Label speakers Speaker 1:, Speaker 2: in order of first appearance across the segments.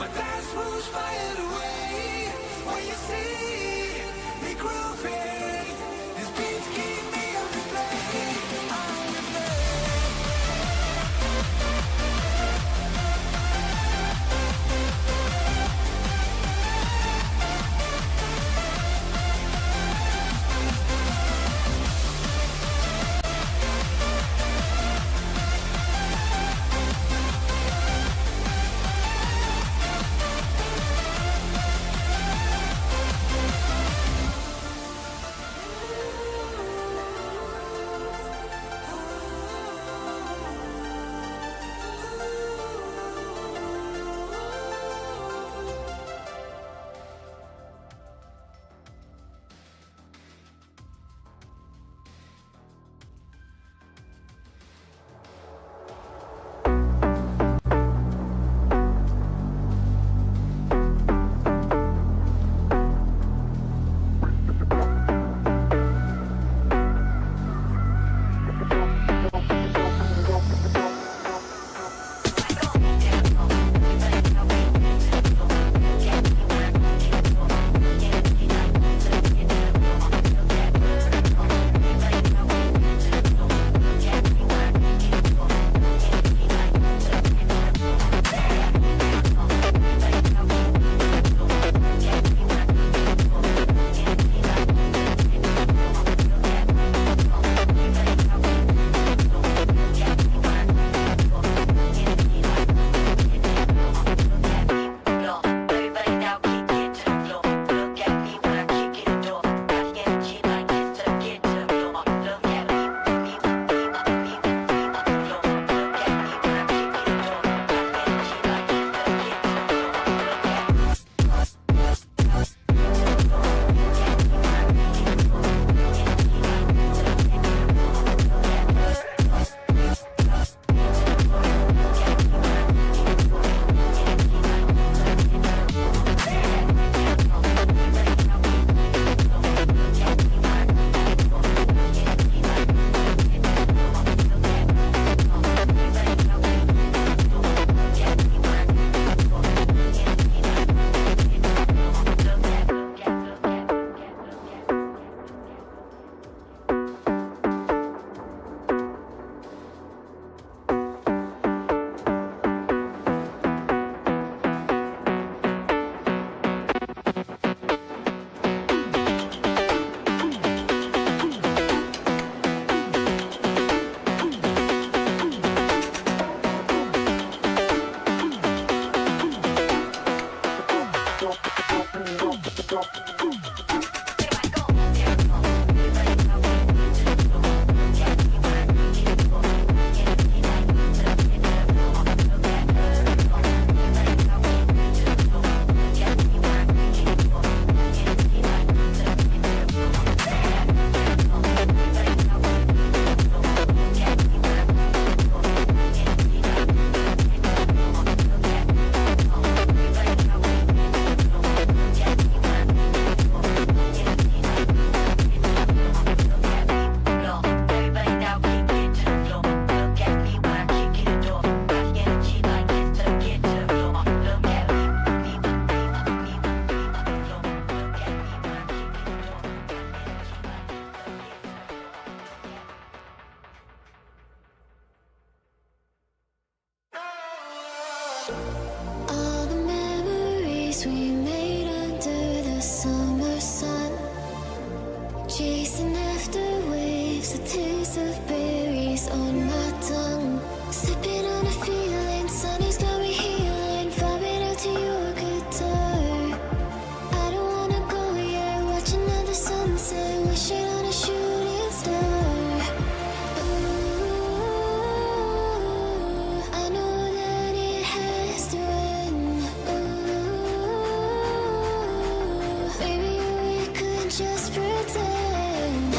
Speaker 1: my past wounds fired away. When you see me grooving, these beats keep me on replay. On replay.
Speaker 2: All the memories we made under the summer sun, chasing after waves, a taste of berries on my tongue, sipping on a feeling, sunny's got me healing, vibing out to your guitar. I don't wanna go yet, watch another sunset, wishing on a shooting star. Just pretend.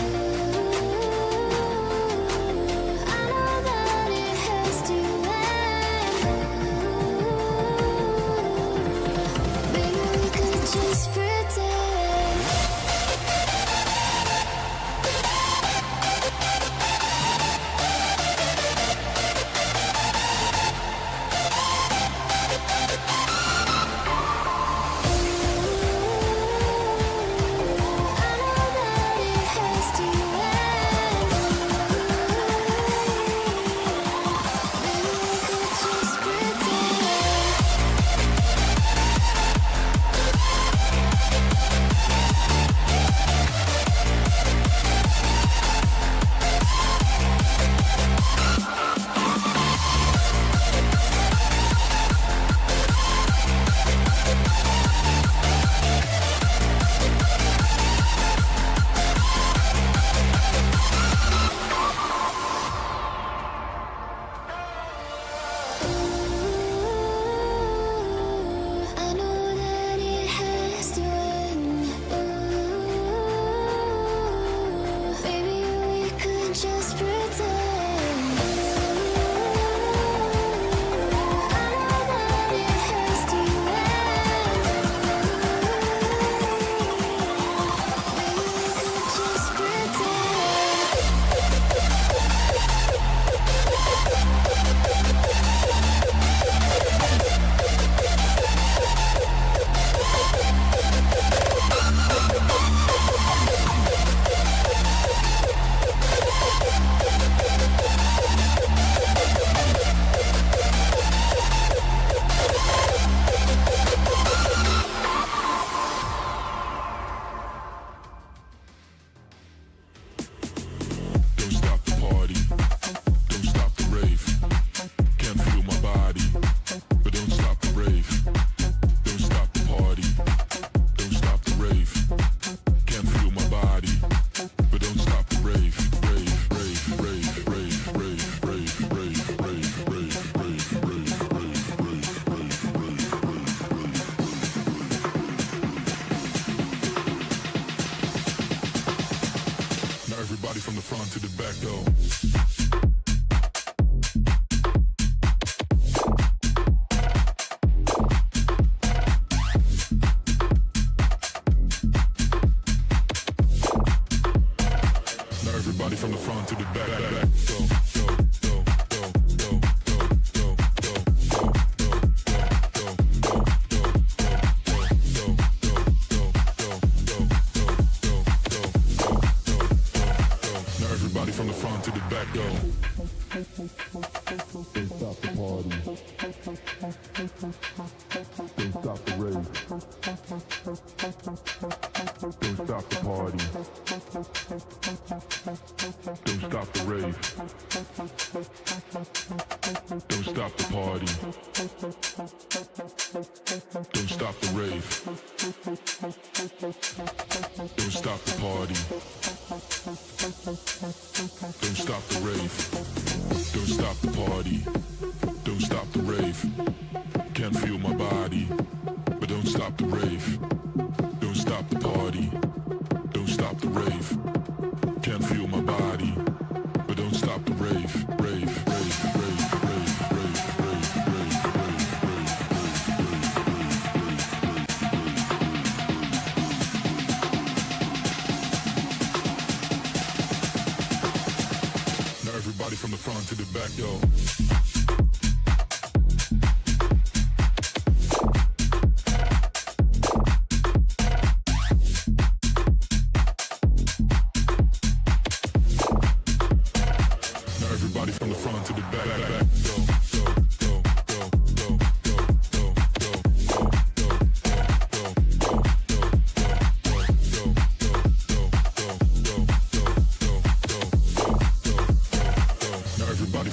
Speaker 3: from the front to the back, go. Everybody from the front to the back, go, go, go, go, go, go, go, go, Now everybody from the front to the back, go. Don't stop the party. Don't stop the rave. Don't stop the party. Don't stop the rave. Don't stop the party. Don't stop the rave. Don't stop the party. Don't stop the rave. Don't stop the party. Don't stop the rave. Can't feel my body, but don't stop the rave. Don't stop the party. Don't stop the rave. Can't feel my body, but don't stop the rave. Rave, rave, rave, rave, rave, rave, rave, rave, Now everybody from the front to the back, yo.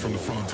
Speaker 3: From the front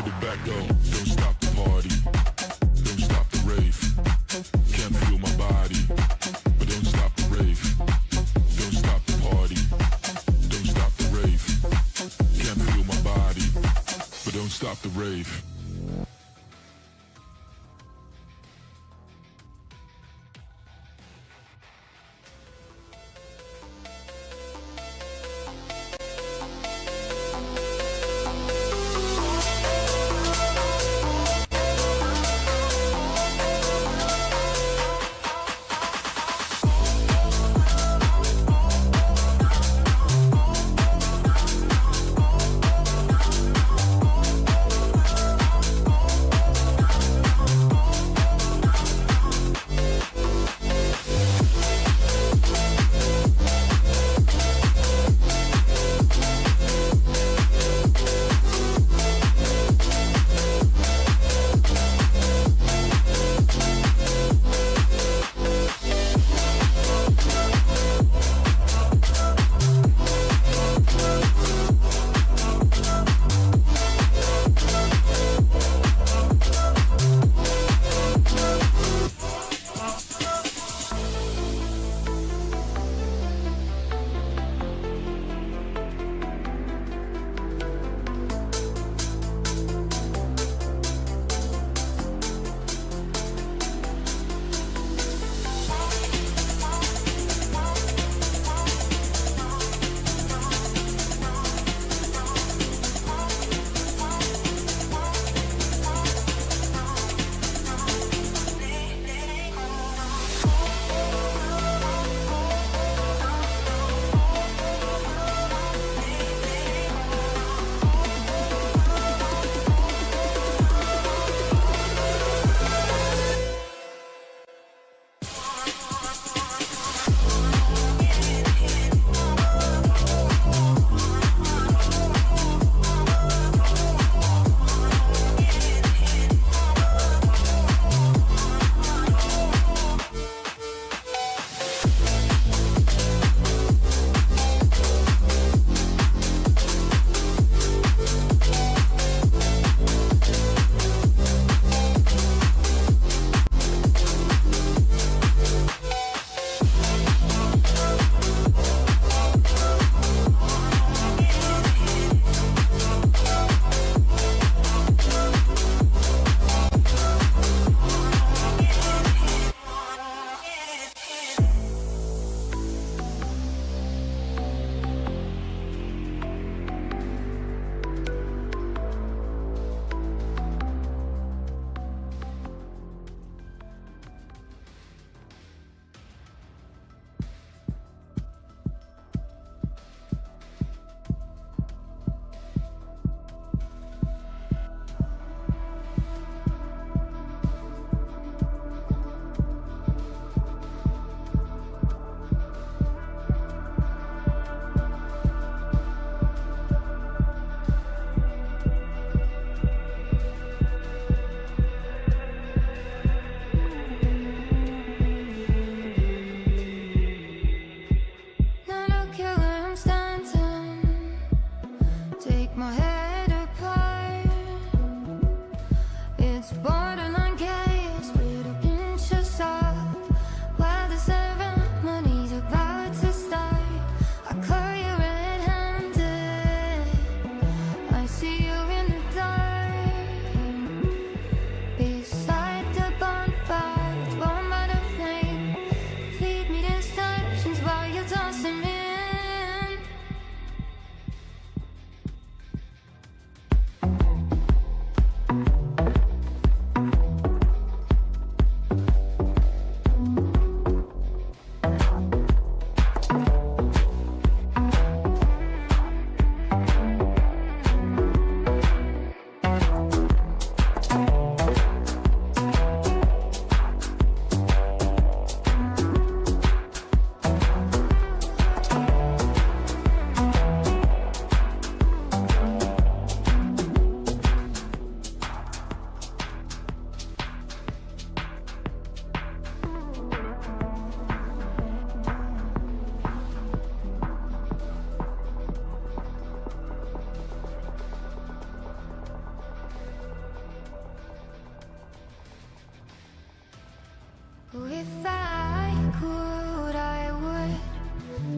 Speaker 2: If I could, I would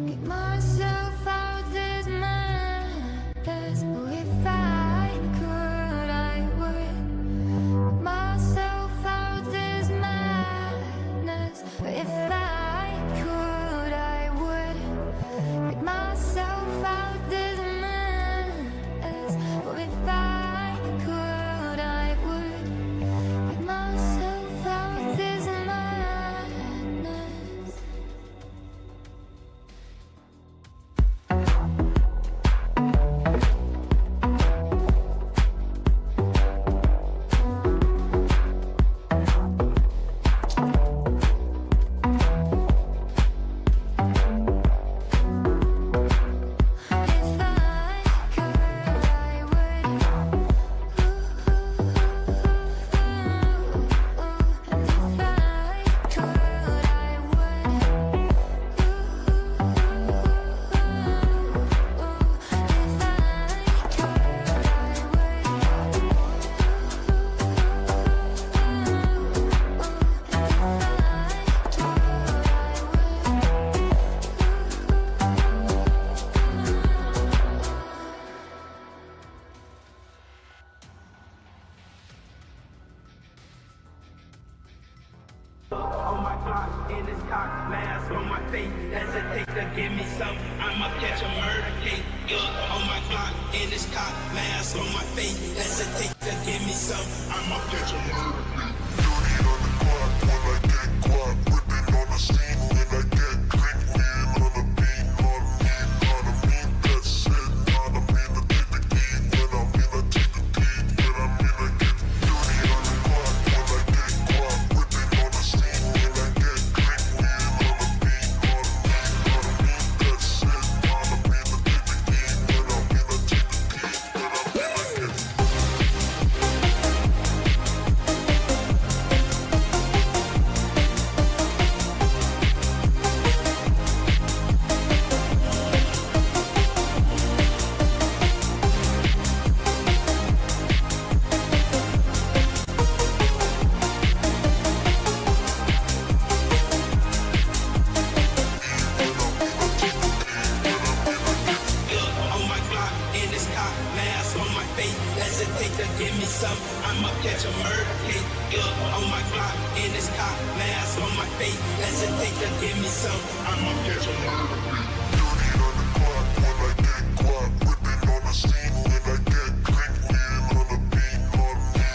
Speaker 2: get myself out this madness. If I could, I would get myself out this madness. If I could, I would get myself out this madness. If I could, I would get myself out this madness.
Speaker 4: On my clock, in this cock, mask on my face. Hesitate to give me some, I'ma catch a murder case. On my clock, in this cock, mask on my face. Hesitate to give me some, I'ma catch a murder case.
Speaker 3: Dirty on the clock when I get guap, whipping on the scene when I get click, man on the beat, on me, that's it, on me, I take the key, when I'm in, I take the key, when I'm in, I get dirty on the clock when I get guap, whipping on the scene when I get click, man on the beat, on me, that's it, on me, I take the key, when I'm in, I take the key, when I'm in, I get
Speaker 4: On my clock, in this cock, mask on my face. Hesitate to give me some, I'ma catch a murder case. On my clock, in this cock, mask on my face. Hesitate to give me some, I'ma catch a murder case.
Speaker 3: dirty on the clock when I get guap, whipping on the scene when I get click, man on the beat, on me,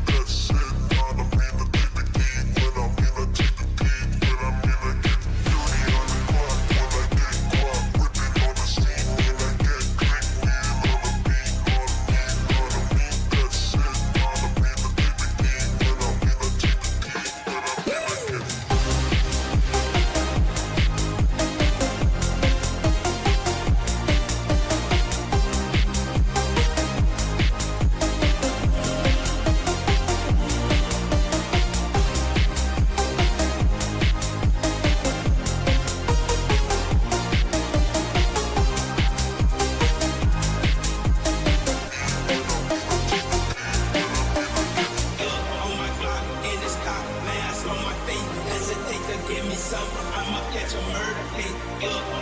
Speaker 3: that's it, on me, I take the key, when I'm in, I take the key, when I'm in, I get dirty on the clock when I get guap, whipping on the scene when I get click, man on the beat, on me, that's it, on me, I take the key, when I'm in, I take the key, when I'm in, I get
Speaker 4: On my clock, in this cock, mask on my face. Hesitate to give me some, I'ma catch a murder case.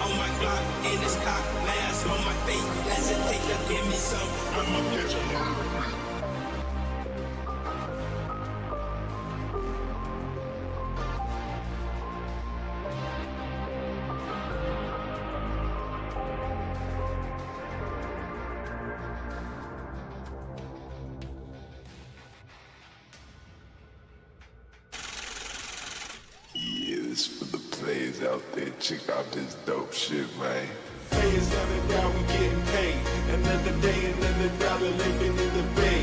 Speaker 4: On my clock, in this cock, mask on my face. Hesitate to give me some, I'ma catch a murder case.
Speaker 3: Yeah, this for the players out there. Check out this dope shit, man.
Speaker 5: Players down and down, we getting paid. Another day, another dollar living in the bay.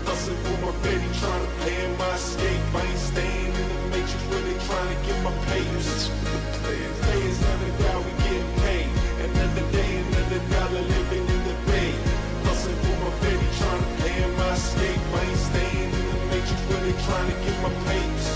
Speaker 5: Hustling for my baby, trying to plan my escape. I ain't staying in the matrix, really trying to get my papers.
Speaker 3: This for the players.
Speaker 5: Players down and down, we getting paid. Another day, another dollar living in the bay. Hustling for my baby, trying to plan my escape. I ain't staying in the matrix, really trying to get my papers.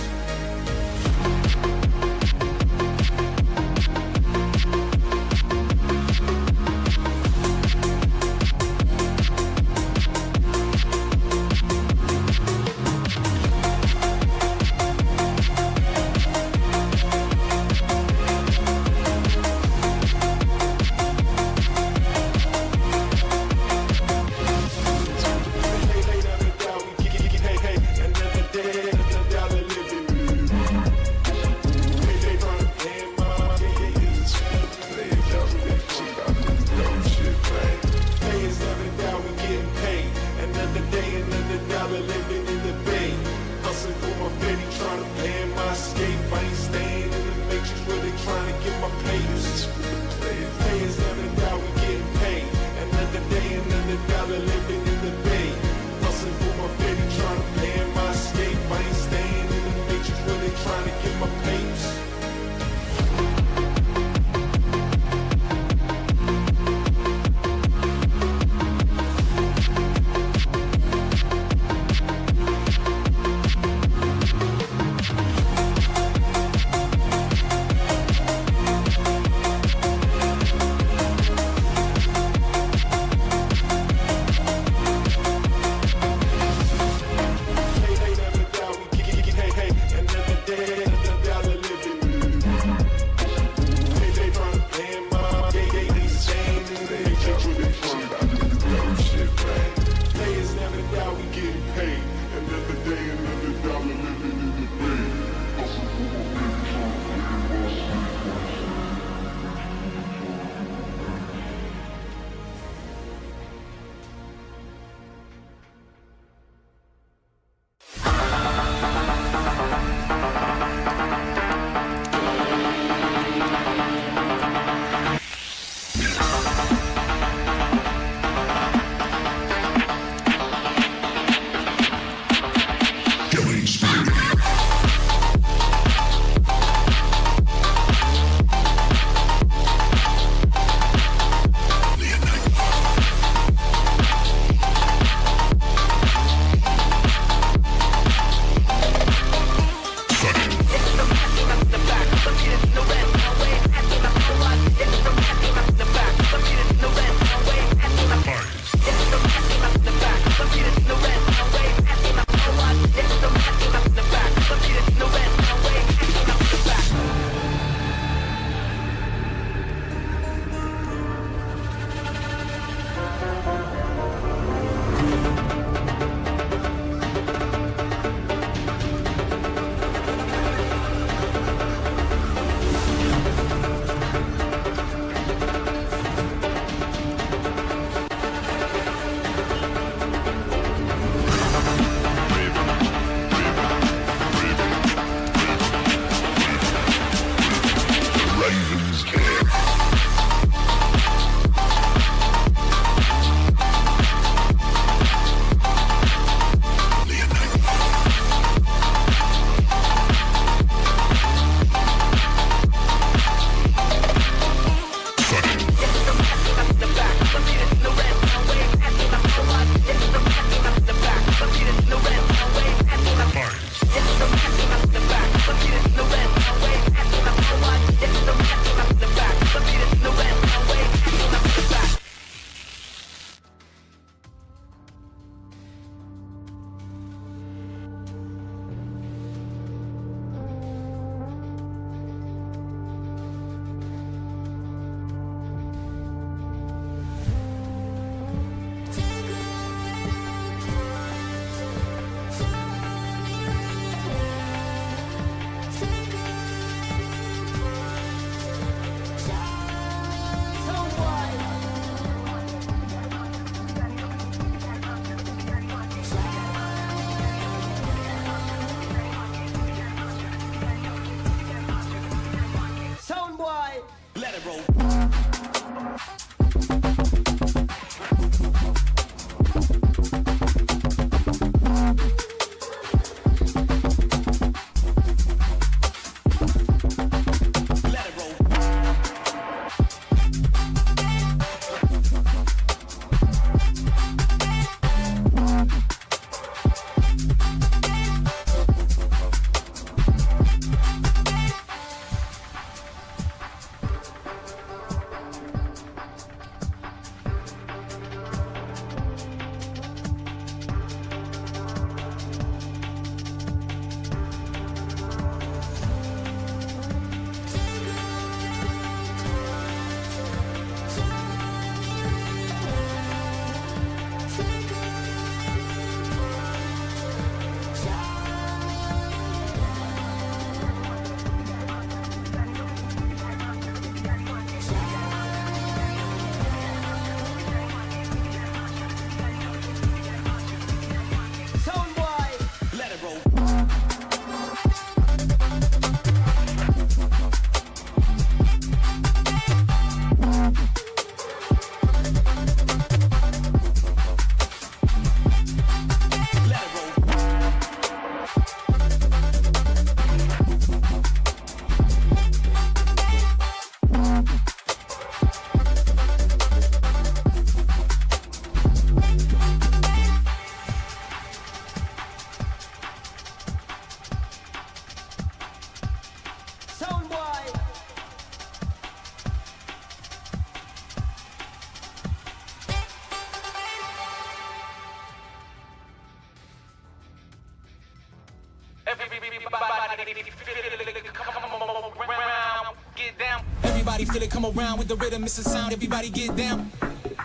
Speaker 1: Everybody feel it, come around with the rhythm, it's a sound, everybody get down.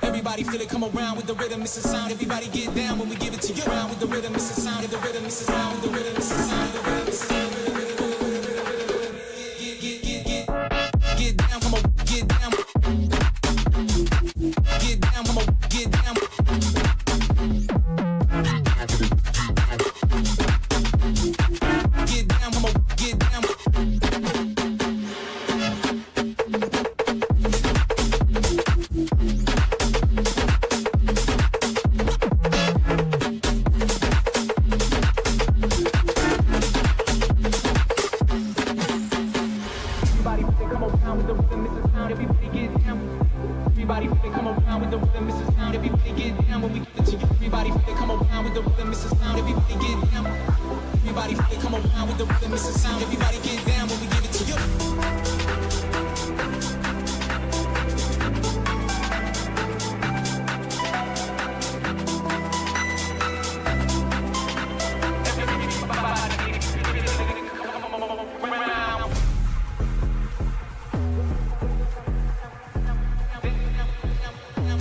Speaker 1: Everybody feel it, come around with the rhythm, it's a sound, everybody get down when we give it to you. Around with the rhythm, it's a sound, the rhythm, it's a sound, with the rhythm, it's a sound, the rhythm, it's a sound. Get down, come on, get down. Get down, come on, get down.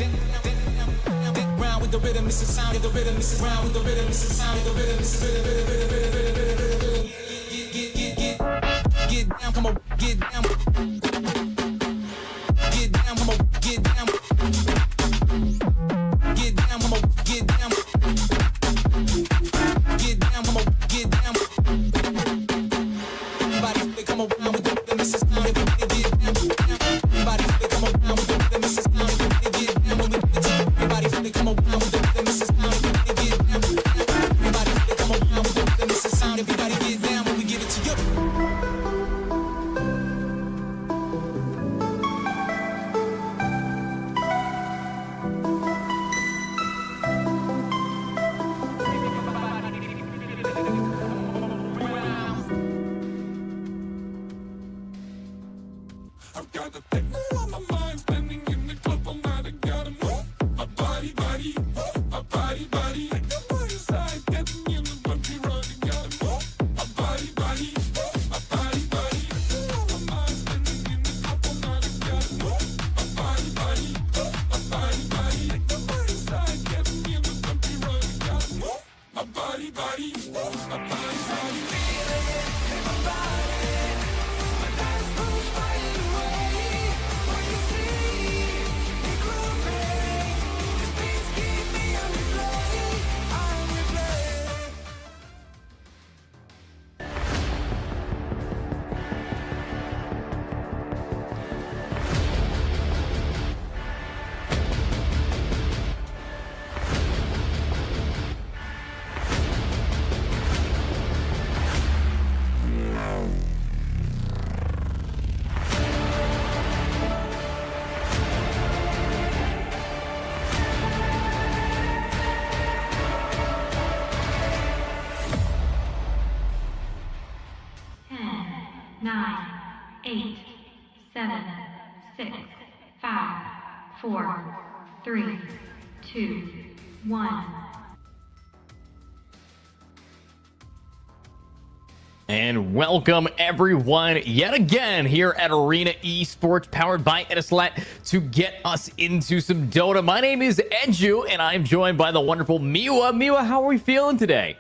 Speaker 1: Get down, come on, get down.
Speaker 6: 9, 8, 7, 6, 5, 4, 3, 2, 1.
Speaker 7: And welcome everyone yet again here at Arena Esports, powered by Etisalat, to get us into some Dota. My name is Edu, and I'm joined by the wonderful Miwa. Miwa, how are we feeling today?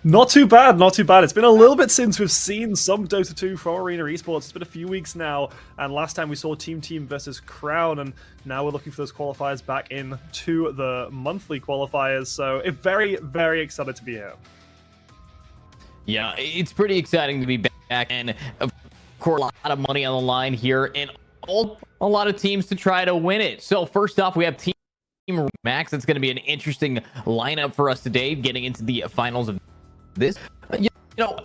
Speaker 8: Not too bad, not too bad. It's been a little bit since we've seen some Dota 2 from Arena Esports. It's been a few weeks now, and last time we saw Team versus Crown, and now we're looking for those qualifiers back into the monthly qualifiers. So it's very, very excited to be here.
Speaker 7: Yeah, it's pretty exciting to be back, and of course, a lot of money on the line here, and a lot of teams to try to win it. So first off, we have Team Max. It's going to be an interesting lineup for us today, getting into the finals of this. You know,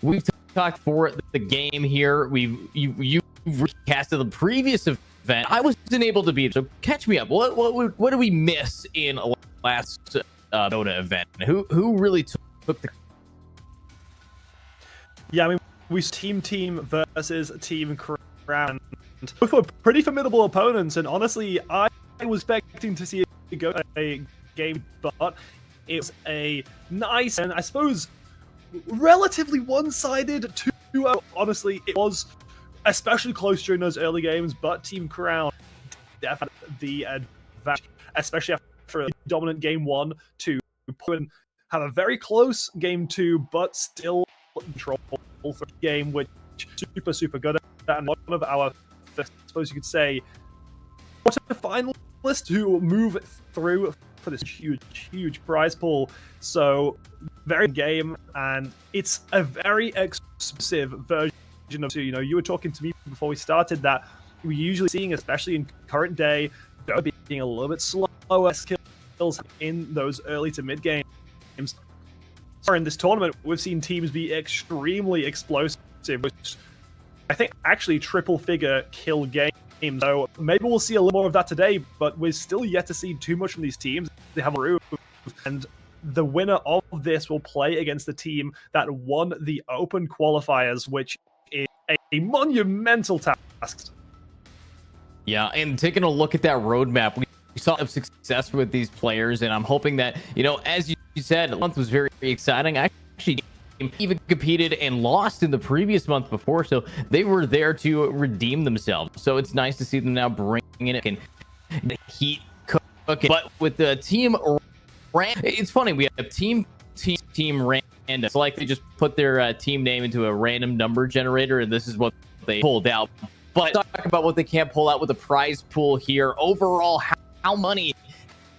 Speaker 7: we've talked for the game here. You recasted the previous event. I wasn't able to beat it, so catch me up. What did we miss in last Dota event? Who really took the...
Speaker 8: Yeah, I mean, we team versus Team Crown. Both were pretty formidable opponents, and honestly, I was expecting to see it go a game, but it was a nice and I suppose relatively one-sided 2-0. Honestly, it was especially close during those early games, but Team Crown definitely had the advantage, especially after a dominant game 1 to have a very close game 2, but still control for the game, which super good at that. And one of our, I suppose you could say, finalists who move through for this huge prize pool. So very good game, and it's a very exclusive version of 2. You know, you were talking to me before we started that we're usually seeing, especially in current day, being a little bit slower skills in those early to mid games. In this tournament, we've seen teams be extremely explosive, which I think actually triple-figure kill games. So maybe we'll see a little more of that today, but we're still yet to see too much from these teams. They have a room, and the winner of this will play against the team that won the open qualifiers, which is a monumental task.
Speaker 7: Yeah, and taking a look at that roadmap, we saw success with these players, and I'm hoping that, you know, as you said, the month was very exciting. I actually even competed and lost in the previous month before, so they were there to redeem themselves. So it's nice to see them now bringing it and the heat cooking. But with the team, it's funny, we have team random. It's like they just put their team name into a random number generator, and this is what they pulled out. But talk about what they can't pull out with the prize pool here. Overall, how money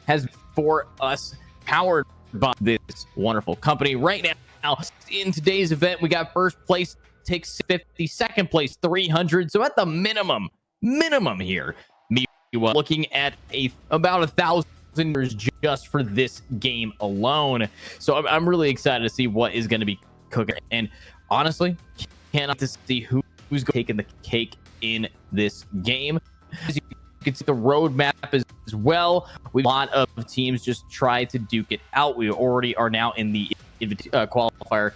Speaker 7: has for us powered by this wonderful company right now. In today's event, we got first place takes 50, second place 300. So at the minimum here, me looking at about 1,000 just for this game alone. So I'm really excited to see what is going to be cooking. And honestly, cannot to see who's taking the cake in this game. As you can see the roadmap as well. A lot of teams just try to duke it out. We already are now in the qualifier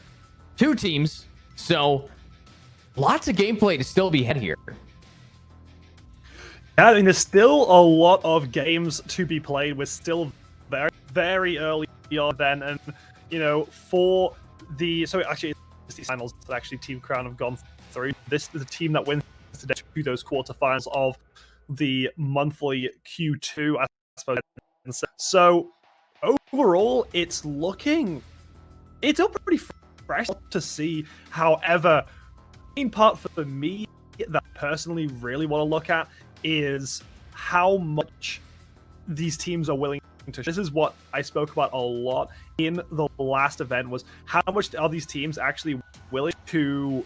Speaker 7: 2 teams, so lots of gameplay to still be had here.
Speaker 8: Yeah, I mean, there's still a lot of games to be played. We're still very early on then, and you know, for the actually it's these finals that actually Team Crown have gone through. This is the team that wins today to those quarterfinals of the monthly Q2, I suppose. So overall, it's still pretty fresh to see. However, the main part for me that I personally really want to look at is how much these teams are willing to. This is what I spoke about a lot in the last event, was how much are these teams actually willing to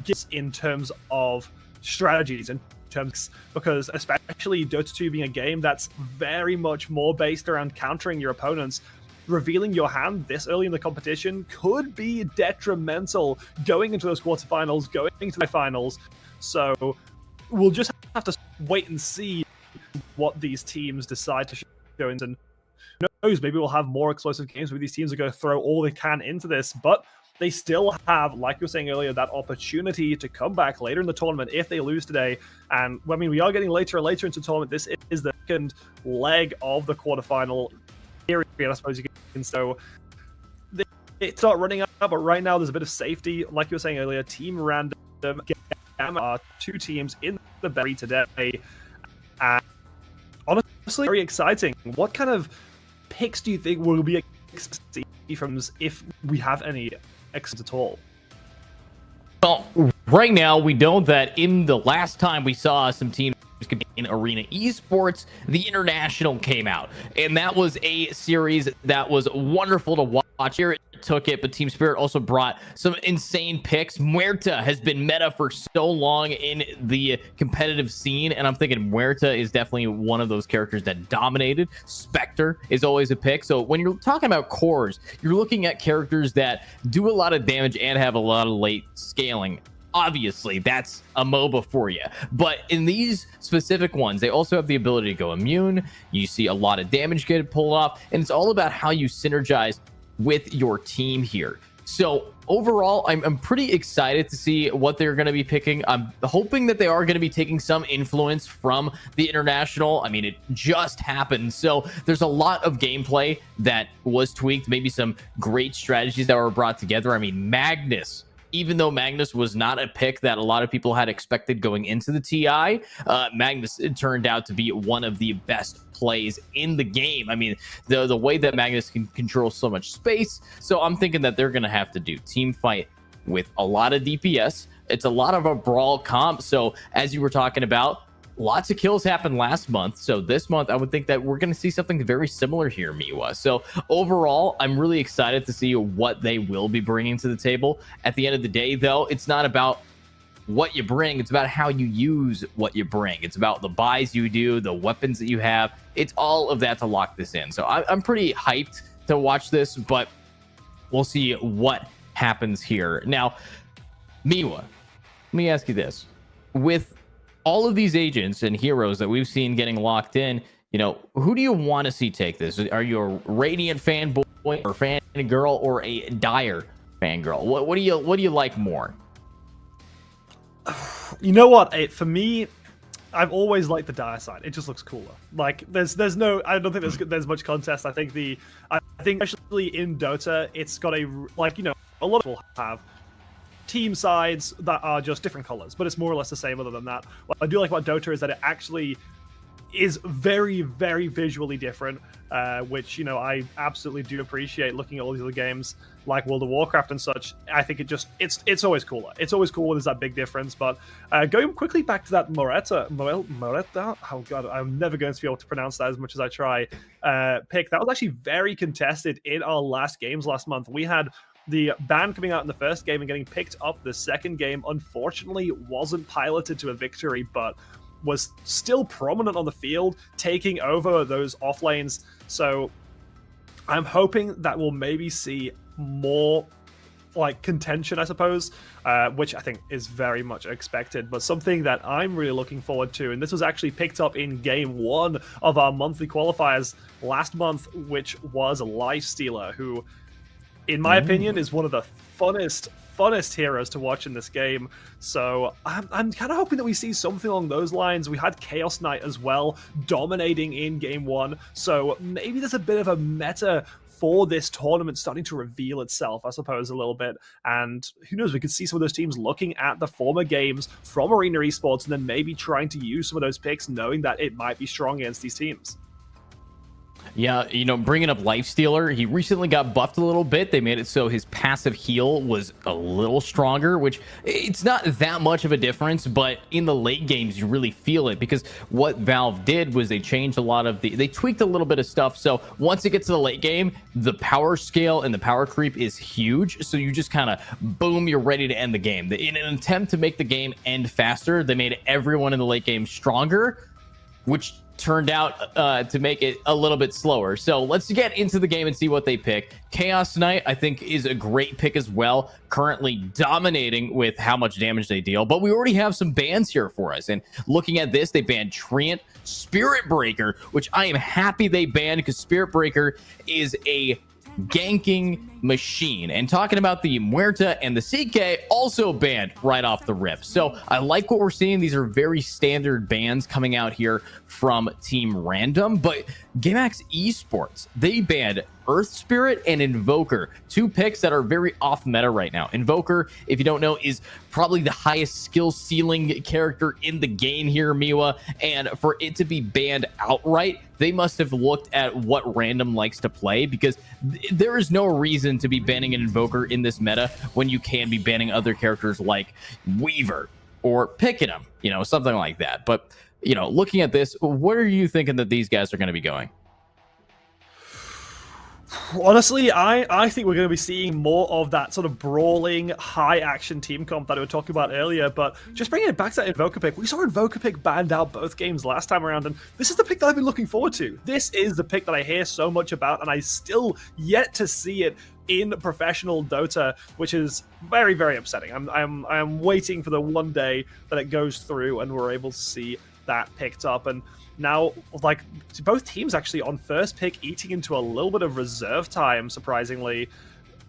Speaker 8: give in terms of strategies and terms, because especially Dota 2 being a game that's very much more based around countering your opponents, revealing your hand this early in the competition could be detrimental going into those quarterfinals, going into the finals. So we'll just have to wait and see what these teams decide to show in. And who knows, maybe we'll have more explosive games where these teams are going to throw all they can into this. But they still have, like you were saying earlier, that opportunity to come back later in the tournament if they lose today. And I mean, we are getting later and later into the tournament. This is the second leg of the quarterfinal period, I suppose you can. So it's not running out, but right now there's a bit of safety. Like you were saying earlier, Team Random are 2 teams in the berry today. And honestly, very exciting. What kind of picks do you think will be from if we have any exits at all?
Speaker 7: Well, right now we know that in the last time we saw some teams in Arena Esports, the International came out, and that was a series that was wonderful to watch. Here it took it, but Team Spirit also brought some insane picks. Muerta has been meta for so long in the competitive scene, and I'm thinking Muerta is definitely one of those characters that dominated. Spectre is always a pick. So when you're talking about cores, you're looking at characters that do a lot of damage and have a lot of late scaling. Obviously, that's a MOBA for you. But in these specific ones, they also have the ability to go immune. You see a lot of damage get pulled off, and it's all about how you synergize with your team here. So overall, I'm pretty excited to see what they're going to be picking. I'm hoping that they are going to be taking some influence from the International. I mean, it just happened. So there's a lot of gameplay that was tweaked, maybe some great strategies that were brought together. I mean, Magnus, even though Magnus was not a pick that a lot of people had expected going into the TI, Magnus, it turned out to be one of the best plays in the game. I mean, the way that Magnus can control so much space. So I'm thinking that they're going to have to do team fight with a lot of DPS. It's a lot of a brawl comp. So as you were talking about, lots of kills happened last month. So this month, I would think that we're going to see something very similar here, Miwa. So overall, I'm really excited to see what they will be bringing to the table. At the end of the day, though, it's not about what you bring. It's about how you use what you bring. It's about the buys you do, the weapons that you have. It's all of that to lock this in. So I'm pretty hyped to watch this, but we'll see what happens here. Now, Miwa, let me ask you this. With all of these agents and heroes that we've seen getting locked in, you know, who do you want to see take this? Are you a Radiant fanboy or fangirl, or a Dire fangirl? What do you like more?
Speaker 8: You know what? For me, I've always liked the Dire side. It just looks cooler. Like there's no, I don't think there's much contest. I think especially in Dota, it's got a, like, you know, a lot of people have team sides that are just different colors, but it's more or less the same other than that. What I do like about Dota is that it actually is very, very visually different, which, you know, I absolutely do appreciate looking at all these other games like World of Warcraft and such. I think it's always cooler. It's always cool when there's that big difference. But going quickly back to that Muerta, oh god, I'm never going to be able to pronounce that as much as I try, pick. That was actually very contested in our last games last month. We had the ban coming out in the first game and getting picked up the second game. Unfortunately, wasn't piloted to a victory, but was still prominent on the field, taking over those off lanes. So I'm hoping that we'll maybe see more like contention, I suppose, which I think is very much expected, but something that I'm really looking forward to. And this was actually picked up in game 1 of our monthly qualifiers last month, which was Lifestealer, who, in my opinion, is one of the funnest heroes to watch in this game. So I'm kind of hoping that we see something along those lines. We had Chaos Knight as well, dominating in game 1. So maybe there's a bit of a meta for this tournament starting to reveal itself, I suppose, a little bit. And who knows, we could see some of those teams looking at the former games from Arena Esports and then maybe trying to use some of those picks, knowing that it might be strong against these teams.
Speaker 7: Yeah, you know, bringing up Lifestealer, he recently got buffed a little bit. They made it so his passive heal was a little stronger, which it's not that much of a difference, but in the late games, you really feel it, because what Valve did was they changed a lot of they tweaked a little bit of stuff. So once it gets to the late game, the power scale and the power creep is huge. So you just kind of, boom, you're ready to end the game. In an attempt to make the game end faster, they made everyone in the late game stronger, which turned out to make it a little bit slower. So let's get into the game and see what they pick. Chaos Knight, I think, is a great pick as well, currently dominating with how much damage they deal. But we already have some bans here for us. And looking at this, they banned Treant, Spirit Breaker, which I am happy they banned, because Spirit Breaker is a ganking machine. And talking about the Muerta and the CK, also banned right off the rip. So I like what we're seeing. These are very standard bans coming out here from Team Random, but Gamax Esports, they banned Earth Spirit and Invoker, two picks that are very off meta right now. Invoker, if you don't know, is probably the highest skill ceiling character in the game here, Miwa, and for it to be banned outright, they must have looked at what Random likes to play, because there is no reason to be banning an Invoker in this meta when you can be banning other characters like Weaver or picking him, you know, something like that. But, you know, looking at this, what are you thinking that these guys are going to be going?
Speaker 8: Honestly, I think we're going to be seeing more of that sort of brawling, high-action team comp that we were talking about earlier, but just bringing it back to that Invoker pick, we saw Invoker pick banned out both games last time around, and this is the pick that I've been looking forward to. This is the pick that I hear so much about, and I still yet to see it in professional Dota, which is very, very upsetting. I'm waiting for the one day that it goes through and we're able to see that picked up, and now, like, both teams actually on first pick eating into a little bit of reserve time, surprisingly.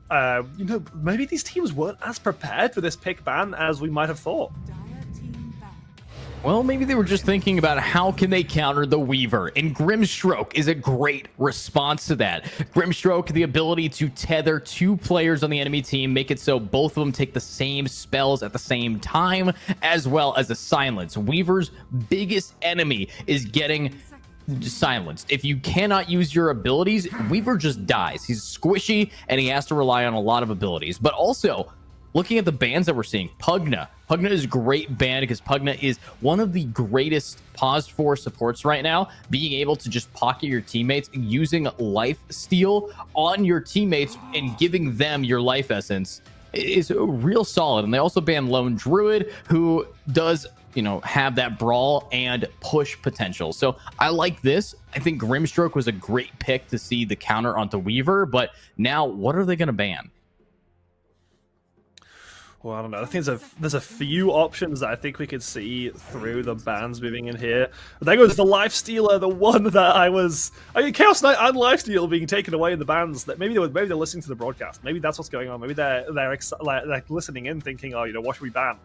Speaker 8: You know, maybe these teams weren't as prepared for this pick ban as we might have thought.
Speaker 7: Well, maybe they were just thinking about how can they counter the Weaver, and Grimstroke is a great response to that. Grimstroke, the ability to tether two players on the enemy team, make it so both of them take the same spells at the same time, as well as a silence. Weaver's biggest enemy is getting silenced. If you cannot use your abilities, Weaver just dies. He's squishy, and he has to rely on a lot of abilities. But also, looking at the bans that we're seeing, Pugna is a great ban because Pugna is one of the greatest paused for supports right now. Being able to just pocket your teammates using life steal on your teammates and giving them your life essence is real solid. And they also ban Lone Druid, who does, you know, have that brawl and push potential. So I like this. I think Grimstroke was a great pick to see the counter onto Weaver, but now what are they going to ban?
Speaker 8: Well, I don't know. I think there's a few options that I think we could see through the bans moving in here. But there goes the Lifestealer, the one that Chaos Knight and Lifesteal being taken away in the bans. That maybe they're listening to the broadcast. Maybe that's what's going on. Maybe they're listening in, thinking, oh, you know, what should we ban?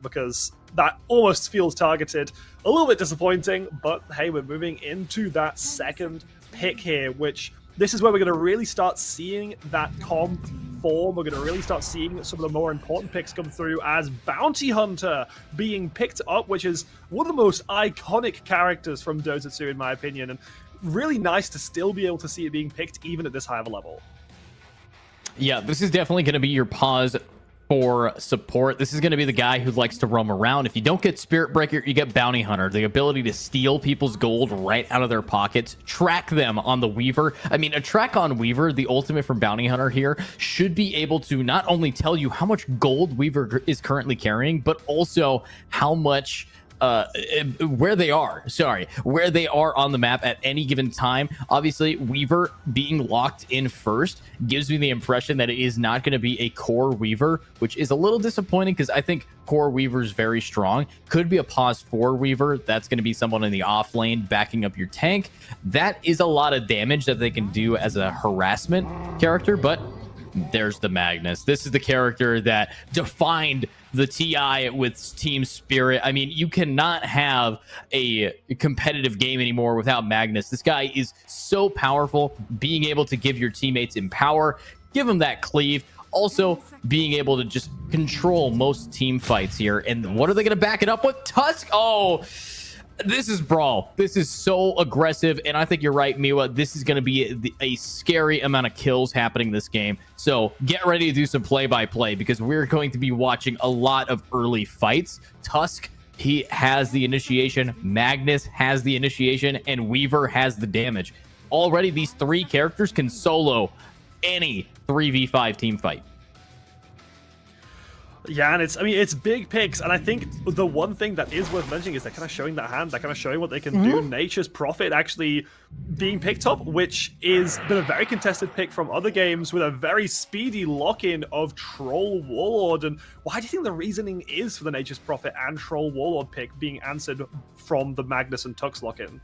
Speaker 8: Because that almost feels targeted. A little bit disappointing, but hey, we're moving into that second pick here, which this is where we're going to really start seeing that comp form. We're going to really start seeing some of the more important picks come through, as Bounty Hunter being picked up, which is one of the most iconic characters from Dota 2, in my opinion, and really nice to still be able to see it being picked even at this high of a level.
Speaker 7: Yeah, this is definitely going to be your pause for support. This is going to be the guy who likes to roam around. If you don't get Spirit Breaker, you get Bounty Hunter, the ability to steal people's gold right out of their pockets, track them on the Weaver. I mean, a track on Weaver, the ultimate from Bounty Hunter here, should be able to not only tell you how much gold Weaver is currently carrying, but also how much where they are on the map at any given time. Obviously, Weaver being locked in first gives me the impression that it is not going to be a core Weaver, which is a little disappointing because I think core Weaver is very strong. Could be a pause 4 Weaver. That's going to be someone in the off lane backing up your tank. That is a lot of damage that they can do as a harassment character, but there's the Magnus. This is the character that defined the TI with Team Spirit. I mean, you cannot have a competitive game anymore without Magnus. This guy is so powerful, being able to give your teammates empower, give them that cleave, also being able to just control most team fights here. And what are they going to back it up with? Tusk? Oh, this is Brawl. This is so aggressive, and I think you're right, Miwa. This is going to be a scary amount of kills happening this game. So get ready to do some play-by-play because we're going to be watching a lot of early fights. Tusk, he has the initiation. Magnus has the initiation, and Weaver has the damage. Already, these three characters can solo any 3v5 team fight.
Speaker 8: Yeah, and it's big picks, and I think the one thing that is worth mentioning is they're kind of showing that hand, they're kind of showing what they can do. Nature's Prophet actually being picked up, which is been a very contested pick from other games with a very speedy lock-in of Troll Warlord. And why do you think the reasoning is for the Nature's Prophet and Troll Warlord pick being answered from the Magnus and Tux lock-in?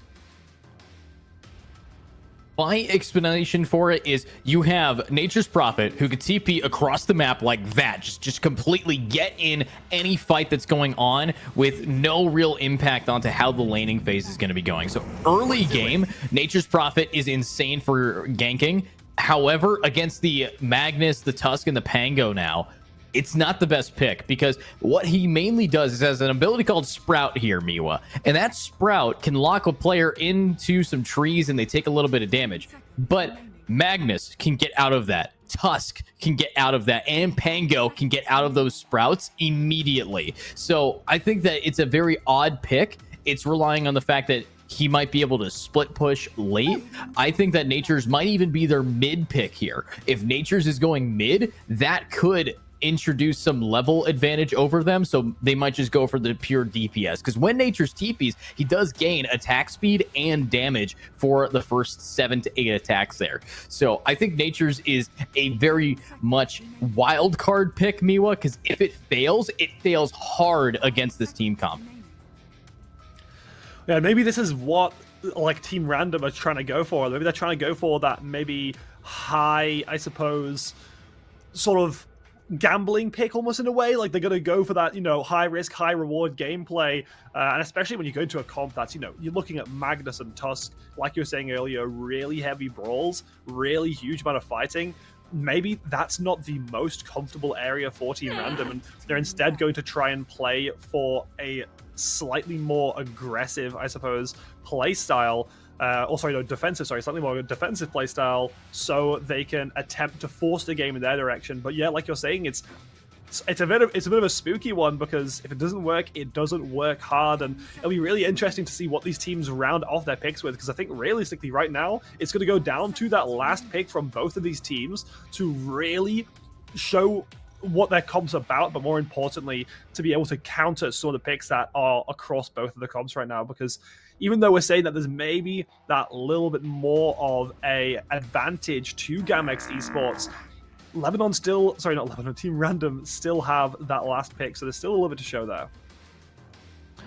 Speaker 7: My explanation for it is you have Nature's Prophet who could TP across the map like that, just completely get in any fight that's going on with no real impact onto how the laning phase is going to be going. So early game, Nature's Prophet is insane for ganking. However, against the Magnus, the Tusk, and the Pango now, it's not the best pick, because what he mainly does is has an ability called Sprout here, Miwa. And that Sprout can lock a player into some trees and they take a little bit of damage. But Magnus can get out of that. Tusk can get out of that. And Pango can get out of those Sprouts immediately. So I think that it's a very odd pick. It's relying on the fact that he might be able to split push late. I think that Nature's might even be their mid pick here. If Nature's is going mid, that could introduce some level advantage over them, so they might just go for the pure DPS, because when Nature's TPs, he does gain attack speed and damage for the first 7 to 8 attacks there. So I think Nature's is a very much wild card pick, Miwa, because if it fails hard against this team comp.
Speaker 8: Yeah, maybe this is what like Team Random are trying to go for. Maybe they're trying to go for that maybe high, I suppose, sort of gambling pick almost in a way. Like they're going to go for that, you know, high risk, high reward gameplay. And especially when you go into a comp that's, you know, you're looking at Magnus and Tusk, like you were saying earlier, really heavy brawls, really huge amount of fighting. Maybe that's not the most comfortable area for Team Random, and they're instead going to try and play for a slightly more aggressive, I suppose, play style. Slightly more defensive play style, so they can attempt to force the game in their direction. But yeah, like you're saying, it's a bit of a spooky one, because if it doesn't work, it doesn't work hard, and it'll be really interesting to see what these teams round off their picks with, because I think realistically right now it's going to go down to that last pick from both of these teams to really show what their comp's about, but more importantly, to be able to counter some of the picks that are across both of the comps right now. Because even though we're saying that there's maybe that little bit more of a advantage to Gamax Esports, Team Random still have that last pick, so there's still a little bit to show there.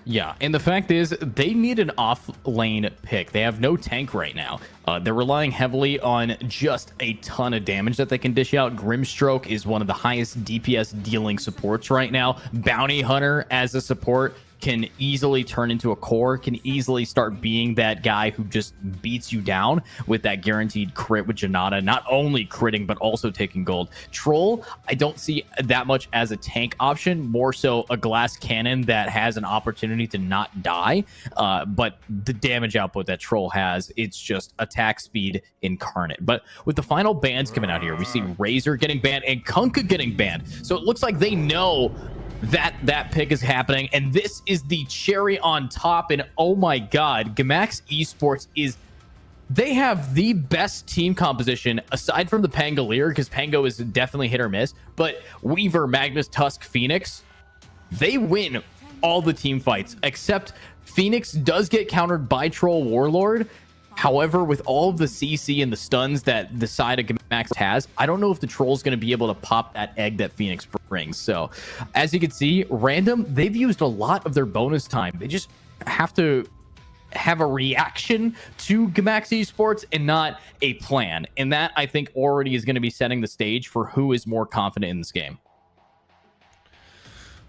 Speaker 7: Yeah, and the fact is, they need an off-lane pick. They have no tank right now. They're relying heavily on just a ton of damage that they can dish out. Grimstroke is one of the highest DPS dealing supports right now. Bounty Hunter as a support can easily turn into a core, can easily start being that guy who just beats you down with that guaranteed crit with Janata, not only critting, but also taking gold. Troll, I don't see that much as a tank option, more so a glass cannon that has an opportunity to not die. But the damage output that Troll has, it's just attack speed incarnate. But with the final bans coming out here, we see Razor getting banned and Kunkka getting banned. So it looks like they know that pick is happening, and this is the cherry on top. And oh my god, Gamax Esports they have the best team composition aside from the Pangolier, because Pango is definitely hit or miss, but Weaver, Magnus, Tusk, Phoenix, they win all the team fights, except Phoenix does get countered by Troll Warlord. However, with all of the CC and the stuns that the side of Gamax has, I don't know if the Troll's going to be able to pop that egg that Phoenix brings. So, as you can see, Random, they've used a lot of their bonus time. They just have to have a reaction to Gamax Esports and not a plan. And that, I think, already is going to be setting the stage for who is more confident in this game.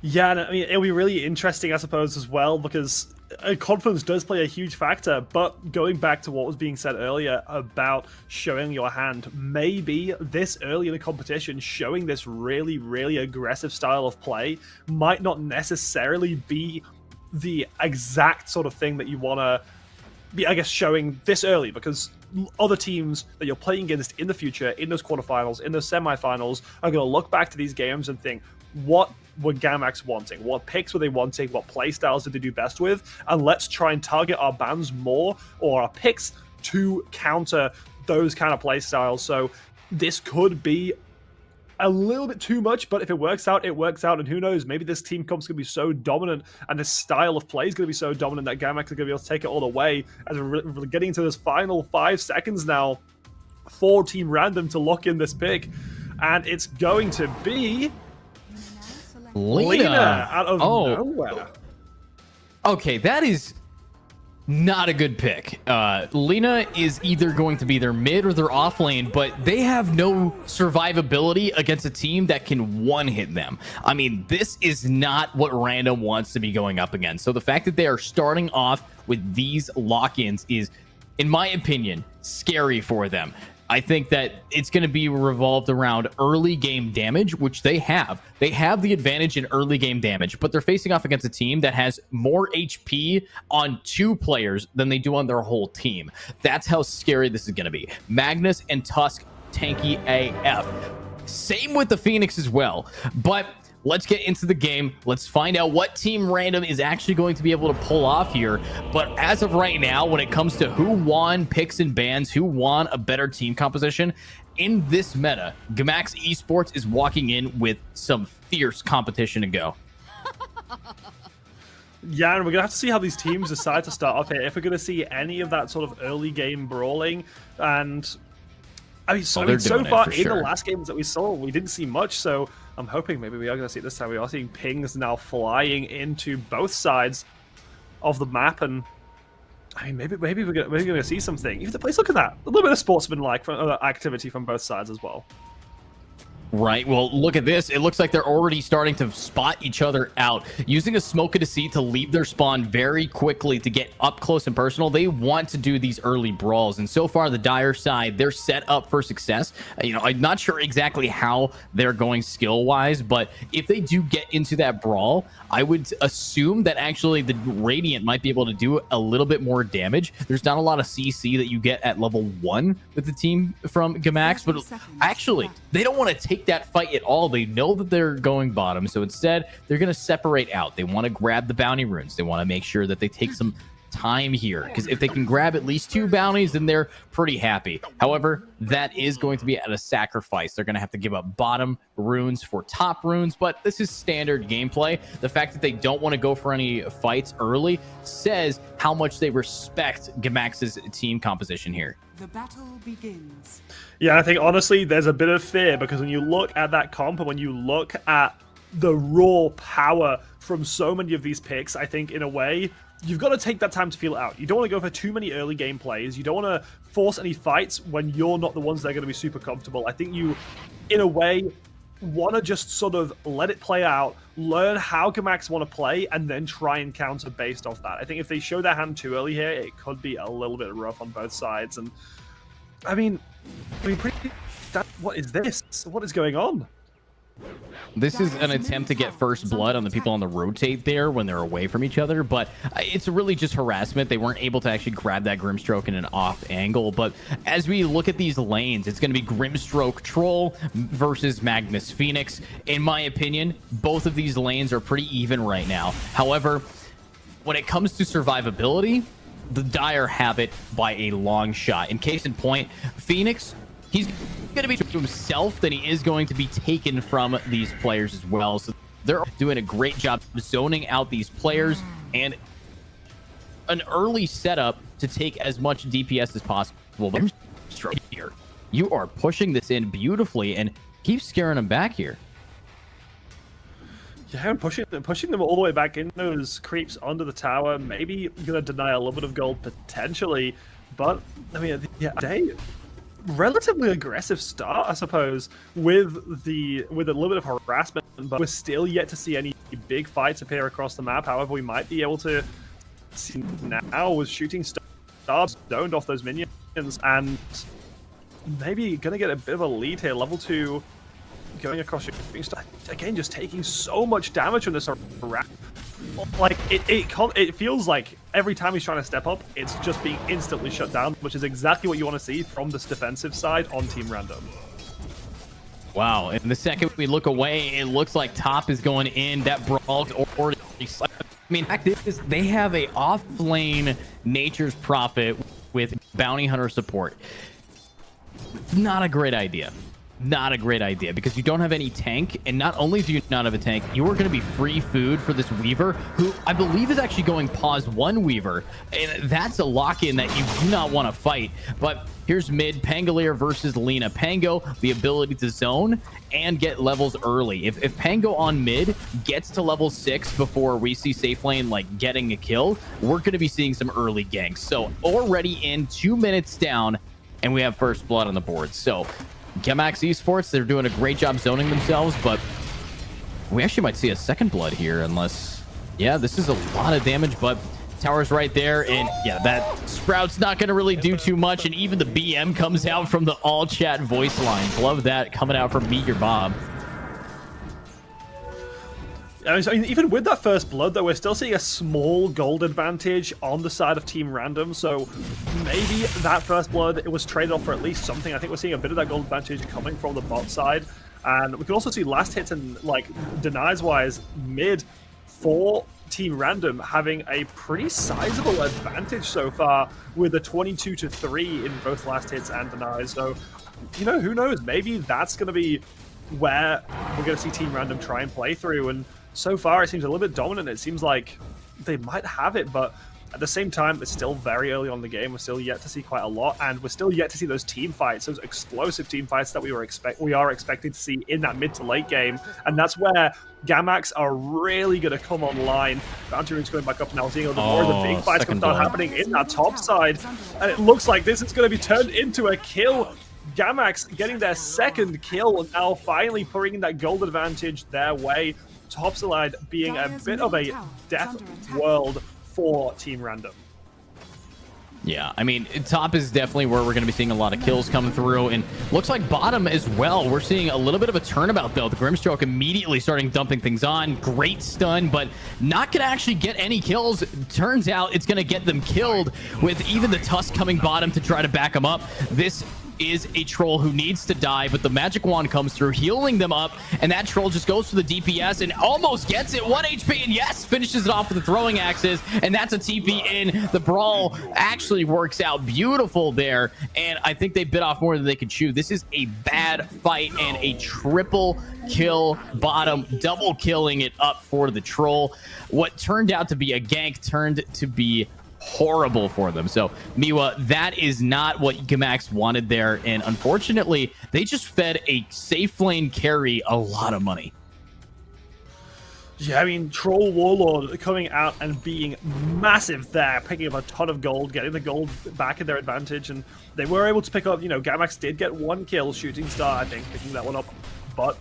Speaker 8: Yeah, and I mean, it'll be really interesting, I suppose, as well, because confidence does play a huge factor. But going back to what was being said earlier about showing your hand, maybe this early in the competition, showing this really, really aggressive style of play might not necessarily be the exact sort of thing that you want to be, I guess, showing this early, because other teams that you're playing against in the future, in those quarterfinals, in those semifinals, are going to look back to these games and think, what were Gamax wanting? What picks were they wanting? What play styles did they do best with? And let's try and target our bans more, or our picks, to counter those kind of play styles. So this could be a little bit too much, but if it works out, it works out. And who knows, maybe this team comp's going to be so dominant, and this style of play is going to be so dominant that Gamax are going to be able to take it all the way. As we're getting into this final 5 seconds now for Team Random to lock in this pick. And it's going to be Lena out of nowhere.
Speaker 7: Okay, that is Not a good pick. Lena is either going to be their mid or their off lane, but they have no survivability against a team that can one-hit them. I mean, this is not what Random wants to be going up against. So the fact that they are starting off with these lock-ins is, in my opinion, scary for them. I think that it's going to be revolved around early game damage, which they have. They have the advantage in early game damage, but they're facing off against a team that has more HP on 2 players than they do on their whole team. That's how scary this is going to be. Magnus and Tusk, tanky AF. Same with the Phoenix as well. But let's get into the game. Let's find out what Team Random is actually going to be able to pull off here. But as of right now, when it comes to who won picks and bans, who won a better team composition, in this meta, Gamax Esports is walking in with some fierce competition to go.
Speaker 8: Yeah, and we're going to have to see how these teams decide to start off here. If we're going to see any of that sort of early game brawling. And I mean, so far in the last games that we saw, we didn't see much. So I'm hoping maybe we are going to see it this time. We are seeing pings now flying into both sides of the map, and I mean, maybe we're going to see something. Even the place, look at that, a little bit of sportsman-like activity from both sides as well.
Speaker 7: Right. Well, look at this. It looks like they're already starting to spot each other out, using a smoke of deceit to leave their spawn very quickly to get up close and personal. They want to do these early brawls, and so far the Dire side, they're set up for success. You know, I'm not sure exactly how they're going skill wise, but if they do get into that brawl, I would assume that actually the Radiant might be able to do a little bit more damage. There's not a lot of CC that you get at level 1 with the team from Gamax, but actually they don't want to take that fight at all. They know that they're going bottom, so instead they're going to separate out. They want to grab the bounty runes. They want to make sure that they take some time here, because if they can grab at least 2 bounties, then they're pretty happy. However, that is going to be at a sacrifice. They're going to have to give up bottom runes for top runes, but this is standard gameplay. The fact that they don't want to go for any fights early says how much they respect Gamax's team composition here.
Speaker 9: The battle begins.
Speaker 8: Yeah, I think honestly there's a bit of fear, because when you look at that comp and when you look at the raw power from so many of these picks, I think in a way you've got to take that time to feel it out. You don't want to go for too many early game plays. You don't want to force any fights when you're not the ones that are going to be super comfortable. I think you, in a way, want to just sort of let it play out, learn how Gamax want to play, and then try and counter based off that. I think if they show their hand too early here, it could be a little bit rough on both sides. And I mean, what is this? What is going on?
Speaker 7: This is an attempt to get first blood on the people on the rotate there when they're away from each other, but it's really just harassment. They weren't able to actually grab that Grimstroke in an off angle. But as we look at these lanes, it's going to be Grimstroke Troll versus Magnus Phoenix. In my opinion, both of these lanes are pretty even right now. However, when it comes to survivability, the Dire have it by a long shot. In case in point, Phoenix, he's going to be to himself than he is going to be taken from these players as well. So they're doing a great job zoning out these players, and an early setup to take as much DPS as possible. But here, you are pushing this in beautifully and keep scaring them back here.
Speaker 8: Yeah, pushing them all the way back in those creeps under the tower. Maybe going to deny a little bit of gold potentially, but I mean, yeah, they relatively aggressive start, I suppose, with a little bit of harassment, but we're still yet to see any big fights appear across the map. However, we might be able to see now with shooting stars zoned off those minions, and maybe gonna get a bit of a lead here. Level 2 going across shooting star again, just taking so much damage from this harassment. Like it feels like every time he's trying to step up, it's just being instantly shut down, which is exactly what you want to see from this defensive side on Team Random.
Speaker 7: Wow, and the second we look away, it looks like top is going in. That brawl's already... I mean, the fact is, they have a off-lane Nature's Prophet with Bounty Hunter support. Not a great idea. not a great idea because you don't have any tank, and not only do you not have a tank, you are going to be free food for this Weaver, who I believe is actually going pause 1 Weaver, and that's a lock-in that you do not want to fight. But here's mid, Pangolier versus Lina. Pango, the ability to zone and get levels early. If Pango on mid gets to level 6 before we see safe lane like getting a kill, we're going to be seeing some early ganks. So already in 2 minutes down, and we have first blood on the board. So Gamax Esports, they're doing a great job zoning themselves, but we actually might see a second blood here unless, yeah, this is a lot of damage, but tower's right there, and yeah, that Sprout's not going to really do too much, and even the BM comes out from the all chat voice lines. Love that coming out from Meet Your Bob.
Speaker 8: I mean, even with that first blood, though, we're still seeing a small gold advantage on the side of Team Random, so maybe that first blood, it was traded off for at least something. I think we're seeing a bit of that gold advantage coming from the bot side, and we can also see last hits and, like, denies-wise, mid for Team Random having a pretty sizable advantage so far with a 22-3 in both last hits and denies. So, you know, who knows? Maybe that's going to be where we're going to see Team Random try and play through, and so far it seems a little bit dominant. It seems like they might have it, but at the same time, it's still very early on in the game. We're still yet to see quite a lot, and we're still yet to see those team fights, those explosive team fights that we are expecting to see in that mid to late game. And that's where Gamax are really going to come online. Bounty Room's going back up now, seeing a little more of the big fights going to start happening in that top side. And it looks like this is going to be turned into a kill. Gamax getting their second kill, and now finally bringing that gold advantage their way. Topside being a bit of a death world for Team Random.
Speaker 7: Yeah, I mean, top is definitely where we're going to be seeing a lot of kills come through, and looks like bottom as well. We're seeing a little bit of a turnabout, though. The Grimstroke immediately starting dumping things on. Great stun, but not going to actually get any kills. Turns out it's going to get them killed with even the Tusk coming bottom to try to back them up. This is a troll who needs to die, but the magic wand comes through, healing them up, and that troll just goes for the DPS and almost gets it. 1 HP, and yes, finishes it off with the throwing axes, and that's a TP in. The brawl actually works out beautiful there, and I think they bit off more than they could chew. This is a bad fight, and a triple kill bottom, double killing it up for the troll. What turned out to be a gank turned to be horrible for them. So Miwa, that is not what Gamax wanted there, and unfortunately they just fed a safe lane carry a lot of money.
Speaker 8: Yeah, I mean, Troll Warlord coming out and being massive there, picking up a ton of gold, getting the gold back in their advantage, and they were able to pick up, you know, Gamax did get 1 kill, Shooting Star, I think, picking that one up, but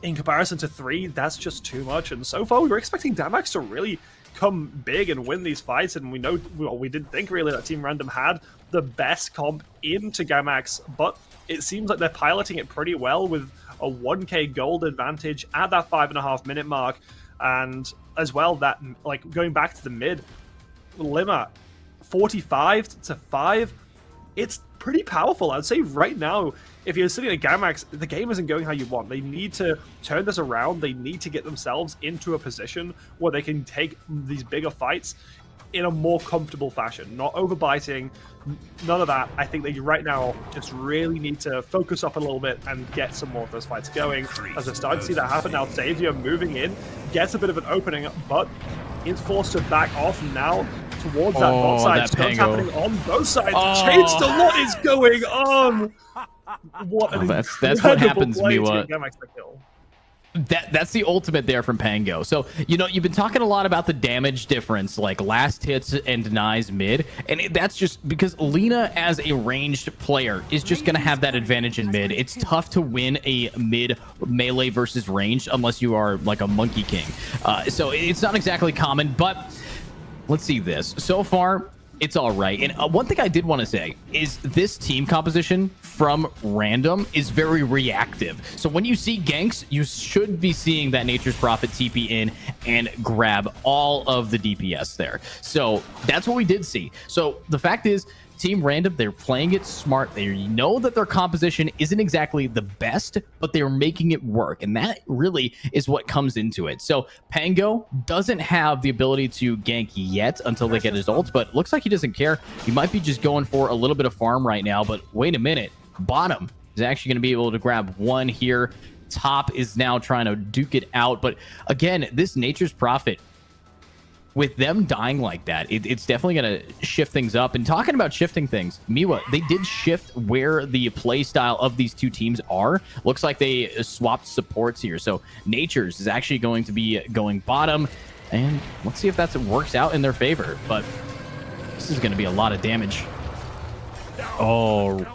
Speaker 8: in comparison to 3, that's just too much, and so far we were expecting Gamax to really come big and win these fights, and we know, well, we didn't think really that Team Random had the best comp into Gamax, but it seems like they're piloting it pretty well with a 1k gold advantage at that 5.5 minute mark, and as well that, like, going back to the mid, Lima 45-5, it's pretty powerful. I'd say right now, if you're sitting at Gamax, the game isn't going how you want. They need to turn this around. They need to get themselves into a position where they can take these bigger fights in a more comfortable fashion, not overbiting, none of that. I think they right now just really need to focus up a little bit and get some more of those fights going. As we're starting to see that happen now, Xavier moving in, gets a bit of an opening, but is forced to back off now towards that bot side. Stuns happening on both sides. Change to what is going on. What an
Speaker 7: that's what happens, Miwa.
Speaker 8: Kill.
Speaker 7: That's the ultimate there from Pango. So, you know, you've been talking a lot about the damage difference, like last hits and denies mid, and that's just because Lina as a ranged player is just going to have that advantage in mid. It's tough to win a mid melee versus ranged unless you are like a Monkey King. So it's not exactly common, but let's see this. So far, it's all right. And one thing I did want to say is this team composition from Random is very reactive. So when you see ganks, you should be seeing that Nature's Prophet TP in and grab all of the DPS there. So that's what we did see. So the fact is, Team Random, they're playing it smart. They know that their composition isn't exactly the best, but they're making it work. And that really is what comes into it. So Pango doesn't have the ability to gank yet until they get his ult, but it looks like he doesn't care. He might be just going for a little bit of farm right now, but wait a minute. Bottom is actually going to be able to grab one here. Top is now trying to duke it out. But again, this Nature's Prophet, with them dying like that, it's definitely going to shift things up. And talking about shifting things, Miwa, they did shift where the play style of these two teams are. Looks like they swapped supports here. So Nature's is actually going to be going bottom. And let's see if that works out in their favor. But this is going to be a lot of damage. Oh,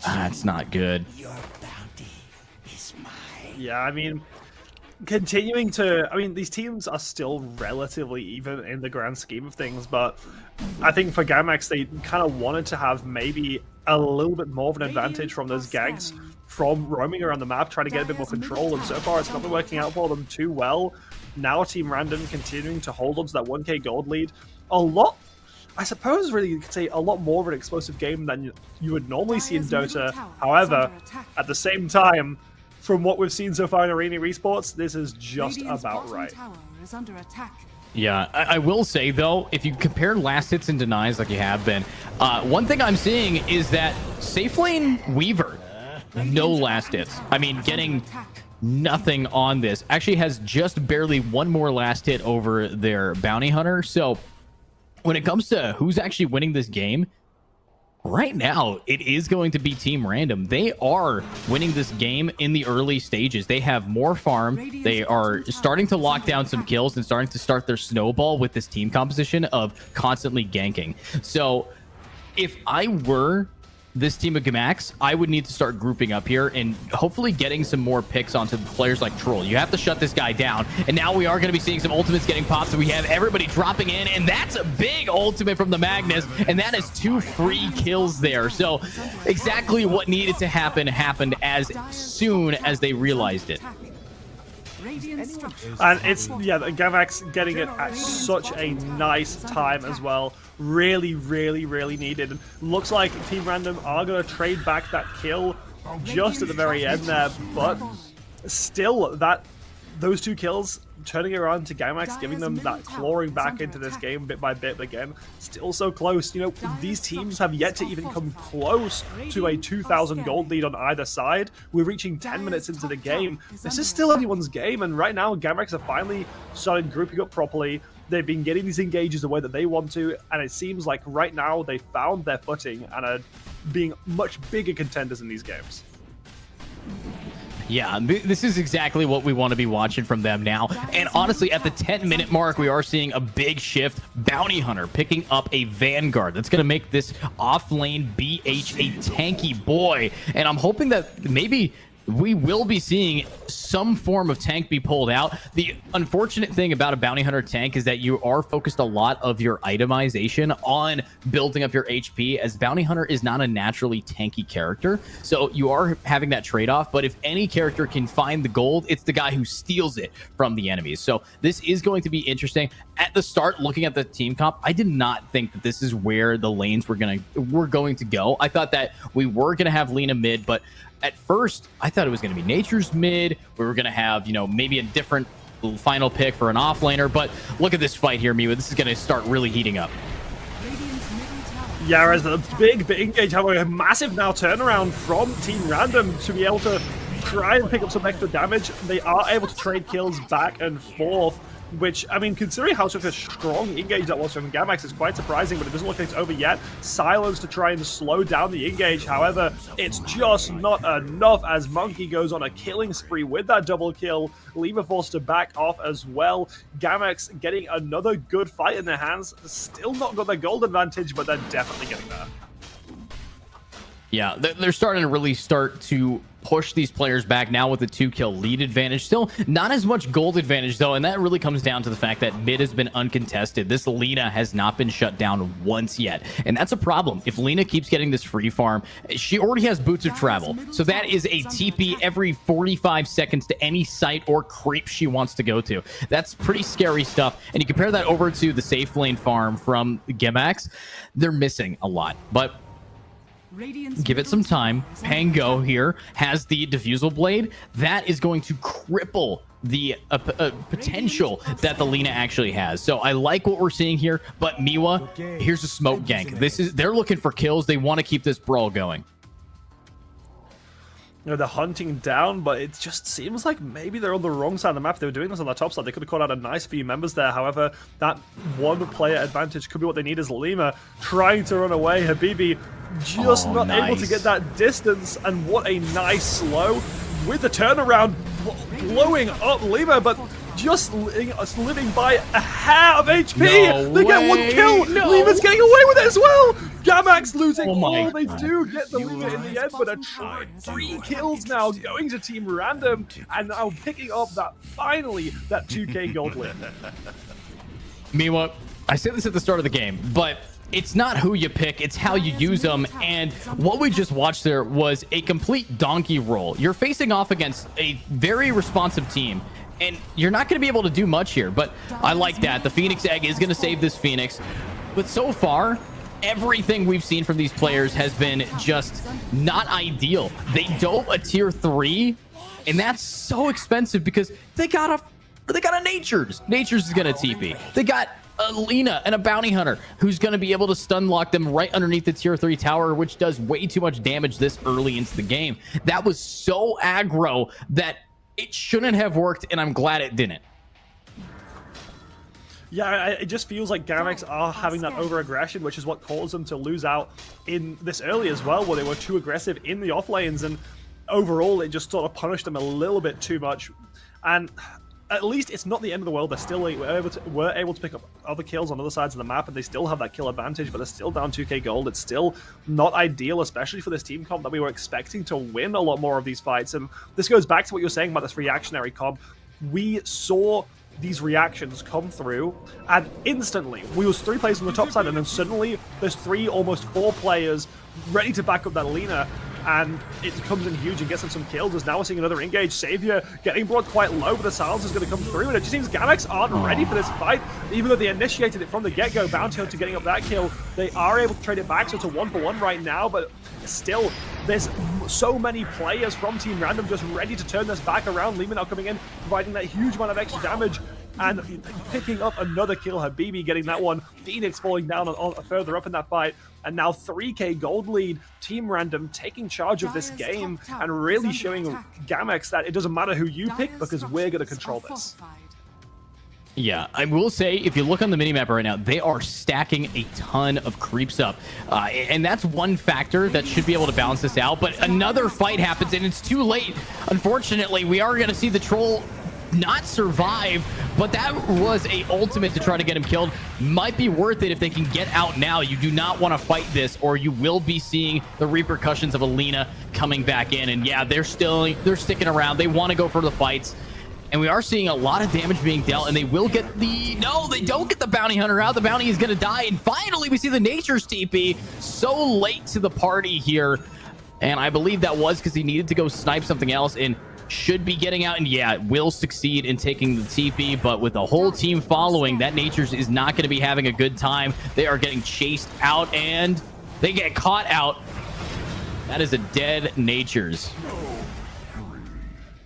Speaker 7: that's not good.
Speaker 8: Yeah, I mean, continuing to... I mean, these teams are still relatively even in the grand scheme of things, but I think for Gamax, they kind of wanted to have maybe a little bit more of an advantage from those ganks from roaming around the map, trying to get a bit more control, and so far it's not been working out for them too well. Now Team Random continuing to hold on to that 1k gold lead. A lot... I suppose really you could say a lot more of an explosive game than you would normally see in Dota. However, at the same time, from what we've seen so far in Arena Esports, this is just about right.
Speaker 7: Yeah, I will say, though, if you compare last hits and denies like you have been, one thing I'm seeing is that safe lane Weaver, no last hits. I mean, getting nothing on this. Actually has just barely one more last hit over their Bounty Hunter. So when it comes to who's actually winning this game, right now, it is going to be Team Random. They are winning this game in the early stages. They have more farm. They are starting to lock down some kills and starting to start their snowball with this team composition of constantly ganking. So if I were this team of Gamax, I would need to start grouping up here and hopefully getting some more picks onto players like Troll. You have to shut this guy down. And now we are going to be seeing some ultimates getting popped. So we have everybody dropping in, and that's a big ultimate from the Magnus. And that is 2 free kills there. So exactly what needed to happen happened as soon as they realized it.
Speaker 8: And it's, yeah, Gamax getting it at such a nice time as well. Really, really, really needed. Looks like Team Random are going to trade back that kill just at the very end there, but still, those 2 kills turning around to Gamax, giving them that clawing back into this game bit by bit again. Still so close. You know, these teams have yet to even come close to a 2,000 gold lead on either side. We're reaching 10 minutes into the game. This is still anyone's game, and right now Gamax have finally started grouping up properly. They've been getting these engages the way that they want to, and it seems like right now they found their footing and are being much bigger contenders in these games.
Speaker 7: Yeah, this is exactly what we want to be watching from them now. And honestly, at the 10-minute mark, we are seeing a big shift. Bounty Hunter picking up a Vanguard. That's going to make this off-lane BH a tanky boy. And I'm hoping that maybe we will be seeing some form of tank be pulled out. The unfortunate thing about a Bounty Hunter tank is that you are focused a lot of your itemization on building up your HP, as Bounty Hunter is not a naturally tanky character. So you are having that trade-off, but if any character can find the gold, it's the guy who steals it from the enemies. So this is going to be interesting. At the start, looking at the team comp, I did not think that this is where the lanes were going to go. I thought that we were going to have Lina mid, but at first, I thought it was going to be Nature's mid. We were going to have, you know, maybe a different final pick for an offlaner. But look at this fight here, Miwa. This is going to start really heating up.
Speaker 8: Yeah, as the big engage, however, a massive now turnaround from Team Random to be able to try and pick up some extra damage. They are able to trade kills back and forth, which, I mean, considering how such a strong engage that was from Gamax, is quite surprising, but it doesn't look like it's over yet. Silence to try and slow down the engage. However, it's just not enough as Monkey goes on a killing spree with that double kill. Lever forced to back off as well. Gamax getting another good fight in their hands. Still not got the gold advantage, but they're definitely getting there.
Speaker 7: Yeah, they're starting to really start to push these players back now with a 2-kill lead advantage. Still not as much gold advantage, though, and that really comes down to the fact that mid has been uncontested. This Lina has not been shut down once yet, and that's a problem. If Lina keeps getting this free farm, she already has boots of travel, so that is a TP every 45 seconds to any site or creep she wants to go to. That's pretty scary stuff, and you compare that over to the safe lane farm from Gamax, they're missing a lot, but give it some time. Pango here has the diffusal blade. That is going to cripple the potential that the Lina actually has. So I like what we're seeing here, but Miwa, here's a smoke gank. They're looking for kills. They want to keep this brawl going.
Speaker 8: they're hunting down, but it just seems like maybe they're on the wrong side of the map. If they were doing this on the top side, they could have caught out a nice few members there. However, that one player advantage could be what they need. Is Lima trying to run away. Habibi just not able to get that distance, and what a nice slow with the turnaround, blowing up Lima, but just living by a hair of HP. They get one kill. Lima's getting away with it as well. Gamax losing all. They do get the Lima in the end, but a 3 kills now going to Team Random, and now picking up that finally that 2K gold win.
Speaker 7: Miwa, I said this at the start of the game, but it's not who you pick, it's how you use them. And what we just watched there was a complete donkey roll. You're facing off against a very responsive team, and you're not going to be able to do much here. But I like that. The Phoenix Egg is going to save this Phoenix. But so far, everything we've seen from these players has been just not ideal. They dove a tier 3, and that's so expensive because they got a Natures. Natures is going to TP. They got a Lina and a Bounty Hunter who's going to be able to stun lock them right underneath the tier 3 tower, which does way too much damage this early into the game. That was so aggro that it shouldn't have worked, and I'm glad it didn't.
Speaker 8: Yeah, it just feels like Gamax are having that over-aggression, which is what caused them to lose out in this early as well, where they were too aggressive in the off lanes, and overall it just sort of punished them a little bit too much. And at least it's not the end of the world. They're still were able to pick up other kills on other sides of the map, and they still have that kill advantage, but they're still down 2k gold. It's still not ideal, especially for this team comp that we were expecting to win a lot more of these fights. And this goes back to what you were saying about this reactionary comp. We saw these reactions come through, and instantly we was 3 players on the top side, and then suddenly there's 3, almost 4 players ready to back up that Lina, and it comes in huge and gets them some kills. As now we're seeing another engage. Savior getting brought quite low, but the silence is going to come through, and it just seems Gamax aren't ready for this fight. Even though they initiated it from the get-go, Bounty Hunter getting up that kill, they are able to trade it back, so it's a 1-for-1 right now, but still, there's so many players from Team Random just ready to turn this back around. Lima now coming in, providing that huge amount of extra damage, and picking up another kill. Habibi getting that one. Phoenix falling down on further up in that fight, and now 3k gold lead. Team Random taking charge of this game and really showing Gamax that it doesn't matter who you pick, because we're going to control this.
Speaker 7: Yeah, I will say, if you look on the minimap right now, they are stacking a ton of creeps up. And that's one factor that should be able to balance this out. But another fight happens, and it's too late. Unfortunately, we are going to see the troll not survive, but that was a ultimate to try to get him killed. Might be worth it if they can get out now. You do not want to fight this, or you will be seeing the repercussions of Alina coming back in. And yeah, they're sticking around. They want to go for the fights. And we are seeing a lot of damage being dealt, and they will get the... No, they don't get the Bounty Hunter out. The Bounty is going to die. And finally, we see the Nature's TP. So late to the party here. And I believe that was because he needed to go snipe something else, and should be getting out. And yeah, it will succeed in taking the TP, but with the whole team following, that Nature's is not going to be having a good time. They are getting chased out, and they get caught out. That is a dead Nature's.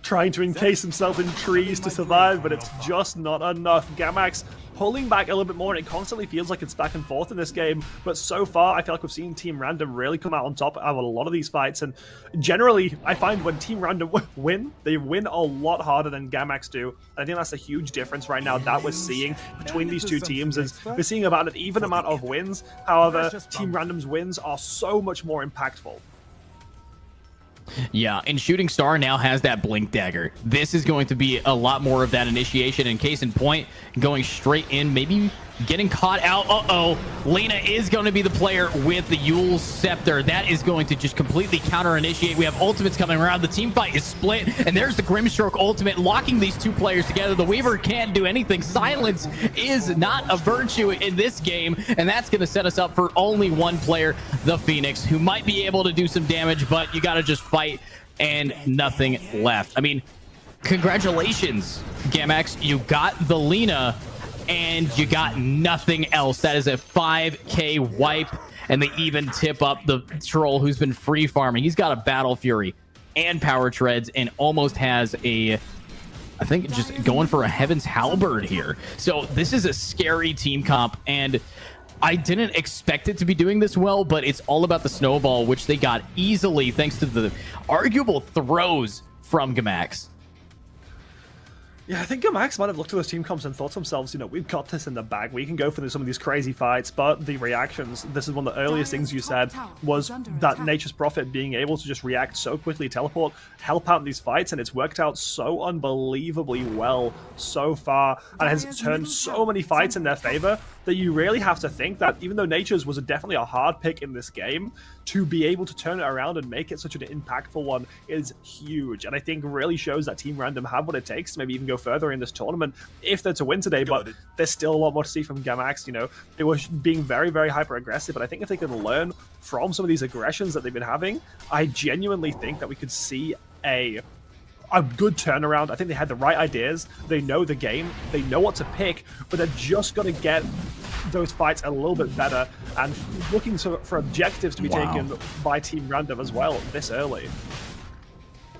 Speaker 8: Trying to encase himself in trees to survive, but it's just not enough. Gamax pulling back a little bit more, and it constantly feels like it's back and forth in this game, but so far I feel like we've seen Team Random really come out on top of a lot of these fights. And generally I find when Team Random win, they win a lot harder than Gamax do. And I think that's a huge difference right now that we're seeing between these two teams. Is we're seeing about an even amount of wins, however Team Random's wins are so much more impactful.
Speaker 7: Yeah, and Shooting Star now has that Blink Dagger. This is going to be a lot more of that initiation, and case in point, going straight in, maybe getting caught out. Uh-oh, Lena is going to be the player with the Yule's Scepter. That is going to just completely counter-initiate. We have ultimates coming around. The team fight is split, and there's the Grimstroke ultimate locking these two players together. The Weaver can't do anything. Silence is not a virtue in this game, and that's going to set us up for only one player, the Phoenix, who might be able to do some damage, but you got to just fight and nothing left. I mean, congratulations, Gamax. You got the Lena, and you got nothing else. That is a 5k wipe, and they even tip up the troll who's been free farming. He's got a Battle Fury and Power Treads, and almost has a, I think, just going for a Heaven's Halberd here. So this is a scary team comp, and I didn't expect it to be doing this well, but it's all about the snowball, which they got easily thanks to the arguable throws from Gamax.
Speaker 8: Yeah, I think Gamax might have looked at those team comps and thought to themselves, you know, we've got this in the bag. We can go for some of these crazy fights, but the reactions, this is one of the earliest things you said, was that Nature's Prophet being able to just react so quickly, teleport, help out in these fights, and it's worked out so unbelievably well so far, and has turned so many fights in their favor that you really have to think that even though Nature's was definitely a hard pick in this game, to be able to turn it around and make it such an impactful one is huge, and I think really shows that Team Random have what it takes to maybe even go further in this tournament if they're to win today. But there's still a lot more to see from Gamax. You know, they were being very, very hyper aggressive, but I think if they can learn from some of these aggressions that they've been having, I genuinely think that we could see a good turnaround. I think they had the right ideas, they know the game, they know what to pick, but they're just going to get those fights a little bit better and looking for objectives to be taken by Team Random as well this early.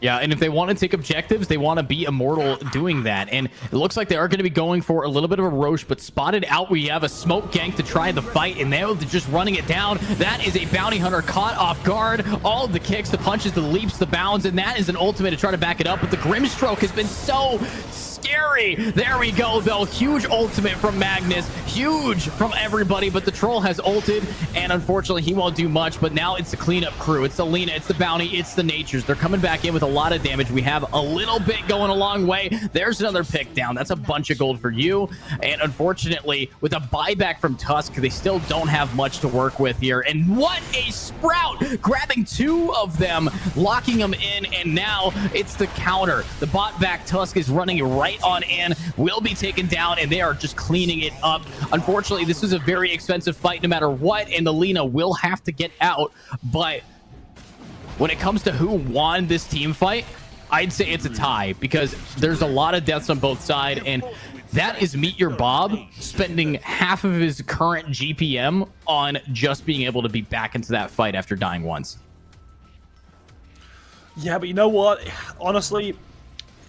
Speaker 7: Yeah, and if they want to take objectives, they want to be immortal doing that. And it looks like they are going to be going for a little bit of a Roche, but spotted out, we have a smoke gank to try the fight, and they're just running it down. That is a bounty hunter caught off guard. All of the kicks, the punches, the leaps, the bounds, and that is an ultimate to try to back it up. But the Grimstroke has been so scary. There we go, though. Huge ultimate from Magnus. Huge from everybody, but the troll has ulted, and unfortunately, he won't do much. But now it's the cleanup crew. It's the Lena, it's the bounty, it's the Natures. They're coming back in with a lot of damage. We have a little bit going a long way. There's another pick down. That's a bunch of gold for you. And unfortunately, with a buyback from Tusk, they still don't have much to work with here. And what a sprout! Grabbing two of them, locking them in, and now it's the counter. The bot back Tusk is running right on in, will be taken down, and they are just cleaning it up. Unfortunately, this is a very expensive fight no matter what, and the Lena will have to get out. But when it comes to who won this team fight, I'd say it's a tie, because there's a lot of deaths on both sides, and that is Meet Your Bob spending half of his current GPM on just being able to be back into that fight after dying once.
Speaker 8: Yeah, but you know what? Honestly,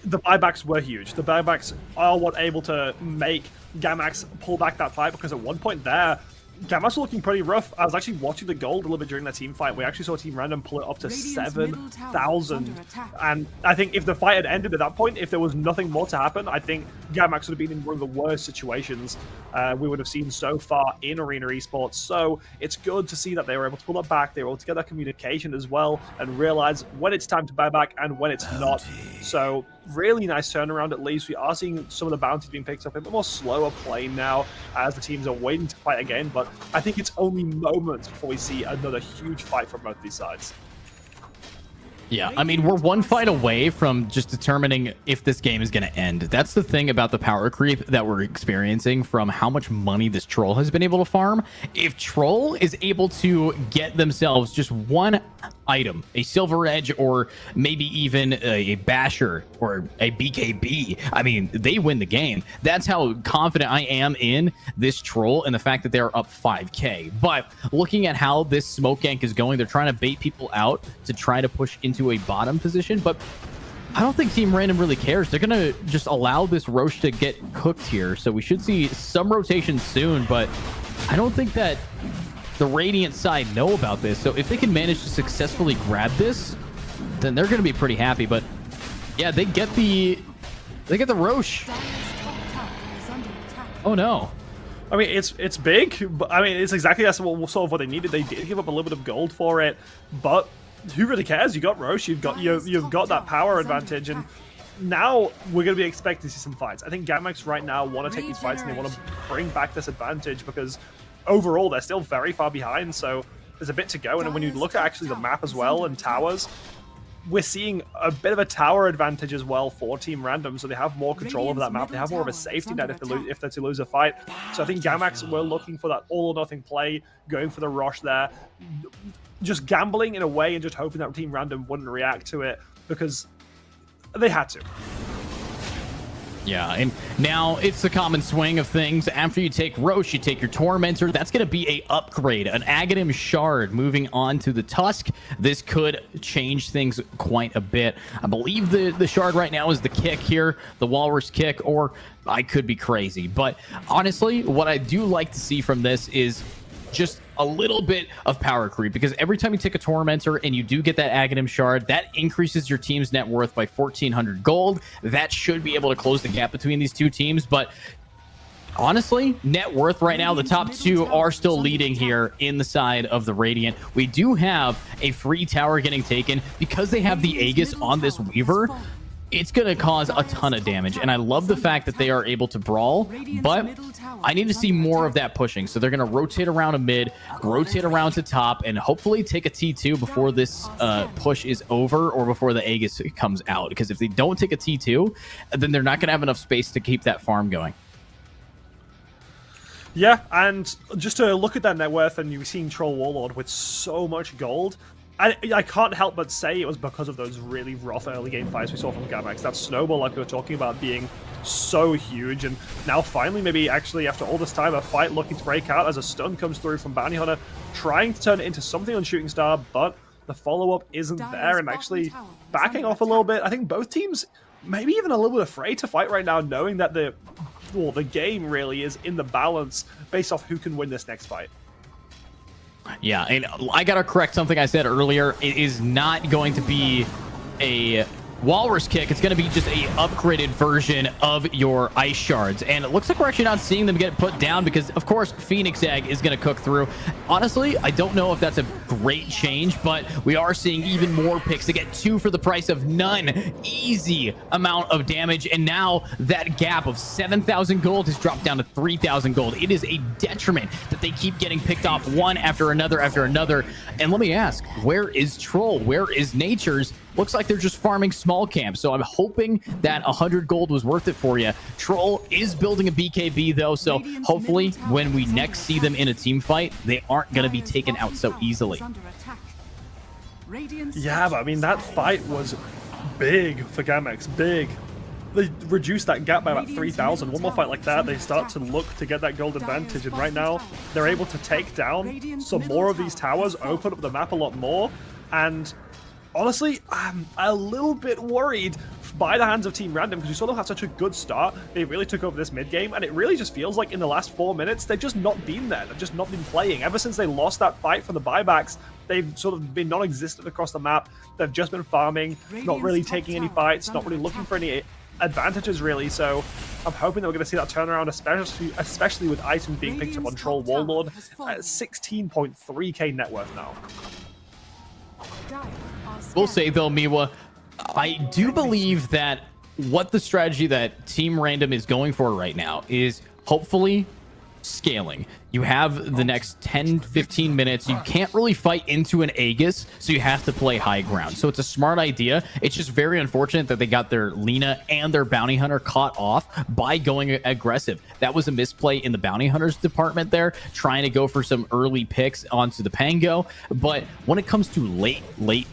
Speaker 8: the buybacks were huge. The buybacks are what able to make Gamax pull back that fight, because at one point there, Gamax was looking pretty rough. I was actually watching the gold a little bit during that team fight. We actually saw Team Random pull it up to 7,000. And I think if the fight had ended at that point, if there was nothing more to happen, I think Gamax would have been in one of the worst situations we would have seen so far in Arena Esports. So it's good to see that they were able to pull that back. They were able to get that communication as well and realize when it's time to buy back and when it's not. So really nice turnaround. At least we are seeing some of the bounties being picked up a bit more slower playing now as the teams are waiting to fight again, but I think it's only moments before we see another huge fight from both these sides.
Speaker 7: Yeah, I mean, we're one fight away from just determining if this game is going to end. That's the thing about the power creep that we're experiencing from how much money this Troll has been able to farm. If Troll is able to get themselves just one item, a Silver Edge, or maybe even a Basher or a BKB, I mean, they win the game. That's how confident I am in this Troll and the fact that they're up 5k. But looking at how this smoke gank is going, they're trying to bait people out to try to push into a bottom position, but I don't think Team Random really cares. They're gonna just allow this Roche to get cooked here, so we should see some rotation soon, but I don't think that the Radiant side know about this. So if they can manage to successfully grab this, then they're gonna be pretty happy. But yeah, they get the Roche. Oh no.
Speaker 8: I mean, it's big, but I mean, it's exactly that's sort of what they needed. They did give up a little bit of gold for it, but who really cares? You got Roche, you've got that power advantage, and now we're going to be expecting to see some fights. I think Gamax right now want to take these fights and they want to bring back this advantage, because overall they're still very far behind, so there's a bit to go. And when you look at actually the map as well and towers, we're seeing a bit of a tower advantage as well for Team Random, so they have more control over that map. They have more of a safety net if they're to lose a fight. So I think Gamax were looking for that all or nothing play, going for the Roche there, just gambling in a way and just hoping that Team Random wouldn't react to it, because they had to.
Speaker 7: Yeah, and now it's the common swing of things. After you take Roche, you take your Tormentor. That's going to be a upgrade, an Aghanim Shard. Moving on to the Tusk, this could change things quite a bit. I believe the Shard right now is the kick here, the Walrus kick, or I could be crazy. But honestly, what I do like to see from this is just a little bit of power creep, because every time you take a Tormentor and you do get that Aghanim Shard, that increases your team's net worth by 1,400 gold. That should be able to close the gap between these two teams, but honestly, net worth right now, the top two are still leading here in the side of the Radiant. We do have a free tower getting taken because they have the Aegis on this Weaver. It's going to cause a ton of damage, and I love the fact that they are able to brawl, but I need to see more of that pushing. So they're going to rotate around a mid, rotate around to top, and hopefully take a T2 before this push is over, or before the Aegis comes out, because if they don't take a T2, then they're not going to have enough space to keep that farm going.
Speaker 8: Yeah, and just to look at that net worth, and you've seen Troll Warlord with so much gold, I can't help but say it was because of those really rough early game fights we saw from Gamax. That snowball, like we were talking about, being so huge, and now finally, maybe actually after all this time, a fight looking to break out as a stun comes through from Bounty Hunter, trying to turn it into something on Shooting Star, but the follow-up isn't there, and actually backing off a little bit. I think both teams maybe even a little bit afraid to fight right now, knowing that the game really is in the balance based off who can win this next fight.
Speaker 7: Yeah, and I gotta correct something I said earlier. It is not going to be a Walrus Kick. It's going to be just a upgraded version of your Ice Shards, and it looks like we're actually not seeing them get put down because, of course, Phoenix Egg is going to cook through. Honestly, I don't know if that's a great change, but we are seeing even more picks to get 2 for the price of none. Easy amount of damage, and now that gap of 7,000 gold has dropped down to 3,000 gold. It is a detriment that they keep getting picked off one after another after another. And let me ask, where is Troll? Where is Nature's? Looks like they're just farming small camps, so I'm hoping that 100 gold was worth it for you. Troll is building a BKB, though, so hopefully when we next see them in a team fight, they aren't going to be taken out so easily.
Speaker 8: Yeah, but I mean, that fight was big for Gamax, big. They reduced that gap by about 3,000. One more fight like that, they start to look to get that gold advantage, and right now, they're able to take down some more of these towers, open up the map a lot more, and honestly, I'm a little bit worried by the hands of Team Random, because we saw them have such a good start. They really took over this mid game, and it really just feels like in the last 4 minutes, they've just not been there. They've just not been playing. Ever since they lost that fight from the buybacks, they've sort of been non-existent across the map. They've just been farming, not really taking any fights, not really looking for any advantages, really. So I'm hoping that we're going to see that turnaround, especially with items being picked up on Troll Warlord at 16.3k net worth now.
Speaker 7: We'll say, though, Miwa, I do believe that what the strategy that Team Random is going for right now is hopefully scaling. You have the next 10-15 minutes. You can't really fight into an Aegis, so you have to play high ground. So it's a smart idea. It's just very unfortunate that they got their Lina and their Bounty Hunter caught off by going aggressive. That was a misplay in the Bounty Hunters department there, trying to go for some early picks onto the Pango. But when it comes to late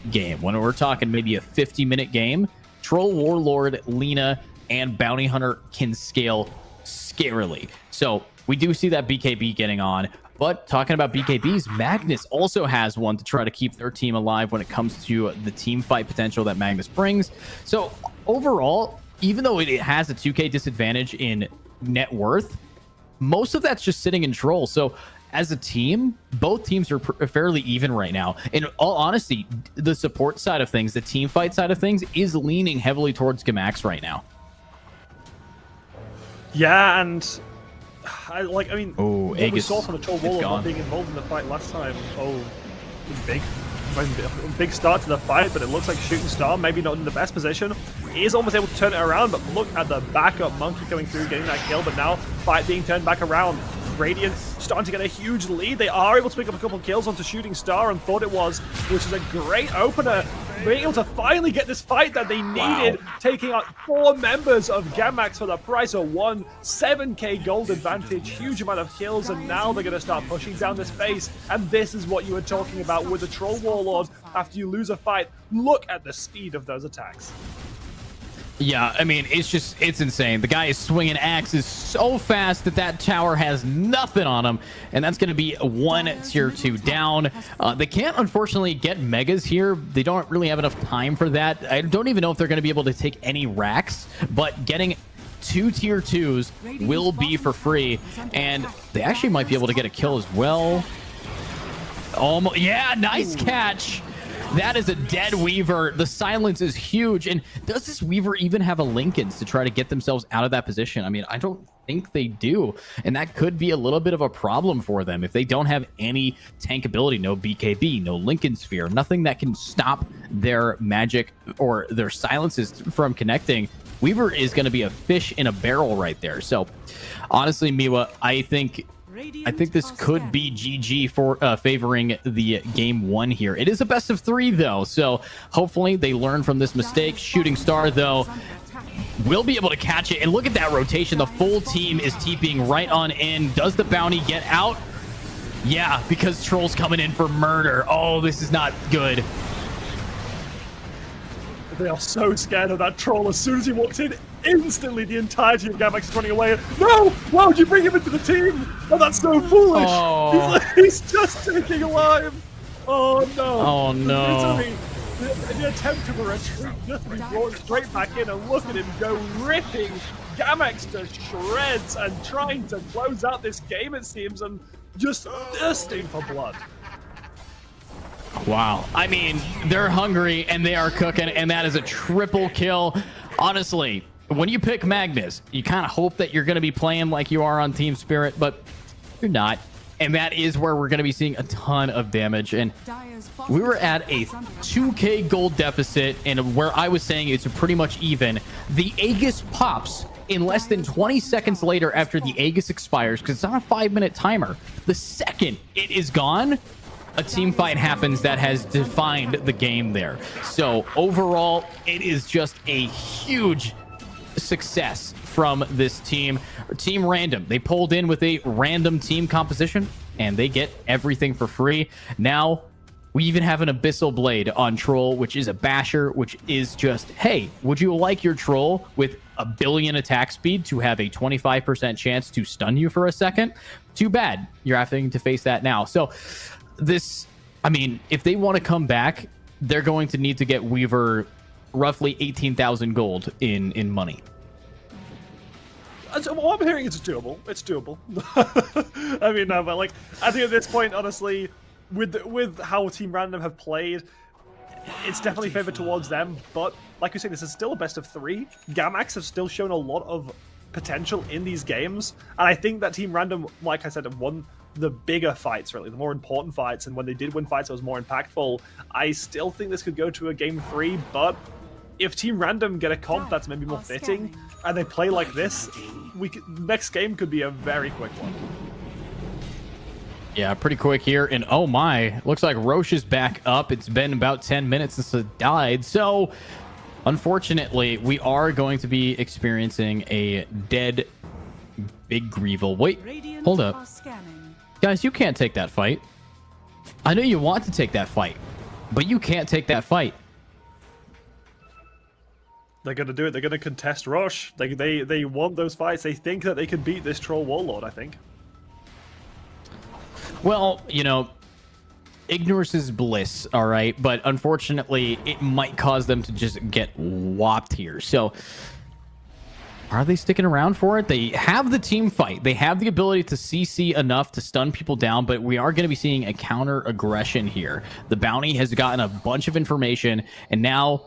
Speaker 7: game, when we're talking maybe a 50-minute game, Troll Warlord, Lina, and Bounty Hunter can scale scarily. So we do see that BKB getting on, but talking about BKBs, Magnus also has one to try to keep their team alive when it comes to the team fight potential that Magnus brings. So overall, even though it has a 2k disadvantage in net worth, most of that's just sitting in Troll. So as a team, both teams are fairly even right now. In all honesty, the support side of things, the team fight side of things, is leaning heavily towards Gamax right now.
Speaker 8: Yeah, and I mean,
Speaker 7: oh,
Speaker 8: what we saw from the Troll Warlord not being involved in the fight last time. Oh, big start to the fight, but it looks like Shooting Star, maybe not in the best position. He is almost able to turn it around, but look at the backup Monkey coming through, getting that kill, but now fight being turned back around. Radiant starting to get a huge lead. They are able to pick up a couple of kills onto Shooting Star and Thought It Was, which is a great opener. Being able to finally get this fight that they needed, taking out 4 members of Gamax for the price of 1. 7k gold advantage, huge amount of kills, and now they're going to start pushing down this base. And this is what you were talking about with the Troll Warlord. After you lose a fight, look at the speed of those attacks.
Speaker 7: Yeah, I mean, it's insane. The guy is swinging axes so fast that tower has nothing on him, and that's going to be 1 tier 2 down. They can't, unfortunately, get megas here. They don't really have enough time for that. I don't even know if they're going to be able to take any racks, but getting 2 tier 2s will be for free, and they actually might be able to get a kill as well. Almost, yeah, nice catch. That is a dead Weaver. The silence is huge. And does this Weaver even have a Lincolns to try to get themselves out of that position? I mean, I don't think they do. And that could be a little bit of a problem for them if they don't have any tank ability. No BKB, no Lincoln Sphere, nothing that can stop their magic or their silences from connecting. Weaver is going to be a fish in a barrel right there. So honestly, Miwa, I think this could be GG for favoring the game 1 here. It is a best of 3 though, so hopefully they learn from this mistake. Shooting Star though will be able to catch it, and look at that rotation. The full team is TPing right on in. Does the bounty get out? Yeah, because Troll's coming in for murder. Oh, this is not good.
Speaker 8: They are so scared of that Troll. As soon as he walked in, instantly the entirety of Gamax is running away. No! Why would you bring him into the team? Oh, that's so foolish!
Speaker 7: Oh.
Speaker 8: He's just taking alive! Oh no!
Speaker 7: Oh no!
Speaker 8: The attempt of a retreat just to be brought straight back in, and look at him go ripping Gamax to shreds and trying to close out this game, it seems, and just thirsting for blood.
Speaker 7: Wow. I mean, they're hungry and they are cooking, and that is a triple kill. Honestly, when you pick Magnus, you kind of hope that you're going to be playing like you are on Team Spirit, but you're not. And that is where we're going to be seeing a ton of damage. And we were at a 2k gold deficit, and where I was saying it's pretty much even. The Aegis pops in less than 20 seconds later after the Aegis expires, because it's on a 5-minute timer. The second it is gone, a team fight happens that has defined the game there. So overall, it is just a huge success from this team. Team Random, they pulled in with a random team composition and they get everything for free. Now we even have an Abyssal Blade on Troll, which is a basher, which is just, hey, would you like your Troll with a billion attack speed to have a 25% chance to stun you for a second? Too bad you're having to face that now. So this, I mean, if they want to come back, they're going to need to get Weaver roughly 18,000 gold in money.
Speaker 8: What I'm hearing is it's doable. It's doable. I mean, no, but like, I think at this point, honestly, with how Team Random have played, it's definitely favored towards them. But like you say, this is still a best of 3. Gamax have still shown a lot of potential in these games, and I think that Team Random, like I said, have won the bigger fights, really, the more important fights, and when they did win fights that was more impactful. I still think this could go to a game 3, but if Team Random get a comp that's maybe more fitting, and they play like this, next game could be a very quick one.
Speaker 7: Yeah, pretty quick here, and oh my, looks like Roche is back up. It's been about 10 minutes since it died, so unfortunately, we are going to be experiencing a dead Big Greevil. Wait, hold up. Guys, you can't take that fight. I know you want to take that fight, but you can't take that fight.
Speaker 8: They're going to do it. They're going to contest Roche. They want those fights. They think that they can beat this Troll Warlord, I think.
Speaker 7: Well, you know, ignorance is bliss, all right? But unfortunately, it might cause them to just get whopped here. So are they sticking around for it? They have the team fight. They have the ability to CC enough to stun people down, but we are going to be seeing a counter aggression here. The bounty has gotten a bunch of information, and now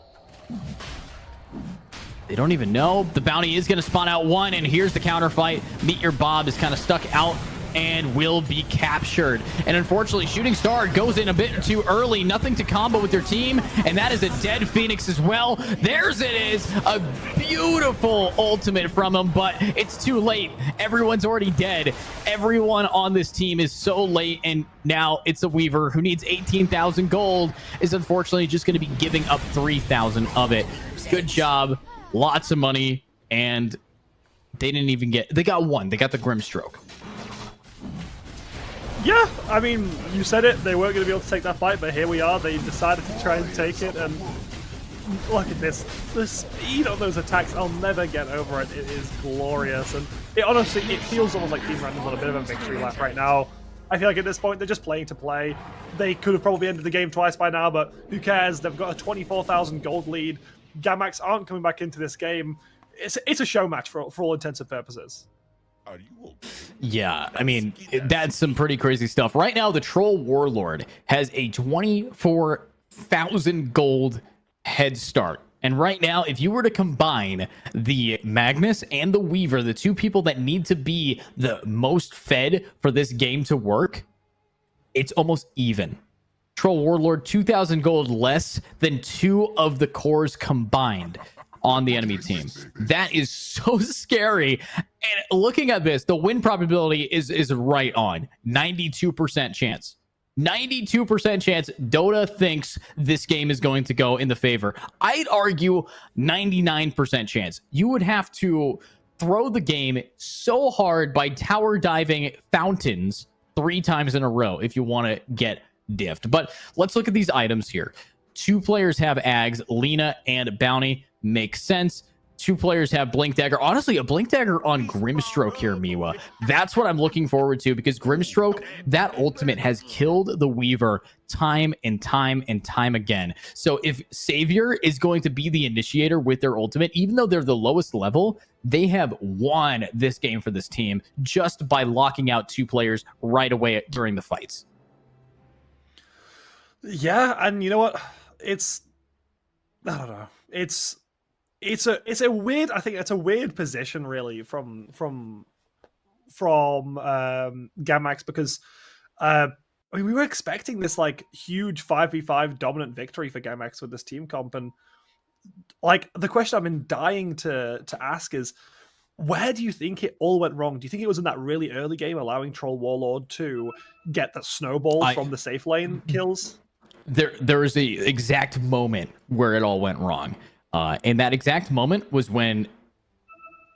Speaker 7: they don't even know. The bounty is going to spawn out one, and here's the counter fight. Meet Your Bob is kind of stuck out and will be captured. And unfortunately, Shooting Star goes in a bit too early. Nothing to combo with their team, and that is a dead Phoenix as well. There's it is. A beautiful ultimate from him, but it's too late. Everyone's already dead. Everyone on this team is so late, and now it's a Weaver who needs 18,000 gold, is unfortunately just going to be giving up 3,000 of it. Good job. Lots of money, and they didn't even get... They got one. They got the Grimstroke.
Speaker 8: Yeah, I mean, you said it. They weren't going to be able to take that fight, but here we are. They decided to try and take it, and look at this. The speed on those attacks, I'll never get over it. It is glorious, and it honestly, it feels almost like Team Random's on a bit of a victory lap right now. I feel like at this point, they're just playing to play. They could have probably ended the game twice by now, but who cares? They've got a 24,000 gold lead. Gamax aren't coming back into this game. It's a show match for all intents and purposes.
Speaker 7: Yeah, I mean, that's some pretty crazy stuff. Right now, the Troll Warlord has a 24,000 gold head start. And right now, if you were to combine the Magnus and the Weaver, the two people that need to be the most fed for this game to work, it's almost even. Troll Warlord, 2,000 gold less than two of the cores combined on the enemy team. That is so scary. And looking at this, the win probability is right on. 92% chance. 92% chance Dota thinks this game is going to go in the favor. I'd argue 99% chance. You would have to throw the game so hard by tower diving fountains 3 times in a row if you want to get diffed. But let's look at these items here. 2 players have Ags, Lena and Bounty. Makes sense. 2 players have Blink Dagger. Honestly, a Blink Dagger on Grimstroke here, Miwa. That's what I'm looking forward to, because Grimstroke, that ultimate has killed the Weaver time and time and time again. So if Savior is going to be the initiator with their ultimate, even though they're the lowest level, they have won this game for this team just by locking out 2 players right away during the fights.
Speaker 8: Yeah, and you know what? I don't know. It's a weird. I think it's a weird position, really, from Gamax, because I mean, we were expecting this like huge 5v5 dominant victory for Gamax with this team comp, and like the question I've been dying to ask is, where do you think it all went wrong? Do you think it was in that really early game, allowing Troll Warlord to get the snowball from the safe lane kills?
Speaker 7: There is the exact moment where it all went wrong. And that exact moment was when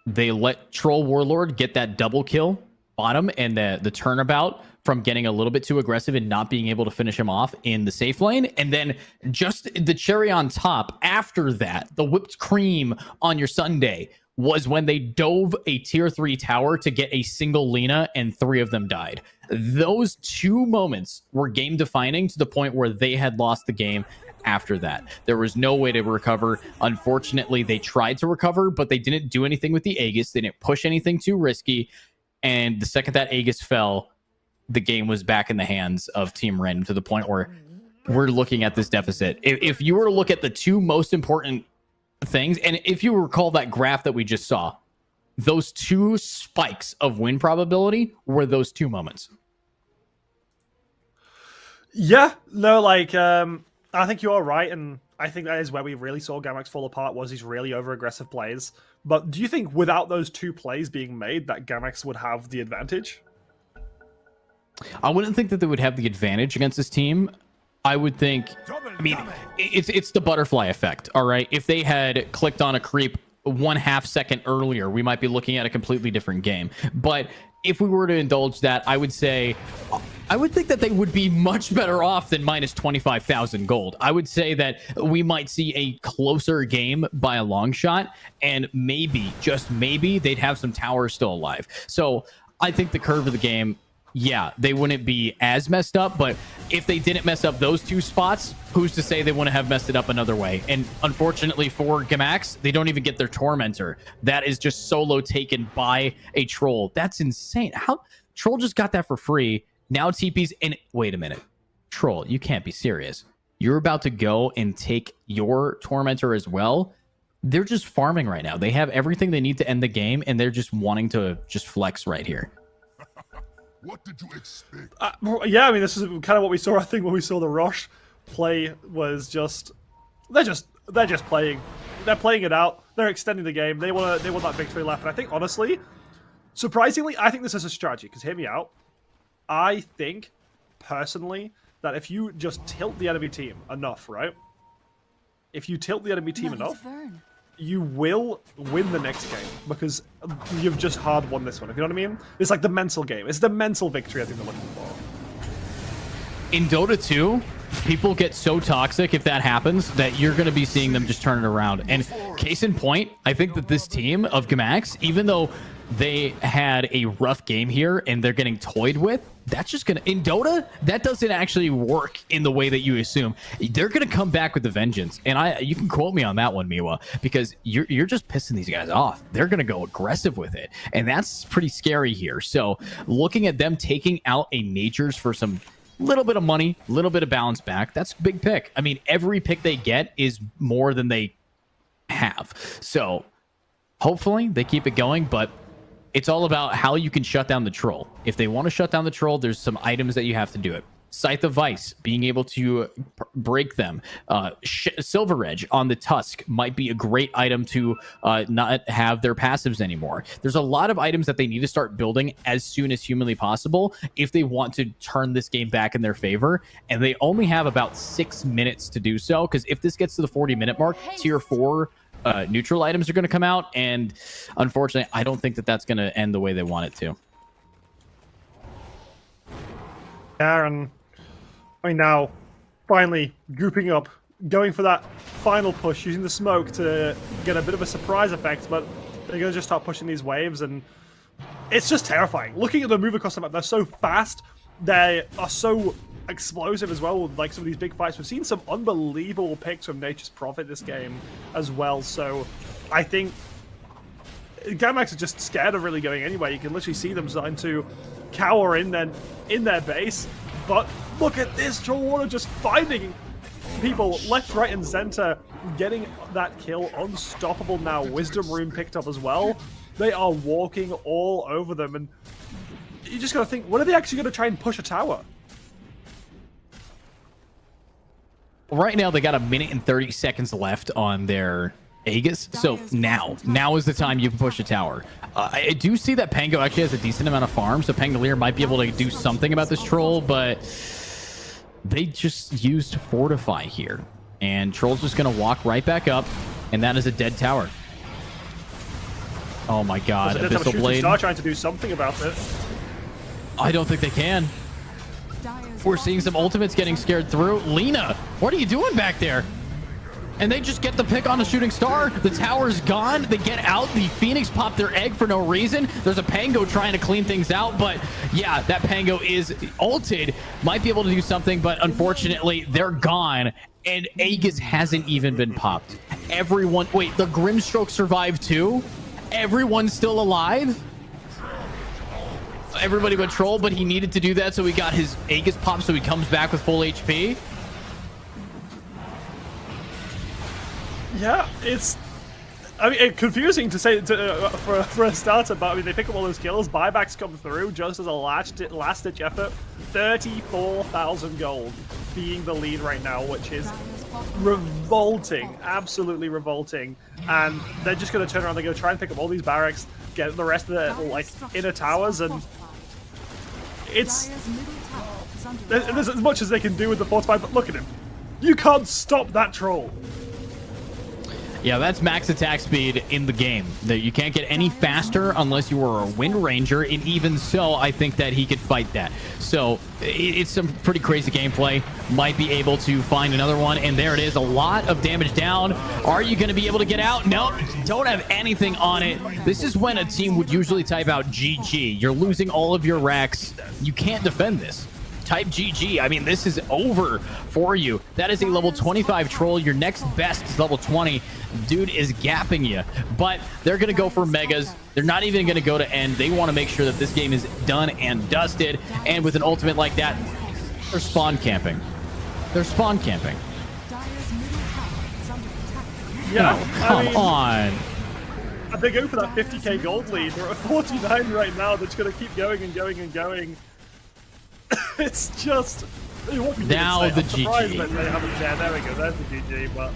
Speaker 7: they let Troll Warlord get that double kill bottom, and the turnabout from getting a little bit too aggressive and not being able to finish him off in the safe lane. And then just the cherry on top after that, the whipped cream on your sundae, was when they dove a tier 3 tower to get a single Lena, and 3 of them died. Those 2 moments were game defining to the point where they had lost the game. After that, there was no way to recover. Unfortunately, they tried to recover, but they didn't do anything with the Aegis. They didn't push anything too risky. And the second that Aegis fell, the game was back in the hands of Team Ren, to the point where we're looking at this deficit. If you were to look at the 2 most important things, and if you recall that graph that we just saw, those 2 spikes of win probability were those 2 moments.
Speaker 8: Yeah, no, like, I think you are right, and I think that is where we really saw Gamax fall apart, was these really over-aggressive plays. But do you think without those 2 plays being made that Gamax would have the advantage?
Speaker 7: I wouldn't think that they would have the advantage against this team. I would think, I mean, it's the butterfly effect, all right? If they had clicked on a creep 1/2 second earlier, we might be looking at a completely different game. But if we were to indulge that, I would say, I would think that they would be much better off than minus 25,000 gold. I would say that we might see a closer game by a long shot, and maybe, just maybe, they'd have some towers still alive. So I think the curve of the game, yeah, they wouldn't be as messed up, but if they didn't mess up those 2 spots, who's to say they wouldn't have messed it up another way? And unfortunately for Gamax, they don't even get their Tormentor. That is just solo taken by a Troll. That's insane. How Troll just got that for free. Now TP's in. Wait a minute. Troll, you can't be serious. You're about to go and take your Tormentor as well? They're just farming right now. They have everything they need to end the game, and they're just wanting to just flex right here.
Speaker 3: What did you expect?
Speaker 8: Yeah, I mean, this is kind of what we saw. I think when we saw the Roche play was just they're just playing. They're playing it out. They're extending the game. They want that victory lap. And I think, honestly, surprisingly, I think this is a strategy. Because hear me out. I think personally that if you just tilt the enemy team enough, right? If you tilt the enemy team enough, you will win the next game, because you've just hard won this one, if you know what I mean? It's like the mental game. It's the mental victory I think they're looking for.
Speaker 7: In Dota 2, people get so toxic if that happens that you're going to be seeing them just turn it around. And case in point, I think that this team of Gamax, even though they had a rough game here and they're getting toyed with, that's just gonna, in Dota, that doesn't actually work in the way that you assume. They're gonna come back with a vengeance, and you can quote me on that one, Miwa, because you're just pissing these guys off. They're gonna go aggressive with it, and that's pretty scary here. So looking at them taking out a Natures for some little bit of money, little bit of balance back, that's a big pick. I mean, every pick they get is more than they have. So hopefully they keep it going, but it's all about how you can shut down the troll. If they want to shut down the troll, there's some items that you have to do it. Scythe of Vice, being able to break them. Silver Edge on the Tusk might be a great item to not have their passives anymore. There's a lot of items that they need to start building as soon as humanly possible if they want to turn this game back in their favor. And they only have about 6 minutes to do so, because if this gets to the 40-minute mark, tier 4 neutral items are going to come out, and unfortunately I don't think that that's going to end the way they want it to.
Speaker 8: And I mean, now finally grouping up, going for that final push, using the smoke to get a bit of a surprise effect, but they're going to just start pushing these waves, and it's just terrifying. Looking at the move across the map, they're so fast, they are so explosive as well with like some of these big fights. We've seen some unbelievable picks from Nature's Prophet this game as well, so I think Gamax are just scared of really going anywhere. You can literally see them starting to cower in their base, but look at this, Trollwater just finding people left, right, and center, getting that kill. Unstoppable now. Wisdom Rune picked up as well. They are walking all over them, and you just gotta think, when are they actually gonna try and push a tower?
Speaker 7: Right now, they got 1 minute and 30 seconds left on their Aegis, so now is the time you can push a tower. I do see that Pango actually has a decent amount of farm, so Pangolier might be able to do something about this troll, but they just used Fortify here, and Troll's just going to walk right back up, and that is a dead tower. Oh my god, Abyssal Blade.
Speaker 8: Star trying to do something about this.
Speaker 7: I don't think they can. We're seeing some ultimates getting scared through. Lina, what are you doing back there? And they just get the pick on a shooting star. The tower's gone. They get out. The Phoenix popped their egg for no reason. There's a Pango trying to clean things out, but yeah, that Pango is ulted. Might be able to do something, but unfortunately, they're gone. And Aegis hasn't even been popped. Everyone, wait, the Grimstroke survived too? Everyone's still alive? Everybody but Troll, but he needed to do that, so he got his Aegis pop, so he comes back with full HP.
Speaker 8: Yeah, it's, I mean, confusing to say for a starter, but I mean, they pick up all those kills, buybacks come through just as a last-ditch effort. 34,000 gold being the lead right now, which is revolting, absolutely revolting. And they're just going to turn around, they're going to try and pick up all these barracks, get the rest of the like inner towers, and it's, there's as much as they can do with the fortify, but look at him. You can't stop that troll.
Speaker 7: Yeah, that's max attack speed in the game. You can't get any faster unless you were a Wind Ranger, and even so, I think that he could fight that. So it's some pretty crazy gameplay. Might be able to find another one, and there it is. A lot of damage down. Are you going to be able to get out? No, don't have anything on it. This is when a team would usually type out GG. You're losing all of your racks. You can't defend this. Type GG. I mean, this is over for you. That is a level 25 troll. Your next best is level 20. Dude is gapping you, but they're going to go for megas. They're not even going to go to end. They want to make sure that this game is done and dusted, and with an ultimate like that, they're spawn camping. They're spawn camping.
Speaker 8: Yeah,
Speaker 7: come on.
Speaker 8: They go for that 50k gold lead. They're at 49 right now. They're just going to keep going and going and going. It's just
Speaker 7: now the GG.
Speaker 8: That they haven't, yeah, there we go. There's the GG, but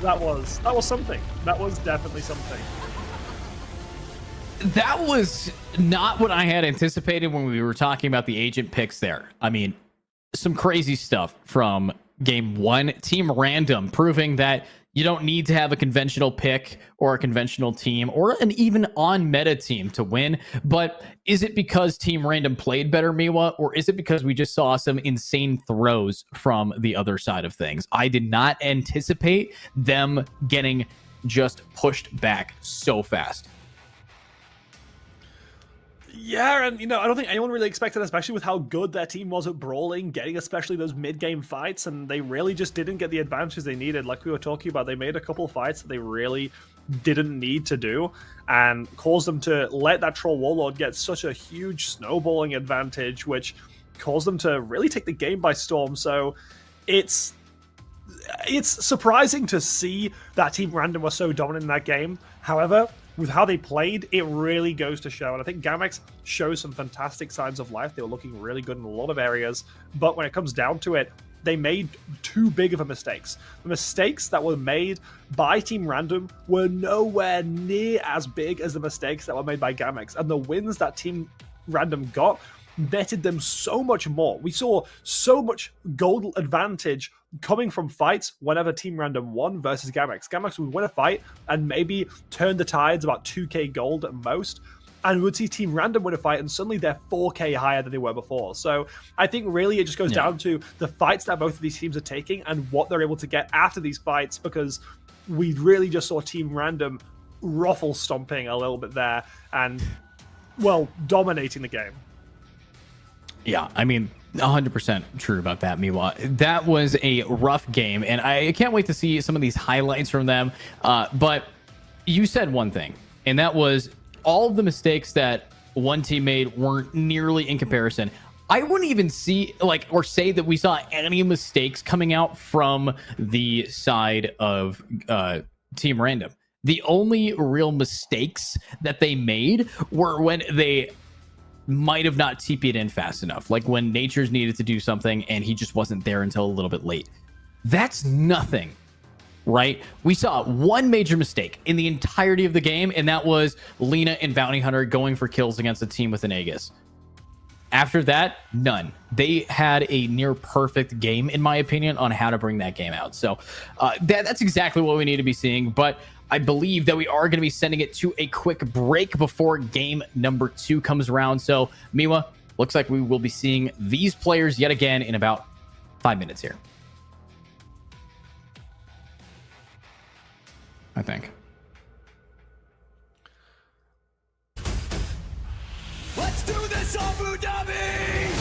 Speaker 8: that was something. That was definitely something.
Speaker 7: That was not what I had anticipated when we were talking about the agent picks there. I mean, some crazy stuff from game one. Team Random proving that you don't need to have a conventional pick or a conventional team or an even on-meta team to win. But is it because Team Random played better, Miwa, or is it because we just saw some insane throws from the other side of things? I did not anticipate them getting just pushed back so fast.
Speaker 8: Yeah, and I don't think anyone really expected, especially with how good their team was at brawling, getting especially those mid-game fights, and they really just didn't get the advantages they needed. Like we were talking about, they made a couple of fights that they really didn't need to do, and caused them to let that Troll Warlord get such a huge snowballing advantage, which caused them to really take the game by storm. So it's surprising to see that Team Random was so dominant in that game. However, with how they played, it really goes to show. And I think Gamax shows some fantastic signs of life. They were looking really good in a lot of areas. But when it comes down to it, they made too big of a mistakes. The mistakes that were made by Team Random were nowhere near as big as the mistakes that were made by Gamax. And the wins that Team Random got netted them so much more. We saw so much gold advantage coming from fights whenever Team Random won versus Gamax. Gamax would win a fight and maybe turn the tides about 2k gold at most, and would see Team Random win a fight and suddenly they're 4k higher than they were before. So I think really it just goes down to the fights that both of these teams are taking and what they're able to get after these fights, because we really just saw Team Random ruffle stomping a little bit there and, well, dominating the game.
Speaker 7: Yeah, I mean, 100% true about that, Miwa. That was a rough game, and I can't wait to see some of these highlights from them. But you said one thing, and that was all of the mistakes that one team made weren't nearly in comparison. I wouldn't even see, or say that we saw any mistakes coming out from the side of Team Random. The only real mistakes that they made were when they might have not TP'd in fast enough, like when Natures needed to do something and he just wasn't there until a little bit late. That's nothing, right? We saw one major mistake in the entirety of the game, and that was Lena and Bounty Hunter going for kills against a team with an Aegis. After that, none. They had a near perfect game, in my opinion, on how to bring that game out. So that's exactly what we need to be seeing. But I believe that we are going to be sending it to a quick break before game number 2 comes around. So, Miwa, looks like we will be seeing these players yet again in about 5 minutes here, I think.
Speaker 1: Let's do this, Abu Dhabi!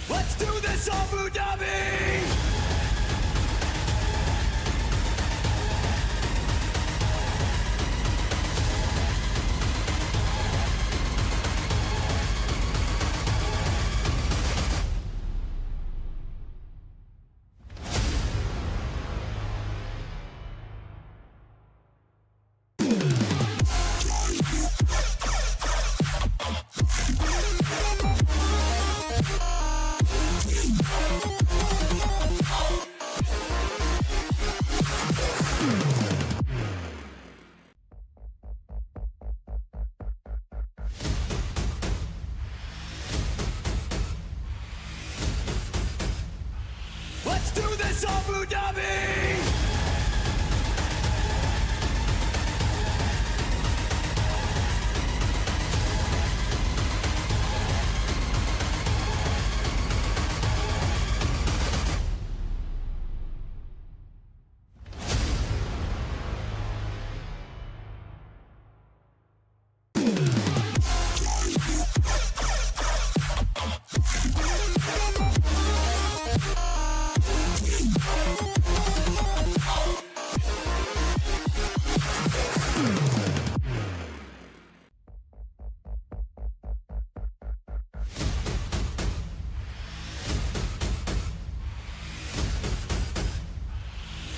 Speaker 1: Let's do this, Abu Dhabi! Let's do this, Abu Dhabi!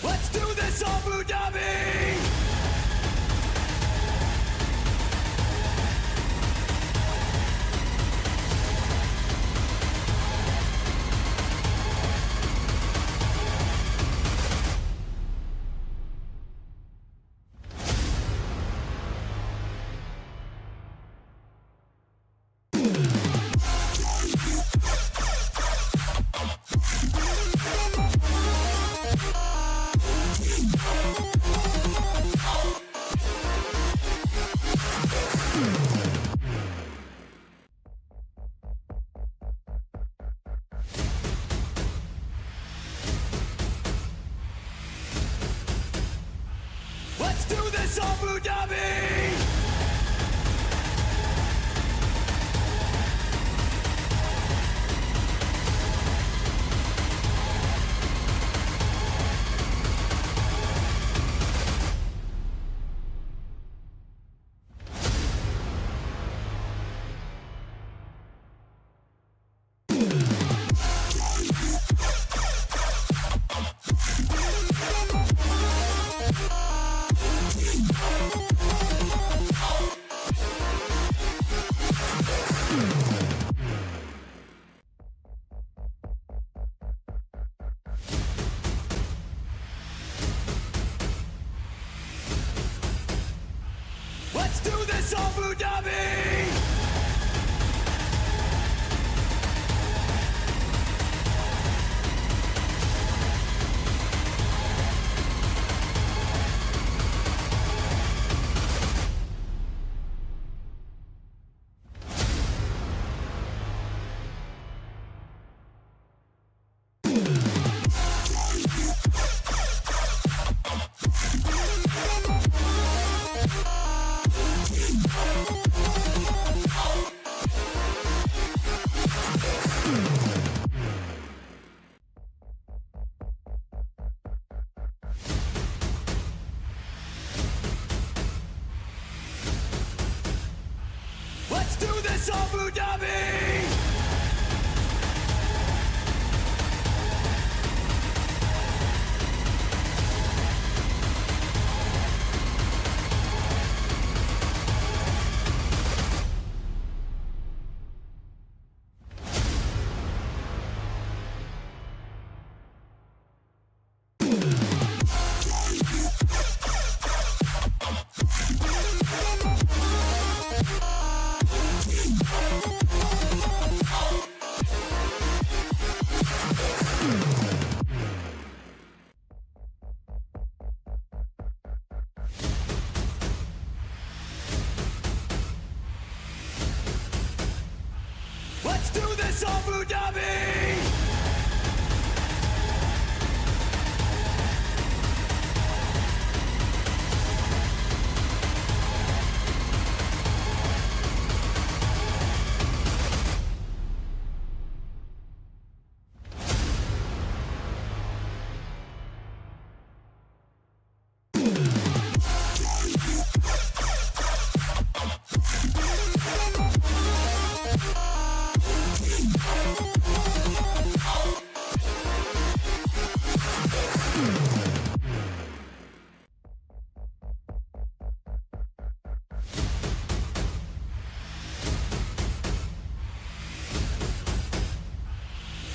Speaker 1: Let's do this, Abu Dhabi! do this Abu Dhabi! Let's do this Abu Dhabi! Let's do this Abu Dhabi! Let's do this Abu Dhabi!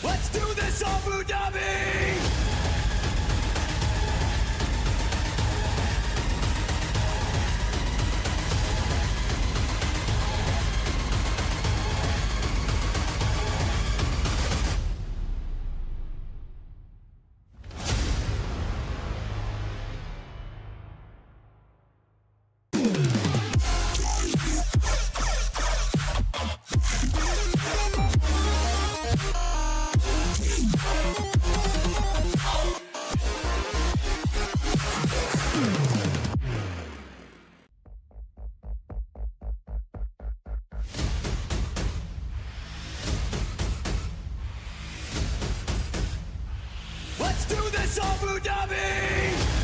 Speaker 1: Let's do this Abu Dhabi! Let's do this Abu Dhabi!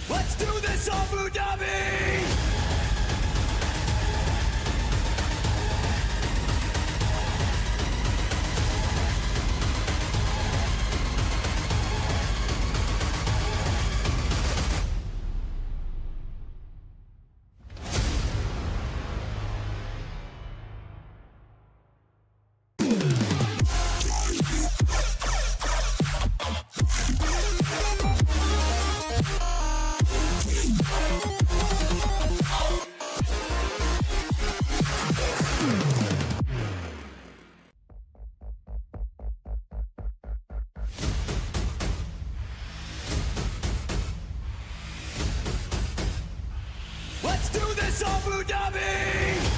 Speaker 1: Let's do this Abu Dhabi! Let's do this, Abu Dhabi!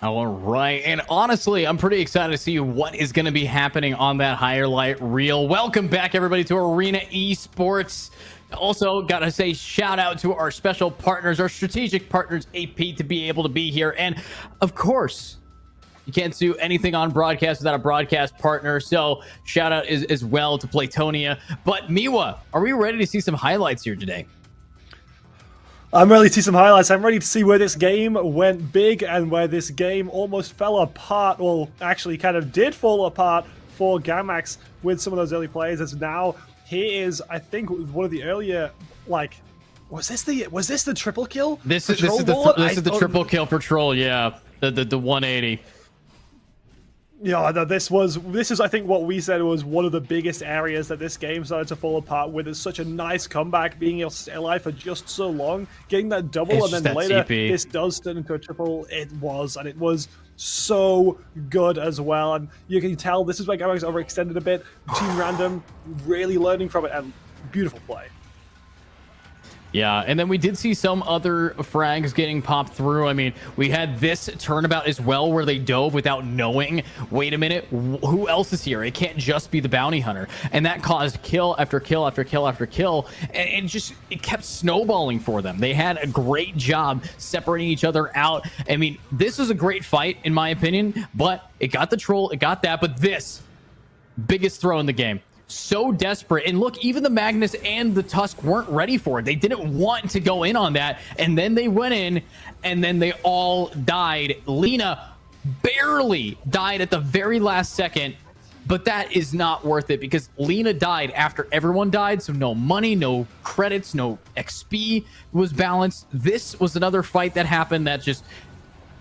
Speaker 7: All right, and honestly, I'm pretty excited to see what is going to be happening on that highlight reel. Welcome back, everybody, to Arena Esports. Also, gotta say shout out to our special partners, our strategic partners, AP, to be able to be here. And of course, you can't do anything on broadcast without a broadcast partner. So shout out as well to Platonia. But Miwa, are we ready to see some highlights here today?
Speaker 8: I'm ready to see some highlights. I'm ready to see where this game went big and where this game almost fell apart. Well, actually kind of did fall apart for Gamax with some of those early plays. As now, here is, I think, one of the earlier, like, was this the triple kill?
Speaker 7: This is the triple kill for Troll, yeah. The 180.
Speaker 8: Yeah, no, this is I think what we said was one of the biggest areas that this game started to fall apart with. It's such a nice comeback, being able to stay alive for just so long, getting that double, and then later
Speaker 7: CP.
Speaker 8: this does turn into a triple. It was so good as well, and you can tell this is where Gamax overextended a bit. Team Random really learning from it, and beautiful play.
Speaker 7: Yeah, and then we did see some other frags getting popped through. I mean, we had this turnabout as well where they dove without knowing, wait a minute, who else is here? It can't just be the bounty hunter. And that caused kill after kill after kill after kill. And it kept snowballing for them. They had a great job separating each other out. I mean, this was a great fight, in my opinion, but it got the troll, it got that, but this, biggest throw in the game. So desperate, and look, even the Magnus and the Tusk weren't ready for it. They didn't want to go in on that, and then they went in, and then they all died. Lena barely died at the very last second, but that is not worth it because Lena died after everyone died, so no money, no credits, no XP was balanced. This was another fight that happened that just,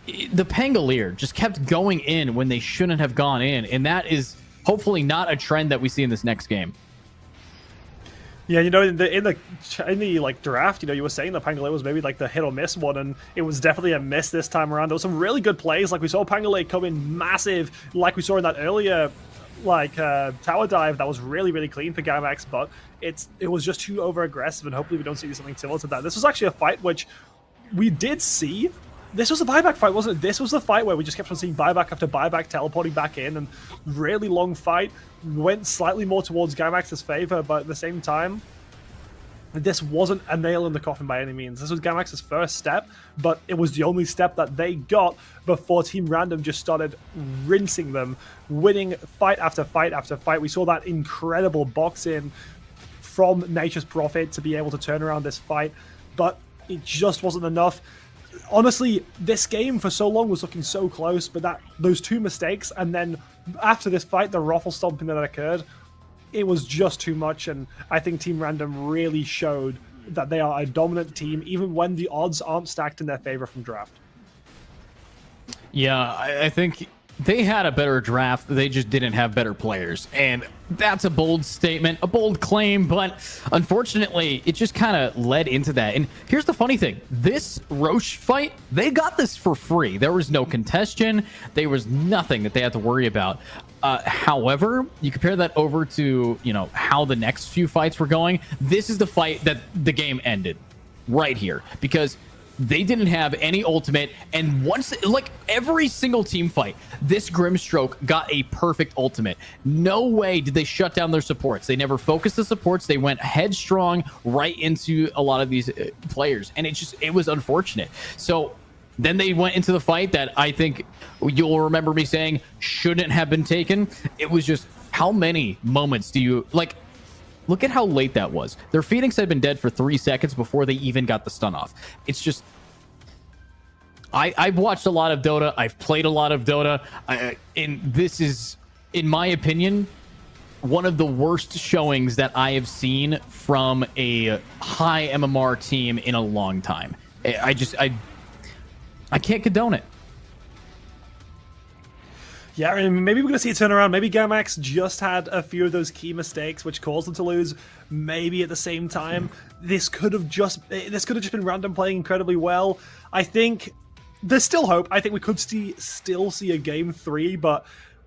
Speaker 7: the Pangolier just kept going in when they shouldn't have gone in, and that is hopefully not a trend that we see in this next game.
Speaker 8: Yeah, you know, in the like draft, you know, you were saying that Pangolin was maybe like the hit or miss one, and it was definitely a miss this time around. There was some really good plays, like we saw Pangolin come in massive, like we saw in that earlier like tower dive that was really, really clean for Gamax, but it was just too over aggressive, and hopefully we don't see something similar to that. This was actually a fight which we did see. This was a buyback fight, wasn't it? This was the fight where we just kept on seeing buyback after buyback, teleporting back in, and really long fight. Went slightly more towards Gamax's favor, but at the same time, this wasn't a nail in the coffin by any means. This was Gamax's first step, but it was the only step that they got before Team Random just started rinsing them, winning fight after fight after fight. We saw that incredible box-in from Nature's Prophet to be able to turn around this fight, but it just wasn't enough. Honestly, this game for so long was looking so close, but those two mistakes, and then after this fight, the ruffle stomping that occurred, it was just too much, and I think Team Random really showed that they are a dominant team, even when the odds aren't stacked in their favor from draft.
Speaker 7: Yeah, I think they had a better draft. They just didn't have better players. And that's a bold statement, a bold claim, but unfortunately, it just kind of led into that. And here's the funny thing. This Roche fight, they got this for free. There was no contestation. There was nothing that they had to worry about. However, you compare that over to, you know, how the next few fights were going. This is the fight that the game ended right here, because they didn't have any ultimate, and once, like every single team fight, this Grimstroke got a perfect ultimate. No way did they shut down their supports. They never focused the supports. They went headstrong right into a lot of these players, and it was unfortunate. So then they went into the fight that I think you'll remember me saying shouldn't have been taken. It was just, how many moments do you, like, look at how late that was. Their Phoenix had been dead for 3 seconds before they even got the stun off. It's just, I've watched a lot of Dota. I've played a lot of Dota. And this is, in my opinion, one of the worst showings that I have seen from a high MMR team in a long time. I can't condone it.
Speaker 8: Yeah, I mean, maybe we're going to see a turnaround. Maybe Gamax just had a few of those key mistakes which caused them to lose. Maybe at the same time, this could have just been random playing incredibly well. I think there's still hope. I think we could still see a game 3, but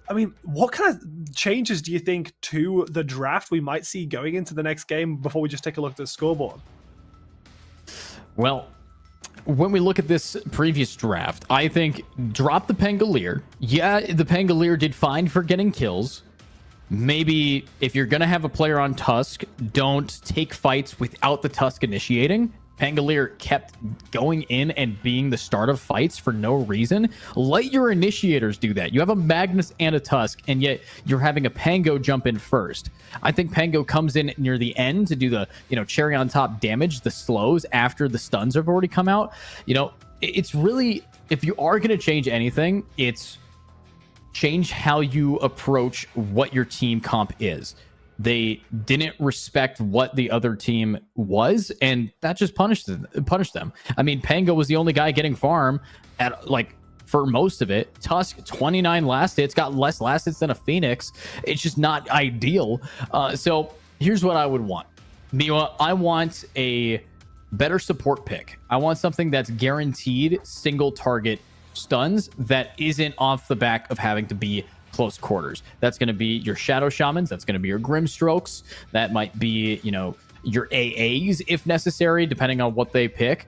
Speaker 8: I mean, what kind of changes do you think to the draft we might see going into the next game before we just take a look at the scoreboard?
Speaker 7: Well, when we look at this previous draft, I think drop the Pangolier. Yeah, the Pangolier did fine for getting kills. Maybe if you're going to have a player on Tusk, don't take fights without the Tusk initiating. Pangolier kept going in and being the start of fights for no reason. Let your initiators do that. You have a Magnus and a Tusk, and yet you're having a Pango jump in first. I think Pango comes in near the end to do the, cherry on top damage, the slows after the stuns have already come out. It's really, if you are going to change anything, it's change how you approach what your team comp is. They didn't respect what the other team was, and that just punished them. I mean, Pango was the only guy getting farm at for most of it. Tusk 29 last hits, got less last hits than a Phoenix. It's just not ideal. So here's what I would want. Miwa, I want a better support pick. I want something that's guaranteed single target stuns that isn't off the back of having to be close quarters. That's going to be your Shadow Shamans. That's going to be your Grimstrokes. That might be, your AAs if necessary, depending on what they pick.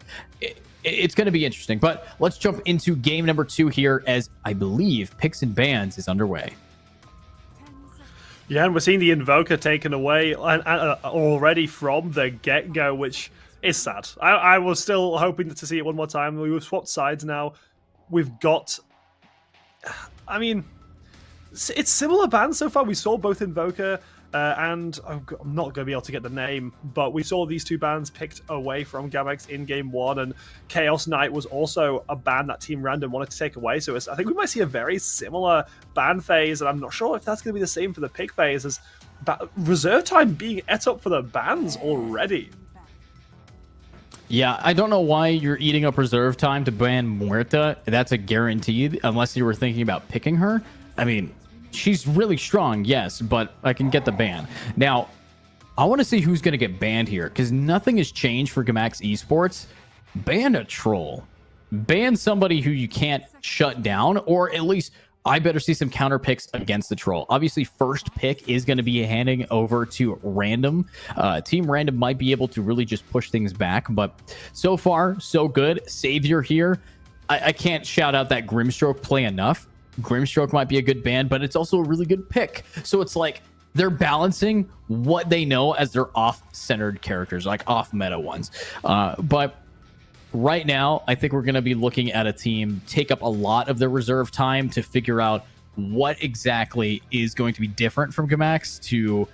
Speaker 7: It's going to be interesting. But let's jump into game number 2 here, as I believe Picks and Bans is underway.
Speaker 8: Yeah, and we're seeing the Invoker taken away already from the get-go, which is sad. I was still hoping to see it one more time. We've swapped sides now. We've got... I mean... It's similar bans so far. We saw both Invoker and I'm not going to be able to get the name, but we saw these two bans picked away from Gamax in game 1, and Chaos Knight was also a ban that Team Random wanted to take away. So I think we might see a very similar ban phase, and I'm not sure if that's going to be the same for the pick phase, as reserve time being ate up for the bans already.
Speaker 7: Yeah, I don't know why you're eating up reserve time to ban Muerta. That's a guaranteed, unless you were thinking about picking her. I mean, she's really strong, yes, but I can get the ban. Now, I want to see who's going to get banned here, because nothing has changed for Gamax Esports. Ban a troll. Ban somebody who you can't shut down, or at least I better see some counter picks against the troll. Obviously, first pick is going to be handing over to Random. Team Random might be able to really just push things back, but so far, so good. Savior here. I can't shout out that Grimstroke play enough. Grimstroke might be a good ban, but it's also a really good pick. So it's like they're balancing what they know as their off-centered characters, like off-meta ones. But right now, I think we're going to be looking at a team take up a lot of their reserve time to figure out what exactly is going to be different from Gamax to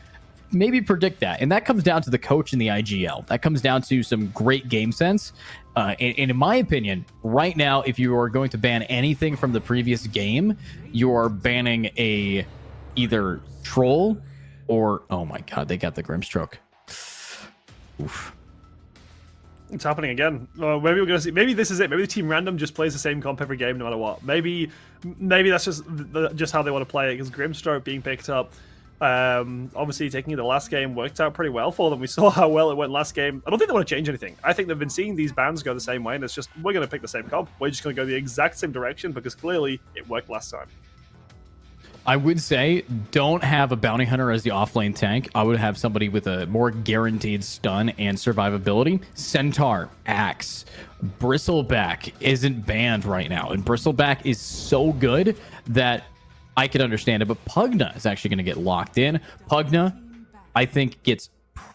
Speaker 7: maybe predict that. And that comes down to the coach and the IGL. That comes down to some great game sense. And in my opinion, right now, if you are going to ban anything from the previous game, you are banning a either troll or, oh my god, they got the Grimstroke. Oof.
Speaker 8: It's happening again. Maybe we're gonna see. Maybe this is it. Maybe the Team Random just plays the same comp every game, no matter what. Maybe that's just how they want to play it. Because Grimstroke being picked up, obviously taking it the last game worked out pretty well for them. We saw how well it went last game. I don't think they want to change anything. I think they've been seeing these bans go the same way, and it's just we're going to pick the same comp. We're just going to go the exact same direction because clearly it worked last time.
Speaker 7: I would say don't have a bounty hunter as the offlane tank. I would have somebody with a more guaranteed stun and survivability. Centaur, Axe, Bristleback isn't banned right now, and Bristleback is so good that I can understand it, but Pugna is actually going to get locked in. Pugna, I think, gets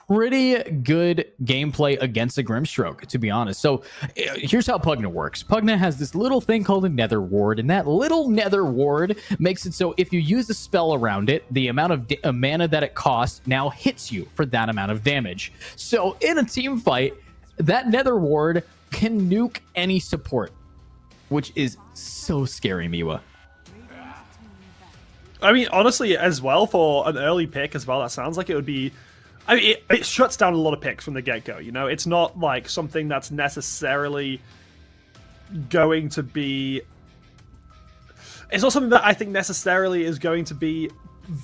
Speaker 7: pretty good gameplay against a Grimstroke, to be honest. So here's how Pugna works. Pugna has this little thing called a Nether Ward, and that little Nether Ward makes it so if you use a spell around it, the amount of mana that it costs now hits you for that amount of damage. So in a team fight, that Nether Ward can nuke any support, which is so scary, Miwa.
Speaker 8: I mean, honestly, as well, for an early pick as well, that sounds like it would be... I mean, it shuts down a lot of picks from the get-go, you know? It's not like something that's necessarily going to be... it's not something that I think necessarily is going to be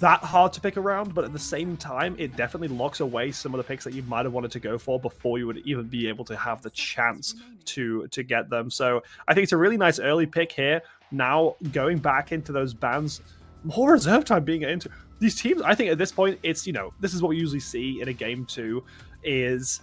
Speaker 8: that hard to pick around, but at the same time, it definitely locks away some of the picks that you might have wanted to go for before you would even be able to have the chance to get them. So I think it's a really nice early pick here. Now going back into those bans, more reserve time being into these teams. I think at this point, it's, you know, this is what we usually see in a game 2, is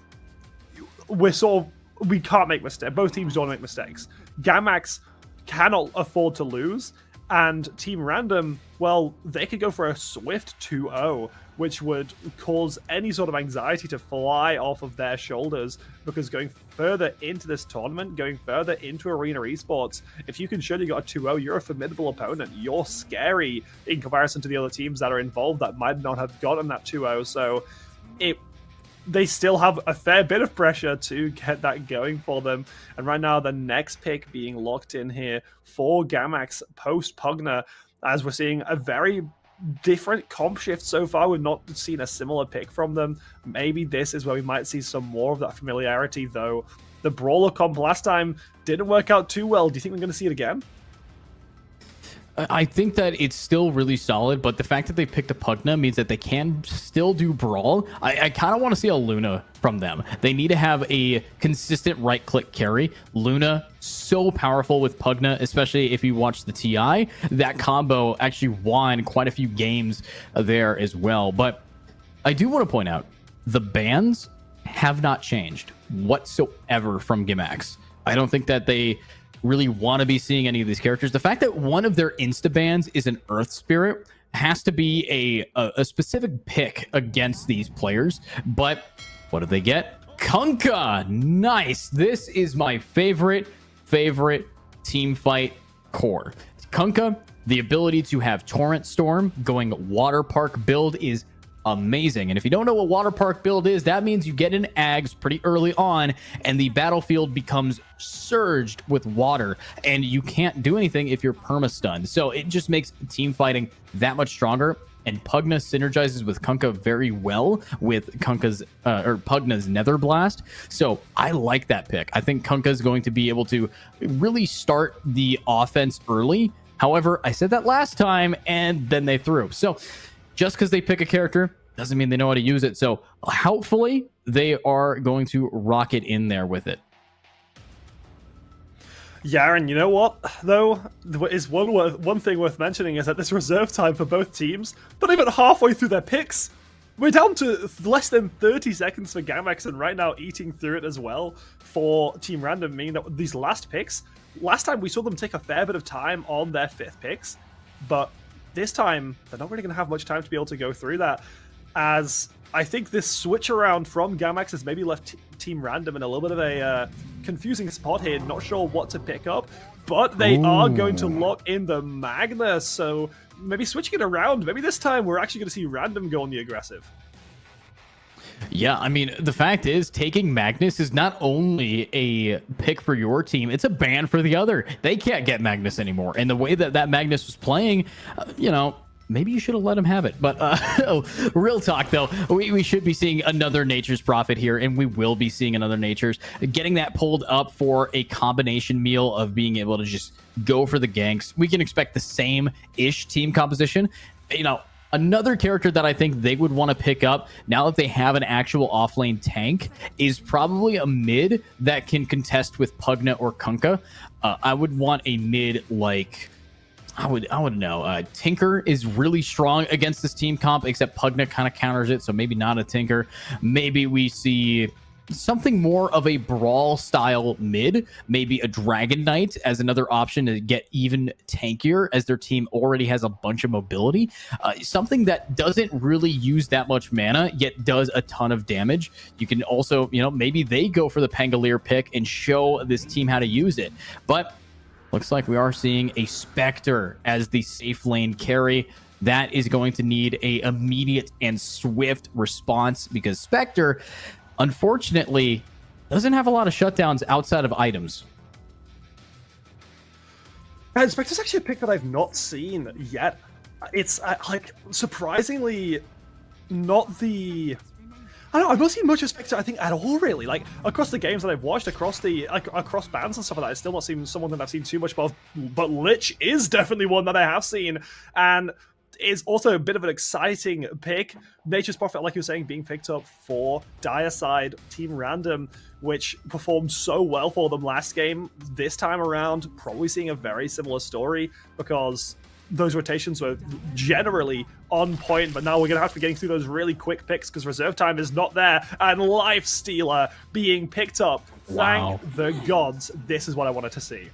Speaker 8: we can't make mistakes. Both teams don't make mistakes. Gamax cannot afford to lose. And Team Random, well, they could go for a swift 2-0, which would cause any sort of anxiety to fly off of their shoulders, because going further into this tournament, going further into Arena Esports, if you can show you got a 2-0, you're a formidable opponent. You're scary in comparison to the other teams that are involved that might not have gotten that 2-0. So they still have a fair bit of pressure to get that going for them. And right now, the next pick being locked in here for Gamax post Pugna, as we're seeing a very different comp shift so far. We've not seen a similar pick from them. Maybe this is where we might see some more of that familiarity, though. The Brawler comp last time didn't work out too well. Do you think we're going to see it again?
Speaker 7: I think that it's still really solid, but the fact that they picked a Pugna means that they can still do Brawl. I kind of want to see a Luna from them. They need to have a consistent right-click carry. Luna, so powerful with Pugna, especially if you watch the TI. That combo actually won quite a few games there as well. But I do want to point out, the bans have not changed whatsoever from Gamax. I don't think that they really want to be seeing any of these characters. The fact that one of their insta bans is an Earth Spirit has to be a specific pick against these players. But what do they get? Kunkka. Nice. This is my favorite team fight core. Kunkka, the ability to have Torrent Storm going Water Park build is amazing. And if you don't know what Water Park build is, that means you get in Ags pretty early on and the battlefield becomes surged with water and you can't do anything if you're perma-stunned. So it just makes team fighting that much stronger. And Pugna synergizes with Kunkka very well with Kunkka's or Pugna's Nether Blast. So I like that pick. I think Kunkka is going to be able to really start the offense early. However, I said that last time and then they threw. So just because they pick a character doesn't mean they know how to use it. So hopefully they are going to rock it in there with it.
Speaker 8: Yeah, and you know what, though, is one thing worth mentioning is that this reserve time for both teams, not even halfway through their picks. We're down to less than 30 seconds for Gamax, and right now eating through it as well for Team Random, meaning that these last picks, last time we saw them take a fair bit of time on their 5th picks, but this time, they're not really going to have much time to be able to go through that, as I think this switch around from Gamax has maybe left Team Random in a little bit of a confusing spot here, not sure what to pick up, but they are going to lock in the Magnus, so maybe switching it around, maybe this time we're actually going to see Random go on the aggressive.
Speaker 7: Yeah, I mean, the fact is, taking Magnus is not only a pick for your team, it's a ban for the other. They can't get Magnus anymore. And the way that Magnus was playing, you know, maybe you should have let him have it. But real talk, though, we should be seeing another Nature's Prophet here, and we will be seeing another Nature's. Getting that pulled up for a combination meal of being able to just go for the ganks. We can expect the same-ish team composition. You know, another character that I think they would want to pick up now that they have an actual offlane tank is probably a mid that can contest with Pugna or Kunkka. I would want a mid like, I would know. Tinker is really strong against this team comp, except Pugna kind of counters it, so maybe not a Tinker. Maybe we see something more of a brawl style mid, maybe a Dragon Knight as another option to get even tankier, as their team already has a bunch of mobility. Something that doesn't really use that much mana, yet does a ton of damage. You can also, you know, maybe they go for the Pangolier pick and show this team how to use it. But looks like we are seeing a Spectre as the safe lane carry. That is going to need a immediate and swift response, because Spectre, unfortunately, doesn't have a lot of shutdowns outside of items.
Speaker 8: Spectre's actually a pick that I've not seen yet. It's like surprisingly not the... I don't know, I've not seen much of Spectre, I think, at all, really. Like, across the games that I've watched, across bands and stuff like that, it's still not seen someone that I've seen too much of. But Lich is definitely one that I have seen, and is also a bit of an exciting pick. Nature's Prophet, like you were saying, being picked up for Dire Side Team Random, which performed so well for them last game. This time around, probably seeing a very similar story, because those rotations were generally on point, but now we're going to have to be getting through those really quick picks because reserve time is not there, and Lifestealer being picked up.
Speaker 7: Wow.
Speaker 8: Thank the gods, this is what I wanted to see.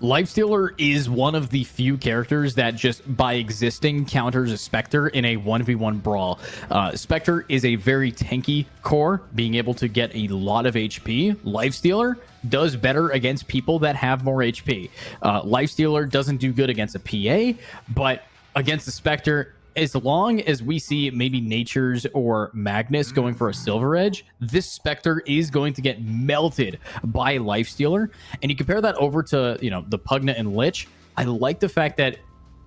Speaker 7: Lifestealer is one of the few characters that just by existing counters a Spectre in a 1v1 brawl. Spectre is a very tanky core, being able to get a lot of HP. Lifestealer does better against people that have more HP. Lifestealer doesn't do good against a PA, but against the Spectre, as long as we see maybe Nature's or Magnus going for a Silver Edge, this Spectre is going to get melted by Lifestealer. And you compare that over to, you know, the Pugna and Lich. I like the fact that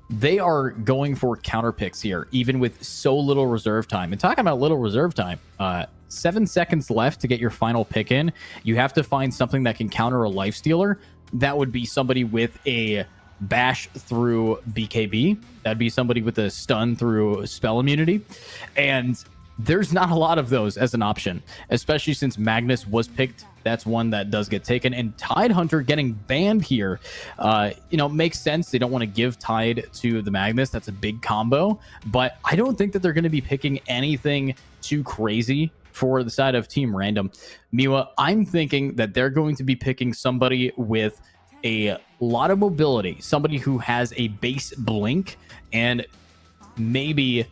Speaker 7: they are going for counter picks here, even with so little reserve time. And talking about little reserve time, 7 seconds left to get your final pick in. You have to find something that can counter a Lifestealer. That would be somebody with a bash through BKB. That'd be somebody with a stun through spell immunity. And there's not a lot of those as an option, especially since Magnus was picked. That's one that does get taken. And Tidehunter getting banned here, you know, makes sense. They don't want to give Tide to the Magnus. That's a big combo. But I don't think that they're going to be picking anything too crazy for the side of Team Random. Miwa, I'm thinking that they're going to be picking somebody with a lot of mobility, somebody who has a base blink, and maybe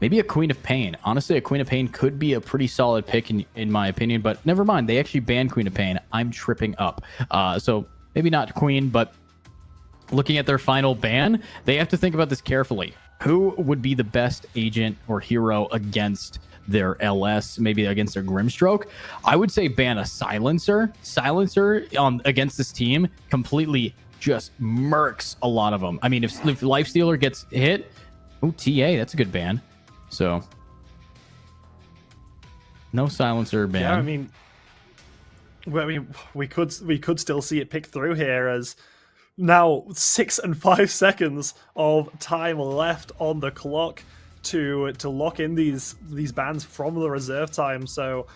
Speaker 7: a Queen of Pain. Honestly, a Queen of Pain could be a pretty solid pick in my opinion, but never mind. They actually banned Queen of Pain. I'm tripping up. So maybe not Queen, but looking at their final ban, they have to think about this carefully. Who would be the best agent or hero against their LS, maybe against their Grimstroke? I would say ban a Silencer. Silencer against this team completely just murks a lot of them. I mean, if Lifestealer gets hit, oh, TA, that's a good ban. So no Silencer ban.
Speaker 8: Yeah, I mean, we could still see it pick through here, as now 6 and 5 seconds of time left on the clock to lock in these bans from the reserve time. So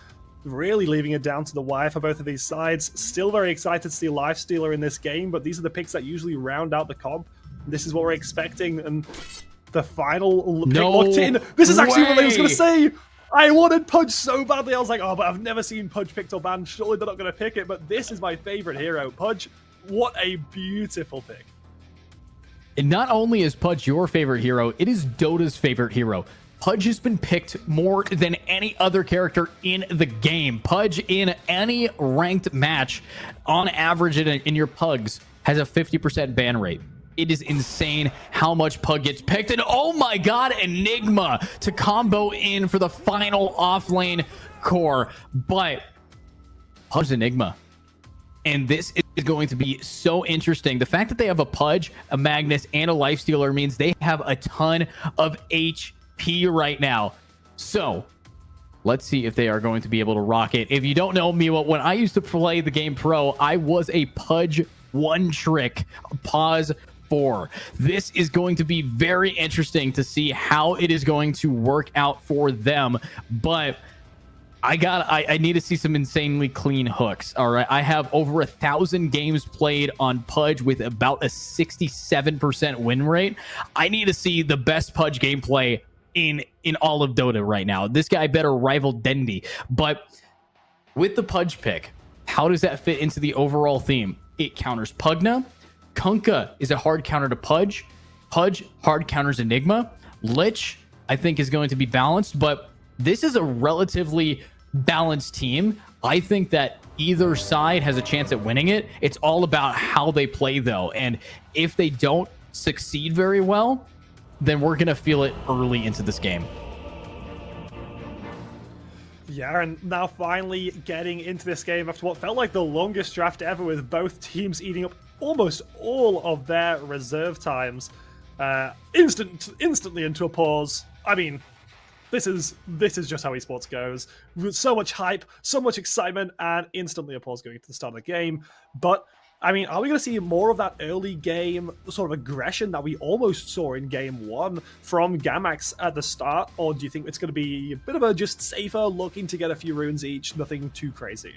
Speaker 8: really leaving it down to the wire for both of these sides. Still very excited to see Lifestealer in this game, but these are the picks that usually round out the comp. This is what we're expecting, and the final pick locked in. This is actually what I was going to say. I wanted Pudge so badly. I was like, oh, but I've never seen Pudge picked or banned. Surely they're not going to pick it, but this is my favorite hero. Pudge, what a beautiful pick.
Speaker 7: And not only is Pudge your favorite hero, it is Dota's favorite hero. Pudge has been picked more than any other character in the game. Pudge in any ranked match, on average in your Pugs, has a 50% ban rate. It is insane how much Pug gets picked. And oh my god, Enigma to combo in for the final offlane core. But Pudge's Enigma. And this is going to be so interesting. The fact that they have a Pudge, a Magnus, and a Lifestealer means they have a ton of HP right now. So let's see if they are going to be able to rock it. If you don't know me, when I used to play the game pro, I was a Pudge one trick pause 4. This is going to be very interesting to see how it is going to work out for them. But I need to see some insanely clean hooks. All right, I have over 1,000 games played on Pudge with about a 67% win rate. I need to see the best Pudge gameplay in all of Dota right now. This guy better rival Dendi. But with the Pudge pick, how does that fit into the overall theme? It counters Pugna. Kunkka is a hard counter to Pudge. Pudge hard counters Enigma. Lich, I think, is going to be balanced, but this is a relatively balanced team. I think that either side has a chance at winning it. It's all about how they play, though. And if they don't succeed very well, then we're going to feel it early into this game.
Speaker 8: Yeah, and now finally getting into this game after what felt like the longest draft ever, with both teams eating up almost all of their reserve times. Instantly into a pause. I mean, this is just how esports goes. With so much hype, so much excitement, and instantly a pause going into the start of the game. But I mean, are we going to see more of that early game sort of aggression that we almost saw in game 1 from Gamax at the start? Or do you think it's going to be a bit of a just safer, looking to get a few runes each, nothing too crazy?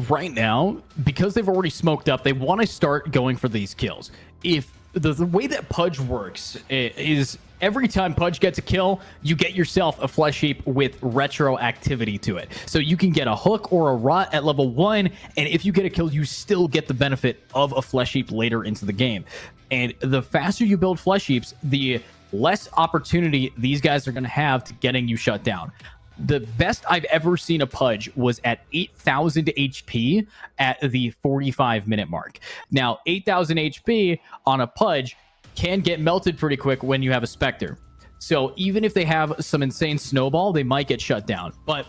Speaker 7: Right now, because they've already smoked up, they want to start going for these kills. If the way that Pudge works is every time Pudge gets a kill, you get yourself a flesh heap with retroactivity to it. So you can get a hook or a rot at level 1, and if you get a kill, you still get the benefit of a flesh heap later into the game. And the faster you build flesh heaps, the less opportunity these guys are going to have to getting you shut down. The best I've ever seen a Pudge was at 8,000 HP at the 45-minute mark. Now, 8,000 HP on a Pudge can get melted pretty quick when you have a Spectre. So even if they have some insane snowball, they might get shut down. But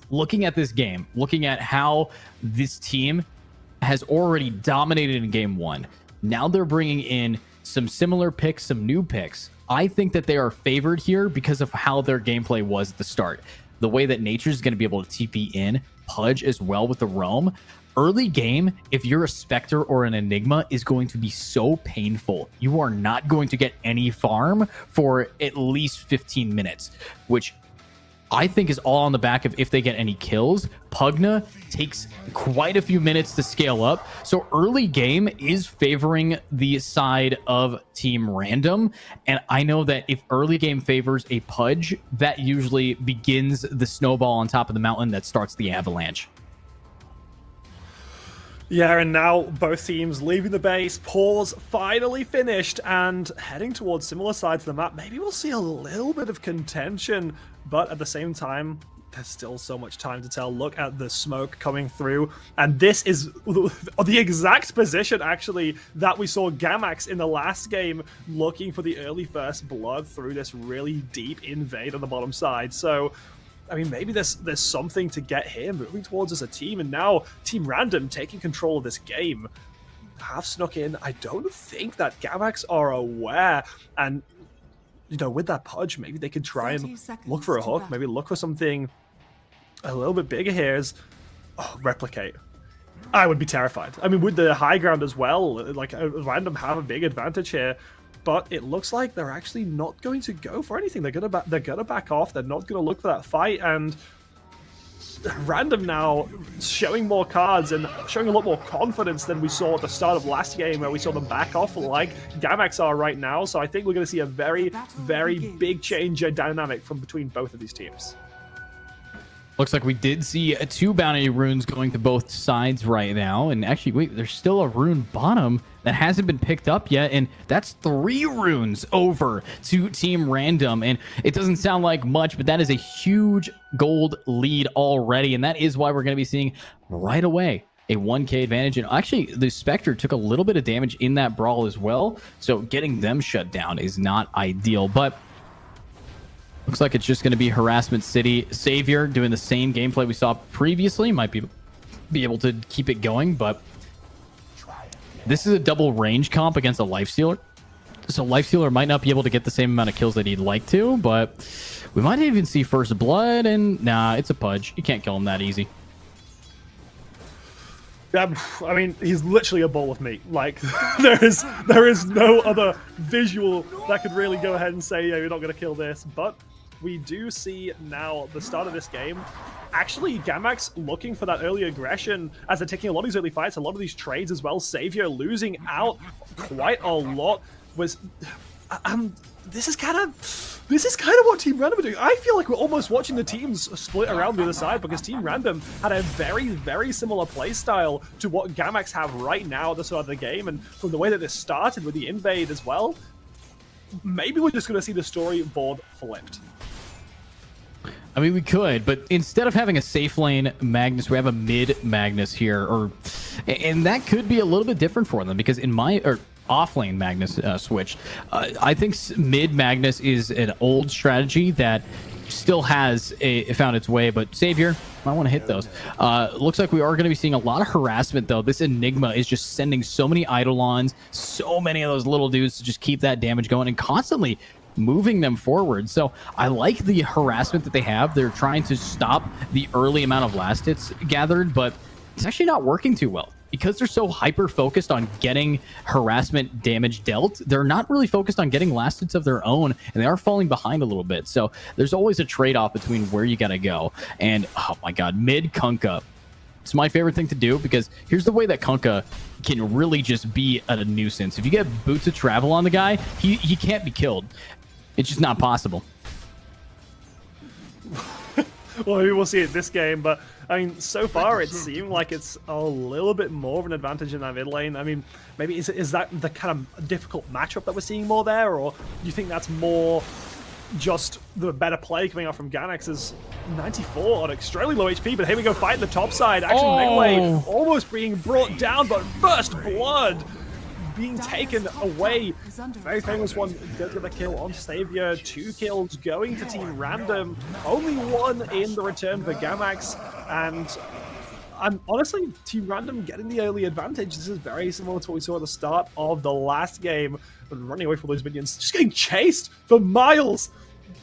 Speaker 7: looking at this game, looking at how this team has already dominated in game 1, now they're bringing in some similar picks, some new picks. I think that they are favored here because of how their gameplay was at the start. The way that Nature's is going to be able to TP in, Pudge as well with the roam. Early game, if you're a Spectre or an Enigma, is going to be so painful. You are not going to get any farm for at least 15 minutes, which I think is all on the back of if they get any kills. Pugna takes quite a few minutes to scale up. So early game is favoring the side of Team Random. And I know that if early game favors a Pudge, that usually begins the snowball on top of the mountain that starts the avalanche.
Speaker 8: Yeah, and now both teams leaving the base, pause finally finished, and heading towards similar sides of the map. Maybe we'll see a little bit of contention, but at the same time, there's still so much time to tell. Look at the smoke coming through, and this is the exact position, actually, that we saw Gamax in the last game, looking for the early first blood through this really deep invade on the bottom side. So I mean, maybe there's something to get here moving towards as a team, and now Team Random taking control of this game have snuck in. I don't think that Gamax are aware, and you know, with that Pudge, maybe they could try and look for a hook, maybe look for something a little bit bigger here. Is replicate. I would be terrified. I mean, with the high ground as well, like Random have a big advantage here. But it looks like they're actually not going to go for anything. They're gonna back off. They're not gonna look for that fight. And Random now showing more cards and showing a lot more confidence than we saw at the start of last game, where we saw them back off like Gamax are right now. So I think we're going to see a very, very big change in dynamic from between both of these teams.
Speaker 7: Looks like we did see 2 bounty runes going to both sides right now. And actually, wait, there's still a rune bottom that hasn't been picked up yet. And that's 3 runes over to Team Random. And it doesn't sound like much, but that is a huge gold lead already. And that is why we're going to be seeing right away a 1k advantage. And actually, the Spectre took a little bit of damage in that brawl as well. So getting them shut down is not ideal. But looks like it's just going to be Harassment City Savior doing the same gameplay we saw previously. Might be able to keep it going, but this is a double range comp against a Lifestealer. So Lifestealer might not be able to get the same amount of kills that he'd like to, but we might even see first blood. And nah, it's a Pudge. You can't kill him that easy.
Speaker 8: Yeah, I mean, he's literally a bowl of meat. Like, there is no other visual that could really go ahead and say, yeah, you're not going to kill this. But we do see now the start of this game. Actually, Gamax looking for that early aggression as they're taking a lot of these early fights, a lot of these trades as well. Savior losing out quite a lot. Was this is kind of what Team Random are doing. I feel like we're almost watching the teams split around the other side, because Team Random had a very, very similar playstyle to what Gamax have right now at the start of the game, and from the way that this started with the invade as well, maybe we're just going to see the storyboard flipped.
Speaker 7: I mean, we could, but instead of having a safe lane Magnus, we have a mid Magnus here, and that could be a little bit different for them, because in off lane Magnus switched. I think mid Magnus is an old strategy that still has found its way, but Savior, I want to hit those. Looks like we are going to be seeing a lot of harassment, though. This Enigma is just sending so many Eidolons, so many of those little dudes to just keep that damage going, and constantly moving them forward. So I like the harassment that they have. They're trying to stop the early amount of last hits gathered, but it's actually not working too well. Because they're so hyper focused on getting harassment damage dealt, they're not really focused on getting last hits of their own, and they are falling behind a little bit. So there's always a trade-off between where you gotta go. And oh my god, mid Kunkka. It's my favorite thing to do, because here's the way that Kunkka can really just be a nuisance. If you get Boots of Travel on the guy, he can't be killed. It's just not possible.
Speaker 8: Well, maybe we'll see it this game, but I mean, so far it seemed like it's a little bit more of an advantage in that mid lane. I mean, maybe is that the kind of difficult matchup that we're seeing more there, or do you think that's more just the better play coming out from Gamax? Is 94 on extremely low HP, but here we go, fighting the top side. Actually, Melee almost being brought down, but first blood being taken away. Very famous one does get a kill on Savior. 2 kills going to Team Random. Only 1 in the return for Gamax. And I'm honestly, Team Random getting the early advantage. This is very similar to what we saw at the start of the last game. But running away from those minions, just getting chased for miles.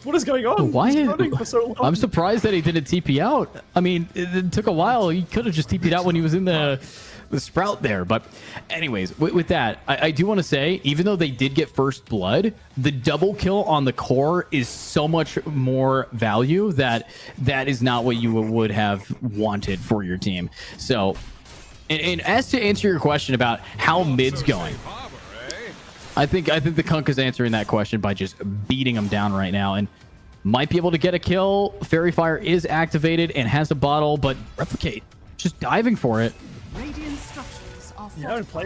Speaker 8: What is going on?
Speaker 7: Why?
Speaker 8: He's running for so long.
Speaker 7: I'm surprised that he didn't TP out. I mean, it took a while. He could have just TP'd out when he was in the Sprout there. But anyways, with that, I do want to say, even though they did get first blood, the double kill on the core is so much more value that is not what you would have wanted for your team. So, and as to answer your question about how mid's going, I think the Kunkka's answering that question by just beating him down right now, and might be able to get a kill. Fairy Fire is activated and has a bottle, but Replicate just diving for it.
Speaker 9: Radiant structures are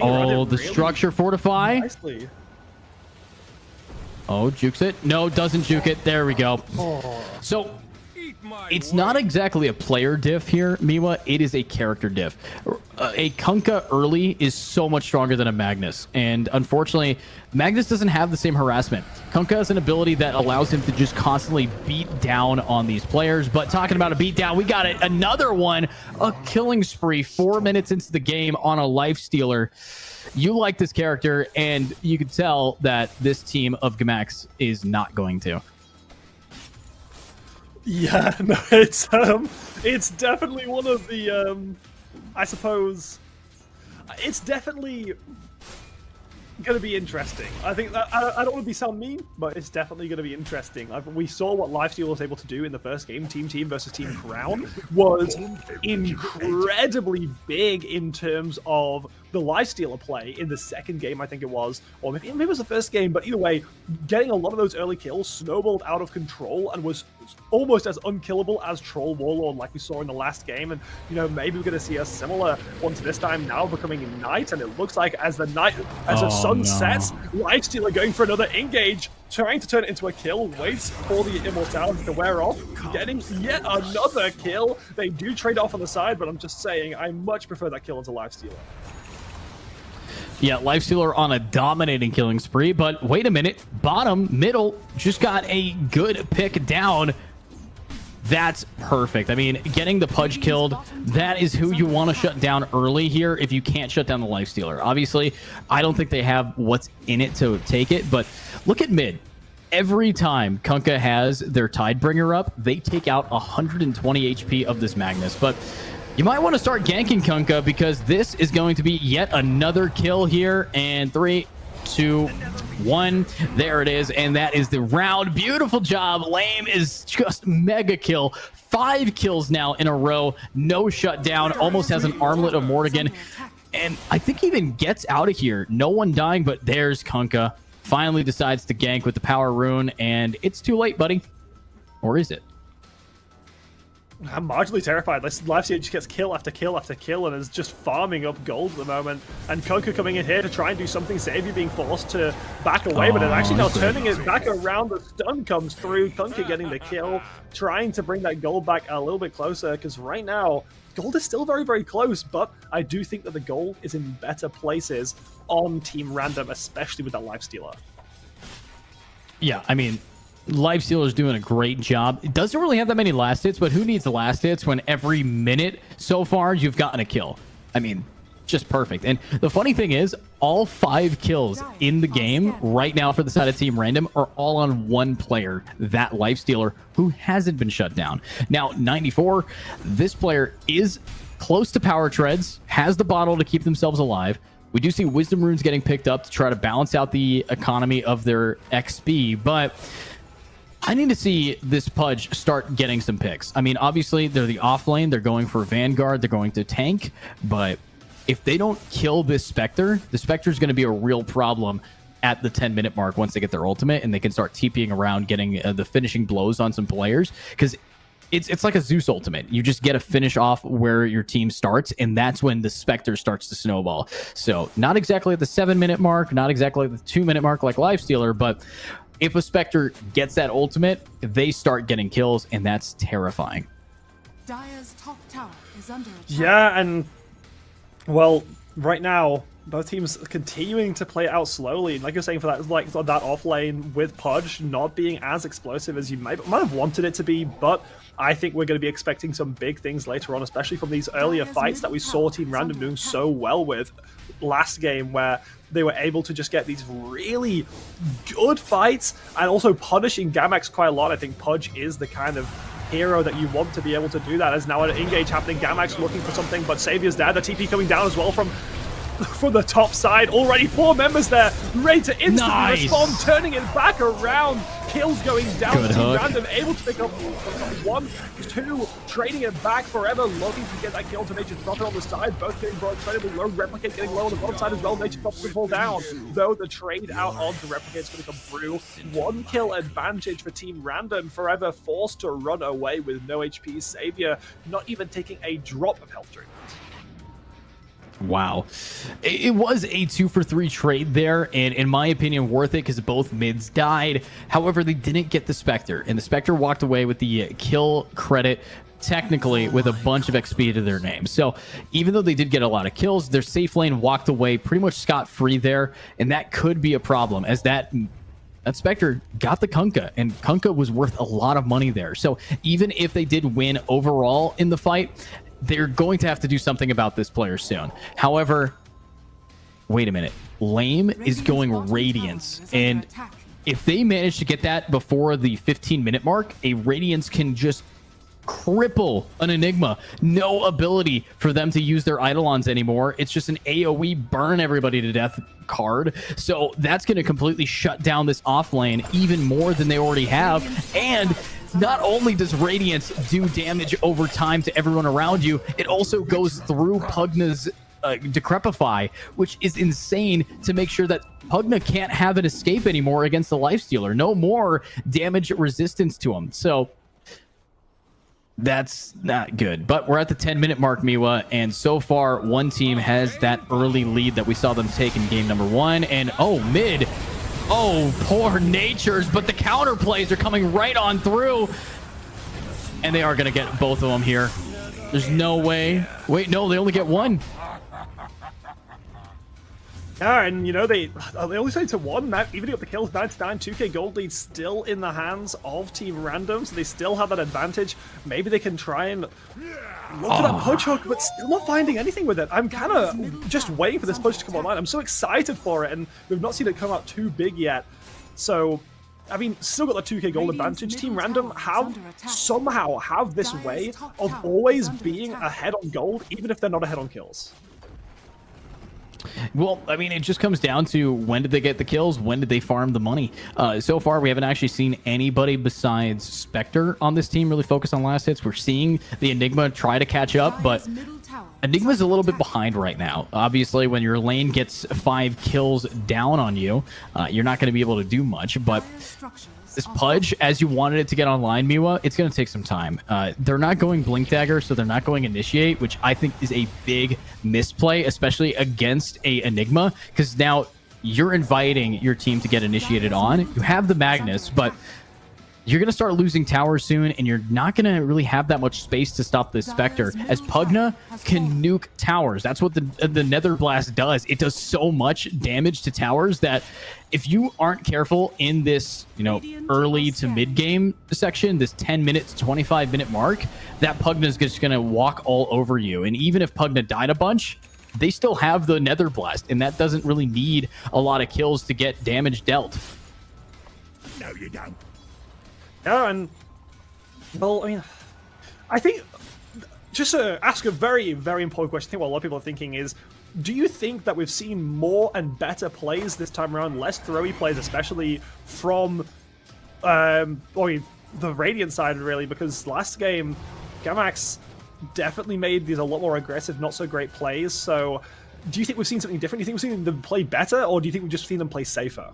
Speaker 7: Oh, the structure fortify.
Speaker 8: Nicely.
Speaker 7: Oh, jukes it. No, doesn't juke it. There we go. So it's not exactly a player diff here, Miwa. It is a character diff. A Kunkka early is so much stronger than a Magnus, and unfortunately, Magnus doesn't have the same harassment. Kunkka has an ability that allows him to just constantly beat down on these players. But talking about a beat down, we got it. Another one, a killing spree 4 minutes into the game on a life stealer. You like this character, and you can tell that this team of Gamax is not going to.
Speaker 8: Yeah, no, it's definitely one of the I suppose it's definitely going to be interesting. I think that, I don't want to be sound mean, but it's definitely going to be interesting. We saw what Lifesteal was able to do in the first game. Team versus Team Crown was incredibly big in terms of the Lifestealer play in the second game, I think it was, or maybe it was the first game, but either way, getting a lot of those early kills snowballed out of control and was almost as unkillable as Troll Warlord like we saw in the last game. And, you know, maybe we're going to see a similar one to this time now becoming Night, and it looks like as the sun sets, Lifestealer going for another engage, trying to turn it into a kill, waits for the immortality to wear off, getting yet another kill. They do trade off on the side, but I'm just saying, I much prefer that kill as a Lifestealer.
Speaker 7: Yeah, Lifestealer on a dominating killing spree, but wait a minute. Bottom, middle, just got a good pick down. That's perfect. I mean, getting the Pudge killed, that is who you want to shut down early here if you can't shut down the Lifestealer. Obviously, I don't think they have what's in it to take it, but look at mid. Every time Kunkka has their Tidebringer up, they take out 120 HP of this Magnus, but you might want to start ganking Kunkka because this is going to be yet another kill here. And 3, 2, 1. There it is. And that is the round. Beautiful job. Lame is just mega kill. 5 kills now in a row. No shutdown. Almost has an armlet of Morrigan. And I think he even gets out of here. No one dying, but there's Kunkka. Finally decides to gank with the power rune. And it's too late, buddy. Or is it?
Speaker 8: I'm marginally terrified. Lifestealer just gets kill after kill after kill and is just farming up gold at the moment. And Kunkka coming in here to try and do something. Savior being forced to back away, but it's actually now turning it back around. The stun comes through. Kunkka getting the kill, trying to bring that gold back a little bit closer, because right now, gold is still very, very close, but I do think that the gold is in better places on Team Random, especially with that Lifestealer.
Speaker 7: Yeah, I mean, Lifestealer is doing a great job. It doesn't really have that many last hits, but who needs the last hits when every minute so far you've gotten a kill? I mean, just perfect. And the funny thing is, all 5 kills in the game right now for the side of Team Random are all on one player, that Lifestealer, who hasn't been shut down. Now, 94, this player is close to power treads, has the bottle to keep themselves alive. We do see Wisdom Runes getting picked up to try to balance out the economy of their XP, but I need to see this Pudge start getting some picks. I mean, obviously, they're the off lane. They're going for Vanguard. They're going to tank, but if they don't kill this Spectre, the Spectre is going to be a real problem at the 10-minute mark once they get their ultimate and they can start TPing around, getting the finishing blows on some players. Because it's like a Zeus ultimate. You just get to finish off where your team starts, and that's when the Spectre starts to snowball. So not exactly at the 7-minute mark, not exactly at the 2-minute mark like Lifestealer, but if a Spectre gets that ultimate, they start getting kills, and that's terrifying.
Speaker 9: Dire's top tower is under attack.
Speaker 8: Yeah, and well, right now both teams are continuing to play it out slowly. Like you're saying, for that, like that off lane with Pudge not being as explosive as you might have wanted it to be, but I think we're going to be expecting some big things later on, especially from these earlier fights that we saw Team Random doing so well with last game, where they were able to just get these really good fights and also punishing Gamax quite a lot. I think Pudge is the kind of hero that you want to be able to do that. As now an engage happening, Gamax looking for something, but Savior's there. The TP coming down as well from the top side. Already 4 members there, ready to instantly respond, turning it back around. Kills going down.
Speaker 7: Good
Speaker 8: Team
Speaker 7: hook.
Speaker 8: Random able to pick up 1, 2, trading it back forever, looking to get that kill to Nature's Prophet on the side. Both getting brought incredibly low. Replicate getting low on the bottom side as well. Nature's Prophet will fall down, though the trade out of the Replicate's going to come through. 1 kill advantage for Team Random, forever forced to run away with no HP. Savior not even taking a drop of health during that.
Speaker 7: Wow. It was a 2-for-3 trade there, and in my opinion, worth it because both mids died. However, they didn't get the Spectre, and the Spectre walked away with the kill credit, technically with a bunch of XP to their name. So even though they did get a lot of kills, their safe lane walked away pretty much scot-free there, and that could be a problem, as that Spectre got the Kunkka, and Kunkka was worth a lot of money there. So even if they did win overall in the fight, they're going to have to do something about this player soon. However, wait a minute. Lame is going Radiance, and if they manage to get that before the 15-minute mark, a Radiance can just cripple an Enigma. No ability for them to use their Eidolons anymore. It's just an AoE burn everybody to death card. So that's going to completely shut down this off lane even more than they already have. And not only does Radiance do damage over time to everyone around you, it also goes through Pugna's Decrepify, which is insane to make sure that Pugna can't have an escape anymore against the Lifestealer. No more damage resistance to him. So that's not good. But we're at the 10-minute mark, Miwa, and so far one team has that early lead that we saw them take in game number 1. And mid. Oh, poor Natures, but the counter plays are coming right on through. And they are going to get both of them here. There's no way. Wait, no, they only get 1.
Speaker 8: Yeah, and you know, they only say to 1. Now, even if the kills 99, 2k gold lead still in the hands of Team Random, so they still have that advantage. Maybe they can try and look for that Pudge hook, but still not finding anything with it. I'm kind of just waiting for this Pudge to come online. I'm so excited for it, and we've not seen it come out too big yet. So, I mean, still got the 2k gold advantage. Team Random somehow have this way of always being ahead on gold, even if they're not ahead on kills.
Speaker 7: Well, I mean, it just comes down to when did they get the kills? When did they farm the money? So far, we haven't actually seen anybody besides Spectre on this team really focus on last hits. We're seeing the Enigma try to catch up, but Enigma's a little bit behind right now. Obviously, when your lane gets 5 kills down on you, you're not going to be able to do much, but this Pudge, as you wanted it to get online, Miwa, it's going to take some time. They're not going Blink Dagger, so they're not going Initiate, which I think is a big misplay, especially against a Enigma, because now you're inviting your team to get initiated on. You have the Magnus, but you're going to start losing towers soon, and you're not going to really have that much space to stop this Spectre, as Pugna can nuke towers. That's what the Nether Blast does. It does so much damage to towers that if you aren't careful in this, early to mid game section, this 10-minute to 25-minute mark, that Pugna is just going to walk all over you. And even if Pugna died a bunch, they still have the Nether Blast, and that doesn't really need a lot of kills to get damage dealt.
Speaker 5: No, you don't.
Speaker 8: Yeah, and well, I mean, I think just to ask a very, very important question, I think what a lot of people are thinking is, do you think that we've seen more and better plays this time around, less throwy plays, especially from the Radiant side, really? Because last game, Gamax definitely made these a lot more aggressive, not so great plays. So, do you think we've seen something different? Do you think we've seen them play better, or do you think we've just seen them play safer?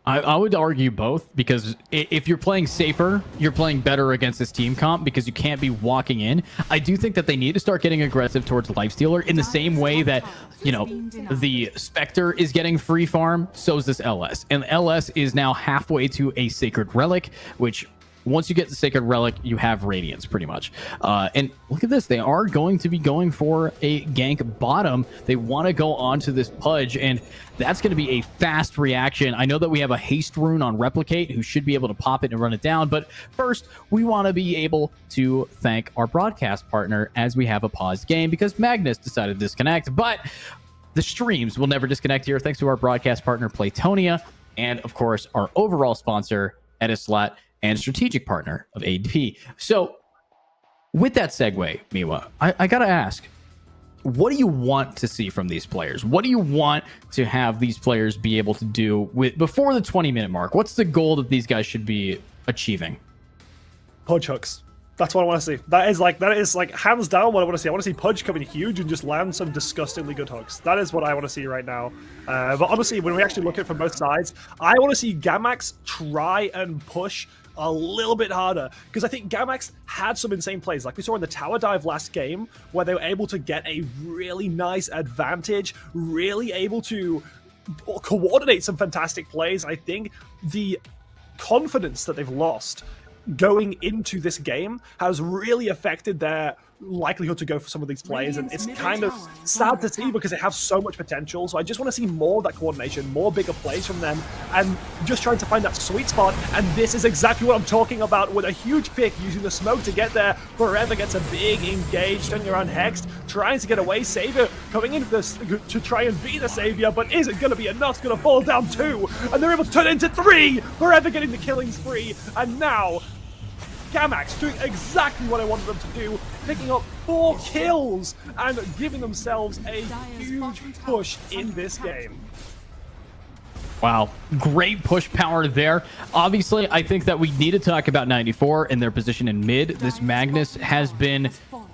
Speaker 7: I would argue both, because if you're playing safer, you're playing better against this team comp because you can't be walking in. I do think that they need to start getting aggressive towards Lifestealer in the same way that, you know, the Spectre is getting free farm, so is this LS. And LS is now halfway to a Sacred Relic, which once you get the Sacred Relic, you have Radiance pretty much. And look at this. They are going to be going for a gank bottom. They want to go onto this Pudge, and that's going to be a fast reaction. I know that we have a haste rune on Replicate who should be able to pop it and run it down. But first, we want to be able to thank our broadcast partner as we have a paused game because Magnus decided to disconnect. But the streams will never disconnect here thanks to our broadcast partner, Playtonia, and of course, our overall sponsor, Etisalat, and strategic partner of ADP. So with that segue, Miwa, I gotta ask, what do you want to see from these players? What do you want to have these players be able to do before the 20-minute mark? What's the goal that these guys should be achieving?
Speaker 8: Pudge hooks. That's what I want to see. That is like hands down what I want to see. I want to see Pudge come in huge and just land some disgustingly good hooks. That is what I want to see right now. But honestly, when we actually look at it from both sides, I want to see Gamax try and push a little bit harder, because I think Gamax had some insane plays, like we saw in the tower dive last game, where they were able to get a really nice advantage, really able to coordinate some fantastic plays. I think the confidence that they've lost going into this game has really affected their likelihood to go for some of these plays, and it's kind of sad to see because they have so much potential. So I just want to see more of that coordination, more bigger plays from them, and just trying to find that sweet spot. And this is exactly what I'm talking about, with a huge pick using the smoke to get there. Forever gets a big engage, turning around Hexed, trying to get away. Savior coming in this to try and be the savior, but is it going to be enough? It's going to fall down 2, and they're able to turn it into 3. Forever getting the killing spree, and now Gamax doing exactly what I wanted them to do, picking up 4 kills and giving themselves a huge push in this game.
Speaker 7: Wow, great push power there. Obviously, I think that we need to talk about 94 and their position in mid. This Magnus has been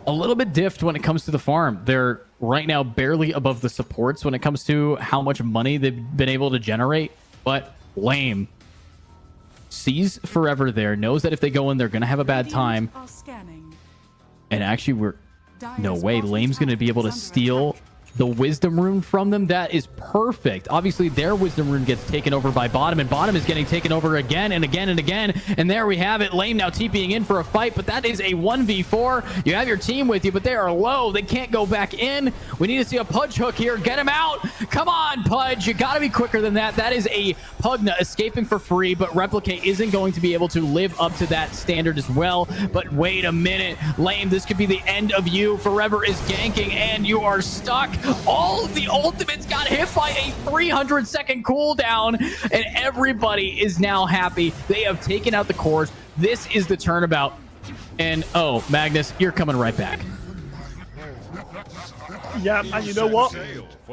Speaker 7: a little bit diffed when it comes to the farm. They're right now barely above the supports when it comes to how much money they've been able to generate, but lame. Sees Forever there, knows that if they go in, they're going to have a bad time. And actually, no way, Lame's going to be able to steal the Wisdom Rune from them. That is perfect. Obviously, their Wisdom Rune gets taken over by Bottom, and Bottom is getting taken over again and again and again. And there we have it. Lame now TPing in for a fight, but that is a 1v4. You have your team with you, but they are low. They can't go back in. We need to see a Pudge hook here. Get him out. Come on, Pudge. You got to be quicker than that. That is a Pugna escaping for free, but Replicate isn't going to be able to live up to that standard as well. But wait a minute. Lame, this could be the end of you. Forever is ganking, and you are stuck. All of the ultimates got hit by a 300-second cooldown, and everybody is now happy. They have taken out the cores. This is the turnabout. And, oh, Magnus, you're coming right back.
Speaker 8: Yeah, and you know what?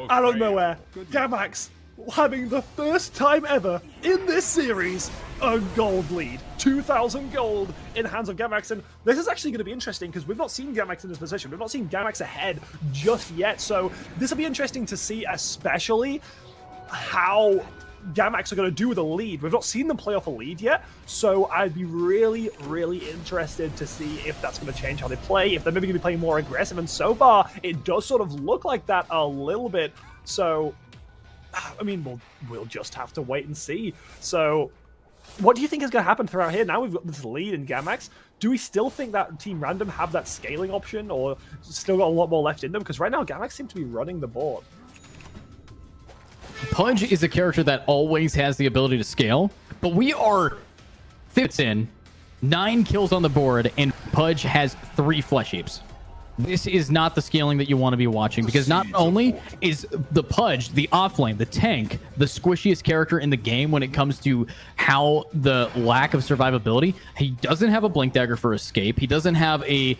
Speaker 8: Out of nowhere, Gamax having the first time ever in this series a gold lead. 2,000 gold in hands of Gamax, and this is actually going to be interesting because we've not seen Gamax in this position. We've not seen Gamax ahead just yet, so this will be interesting to see, especially how Gamax are going to do with a lead. We've not seen them play off a lead yet, so I'd be really, really interested to see if that's going to change how they play, if they're maybe going to be playing more aggressive, and so far, it does sort of look like that a little bit, so I mean, we'll just have to wait and see. So what do you think is going to happen throughout here? Now we've got this lead in Gamax. Do we still think that Team Random have that scaling option, or still got a lot more left in them? Because right now, Gamax seem to be running the board.
Speaker 7: Pudge is a character that always has the ability to scale, but we are 5 in, 9 kills on the board, and Pudge has 3 flesh heaps. this is not the scaling that you want to be watching, because not only is the Pudge, the offlane, the tank, the squishiest character in the game when it comes to how the lack of survivability, he doesn't have a blink dagger for escape. He doesn't have a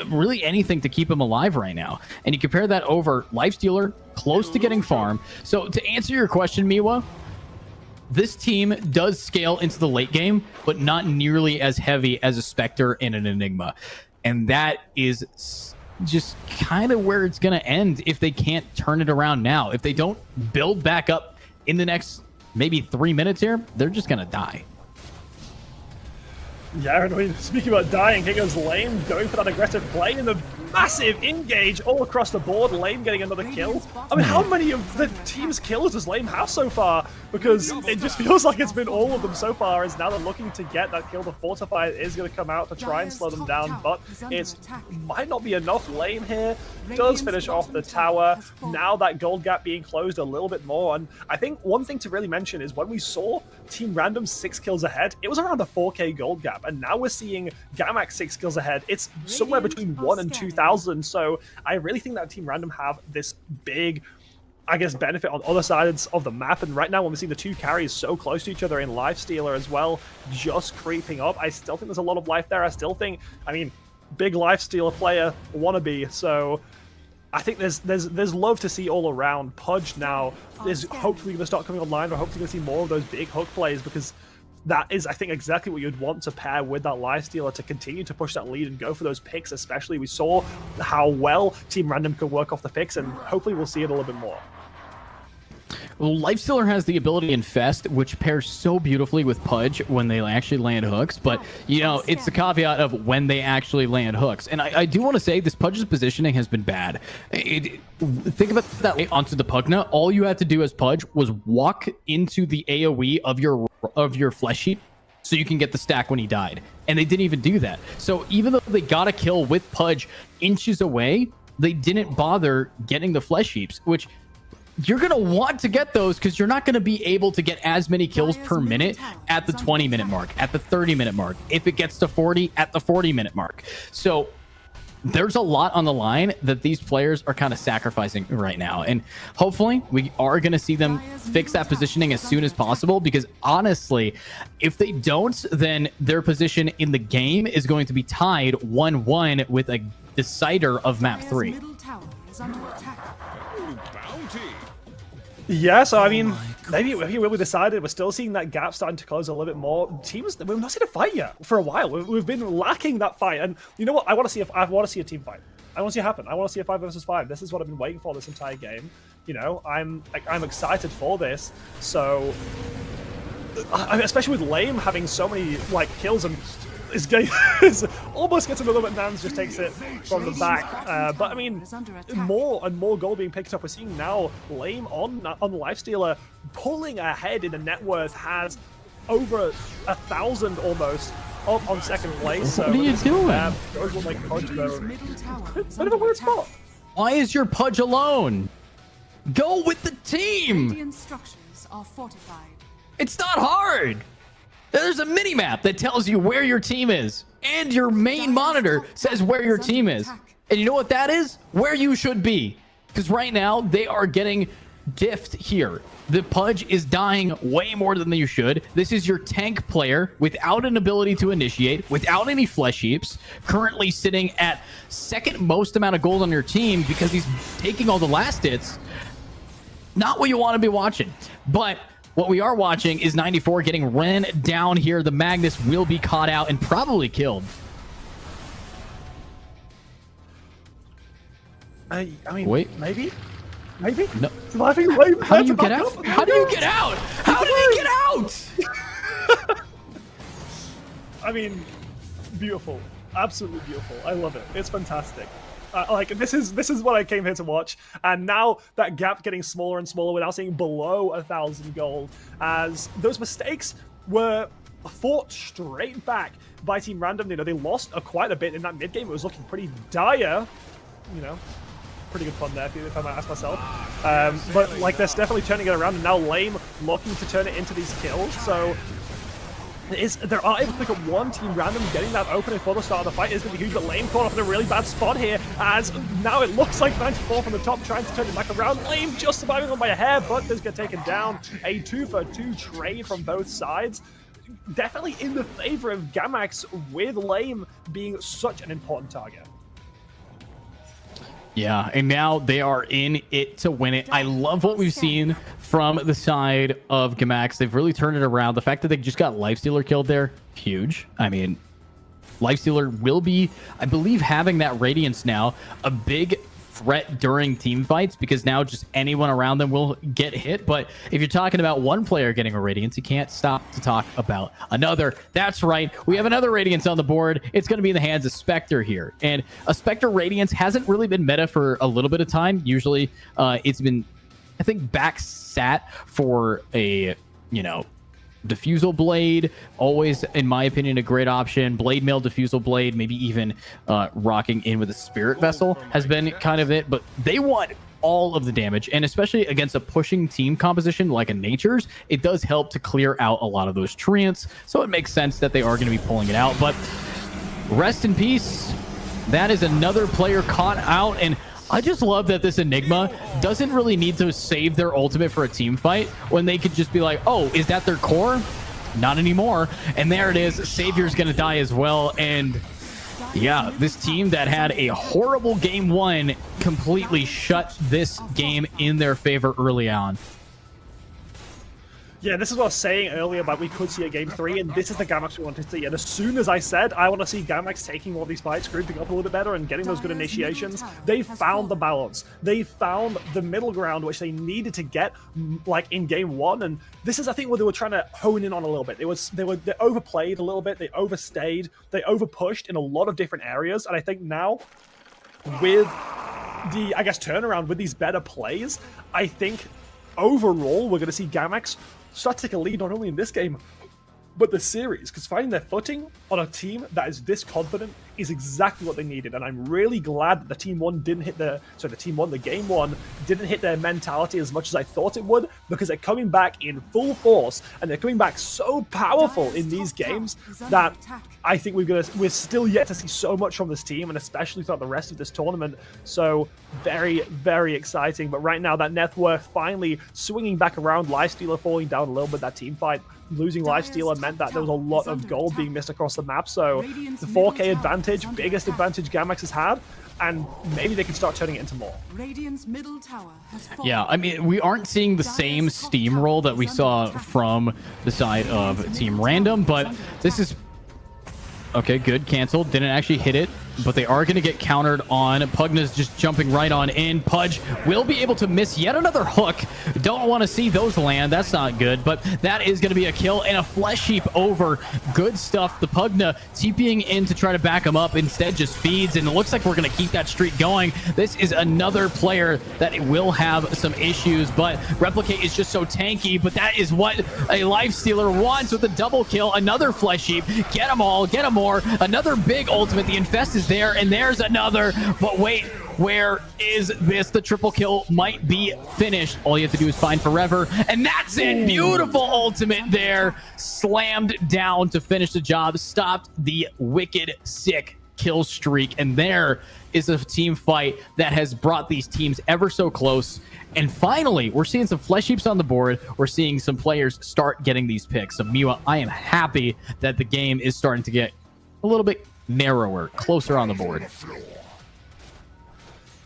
Speaker 7: really anything to keep him alive right now. And you compare that over Lifestealer, close to getting farm. So to answer your question, Miwa, this team does scale into the late game, but not nearly as heavy as a Spectre and an Enigma. And that is just kind of where it's going to end if they can't turn it around now. If they don't build back up in the next maybe 3 minutes here, they're just going to die.
Speaker 8: Yeah, and I mean, speaking about dying, here goes Lame going for that aggressive play and the massive engage all across the board. Lame getting another kill. I mean, how many of the team's kills does Lame have so far? Because it just feels like it's been all of them so far, as now they're looking to get that kill. The Fortify is going to come out to try and slow them down, but it might not be enough. Lame here does finish off the tower. Now that gold gap being closed a little bit more, and I think one thing to really mention is when we saw Team Random 6 kills ahead, it was around a 4k gold gap, and now we're seeing Gamax 6 kills ahead. It's somewhere between 1 and 2,000, so I really think that Team Random have this big, I guess, benefit on other sides of the map. And right now, when we're seeing the two carries so close to each other in Lifestealer as well, just creeping up, I still think there's a lot of life there. I still think, I mean, big Lifestealer player wannabe, so I think there's love to see all around. Pudge now is hopefully going to start coming online. We're hopefully going to see more of those big hook plays, because that is, I think, exactly what you'd want to pair with that Lifestealer to continue to push that lead and go for those picks. Especially, we saw how well Team Random could work off the picks, and hopefully we'll see it a little bit more.
Speaker 7: Well, Lifestealer has the ability Infest, which pairs so beautifully with Pudge when they actually land hooks. But, you know, it's the caveat of when they actually land hooks. And I do want to say this Pudge's positioning has been bad. Think about that onto the Pugna. All you had to do as Pudge was walk into the AoE of your flesh heap so you can get the stack when he died. And they didn't even do that. So even though they got a kill with Pudge inches away, they didn't bother getting the flesh heaps, which you're going to want to get those because you're not going to be able to get as many kills per minute at the 20-minute mark, at the 30-minute mark, if it gets to 40 at the 40-minute mark. So there's a lot on the line that these players are kind of sacrificing right now. And hopefully we are going to see them fix that positioning as soon as possible, because honestly, if they don't, then their position in the game is going to be tied 1-1 with a decider of map 3.
Speaker 8: Yeah, so I mean, maybe when we decided, we're still seeing that gap starting to close a little bit more. Teams, we've not seen a fight yet for a while. We've been lacking that fight, and you know what? I want to see a team fight. I want to see it happen. I want to see a 5 versus 5. This is what I've been waiting for this entire game. You know, I'm excited for this. So, I mean, especially with Lame having so many kills, and this game almost gets another, but Nans just takes it from the back. But I mean, more and more gold being picked up. We're seeing now Lame on Lifestealer pulling ahead in the net worth, has over 1,000 almost up on second place. So
Speaker 7: what are you doing?
Speaker 8: Goes with like Pudge though. Bit of a weird spot.
Speaker 7: Why is your Pudge alone? Go with the team.
Speaker 9: Radiant structures are fortified.
Speaker 7: It's not hard. There's a mini map that tells you where your team is, and your main monitor says where your team is. And you know what that is? Where you should be. Because right now they are getting diffed here. The Pudge is dying way more than you should. This is your tank player without an ability to initiate, without any flesh heaps, currently sitting at second most amount of gold on your team because he's taking all the last hits. Not what you want to be watching. But what we are watching is 94 getting ran down here. The Magnus will be caught out and probably killed.
Speaker 8: I mean,
Speaker 7: wait,
Speaker 8: maybe? No.
Speaker 7: How do you get out? How do you get out? How did he get out?
Speaker 8: I mean, beautiful, absolutely beautiful. I love it. It's fantastic. This is what I came here to watch, and now that gap getting smaller and smaller, we're now seeing below 1,000 gold, as those mistakes were fought straight back by Team Random. You know, they lost quite a bit in that mid game. It was looking pretty dire. You know, pretty good fun there, if I might ask myself. But they're definitely turning it around, and now Lame looking to turn it into these kills. So there are able to pick up one. Team Random getting that opening for the start of the fight is going to be huge, but Lame caught off in a really bad spot here, as now it looks like 94 from the top trying to turn it back around. Lame just surviving on by a hair, but does get taken down. A 2-for-2 trade from both sides. Definitely in the favor of Gamax, with Lame being such an important target.
Speaker 7: Yeah, and now they are in it to win it. I love what we've seen from the side of Gamax. They've really turned it around. The fact that they just got Lifestealer killed there, huge. I mean, Lifestealer will be, I believe, having that Radiance now, a big threat during team fights, because now just anyone around them will get hit. But if you're talking about one player getting a Radiance, you can't stop to talk about another. That's right, we have another Radiance on the board. It's going to be in the hands of Spectre here, and a Spectre Radiance hasn't really been meta for a little bit of time. Usually it's been, I think, back sat for a, you know, Diffusal Blade, always, in my opinion, a great option. Blade Mail, Diffusal Blade, maybe even rocking in with a Spirit Vessel has been kind of it, but they want all of the damage, and especially against a pushing team composition like a Nature's, it does help to clear out a lot of those treants, so it makes sense that they are going to be pulling it out. But rest in peace, that is another player caught out, and I just love that this Enigma doesn't really need to save their ultimate for a team fight when they could just be like, oh, is that their core? Not anymore. And there it is. Savior's going to die as well. And yeah, this team that had a horrible game one completely shut this game in their favor early on.
Speaker 8: Yeah, this is what I was saying earlier about we could see a game 3, and this is the Gamax we want to see. And as soon as I said I want to see Gamax taking all these fights, grouping up a little bit better and getting those good initiations, they found the balance. They found the middle ground which they needed to get, like in game 1. And this is, I think, what they were trying to hone in on a little bit. They overplayed a little bit, they overstayed, they overpushed in a lot of different areas. And I think now, with the, I guess, turnaround, with these better plays, I think overall we're going to see Gamax start to take a lead not only in this game, but the series, because finding their footing on a team that is this confident is exactly what they needed. And I'm really glad that the game one, the game one, didn't hit their mentality as much as I thought it would, because they're coming back in full force, and they're coming back so powerful in these games that I think we're still yet to see so much from this team, and especially throughout the rest of this tournament. So very, very exciting. But right now, that net worth finally swinging back around, Lifestealer falling down a little bit, that team fight. Losing Lifestealer meant that there was a lot of gold being missed across the map, so the 4K advantage, biggest advantage Gamax has had, and maybe they can start turning it into more.
Speaker 7: Yeah, I mean, we aren't seeing the same steamroll that we saw from the side of Team Random, but this is... Okay, good, canceled, didn't actually hit it, but they are going to get countered on. Pugna's just jumping right on in. Pudge will be able to miss yet another hook. Don't want to see those land. That's not good, but that is going to be a kill and a flesh heap over. Good stuff. The Pugna TPing in to try to back him up, instead just feeds, and it looks like we're going to keep that streak going. This is another player that will have some issues, but Replicate is just so tanky, but that is what a Lifestealer wants with a double kill. Another flesh heap. Get them all. Get them more. Another big ultimate. The Infest is there, and there's another, but wait, where is this? The triple kill might be finished. All you have to do is find forever, and that's it. Beautiful ultimate there, slammed down to finish the job, stopped the wicked sick kill streak, and there is a team fight that has brought these teams ever so close. And finally, we're seeing some flesh heaps on the board. We're seeing some players start getting these picks. So Miwa, I am happy that the game is starting to get a little bit narrower, closer on the board.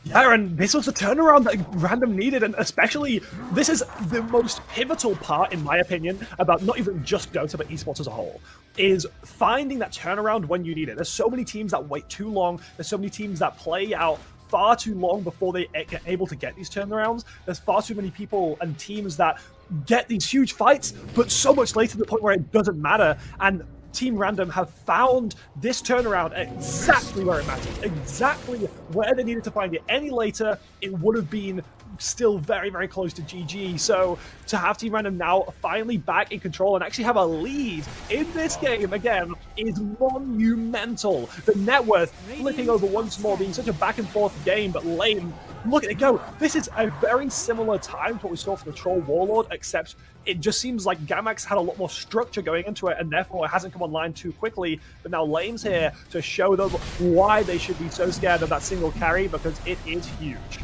Speaker 8: Yeah, and this was the turnaround that Random needed, and especially this is the most pivotal part, in my opinion, about not even just Dota, but esports as a whole, is finding that turnaround when you need it. There's so many teams that wait too long. There's so many teams that play out far too long before they get able to get these turnarounds. There's far too many people and teams that get these huge fights, but so much later to the point where it doesn't matter. And Team Random have found this turnaround exactly where it matters, exactly where they needed to find it. Any later, it would have been still very, very close to GG. So to have Team Random now finally back in control and actually have a lead in this game again is monumental. The net worth flipping over once more, being such a back and forth game, but Lame look at it go. This is a very similar time to what we saw for the Troll Warlord, except it just seems like Gamax had a lot more structure going into it, and therefore it hasn't come online too quickly. But now Lame's here to show them why they should be so scared of that single carry, because it is huge.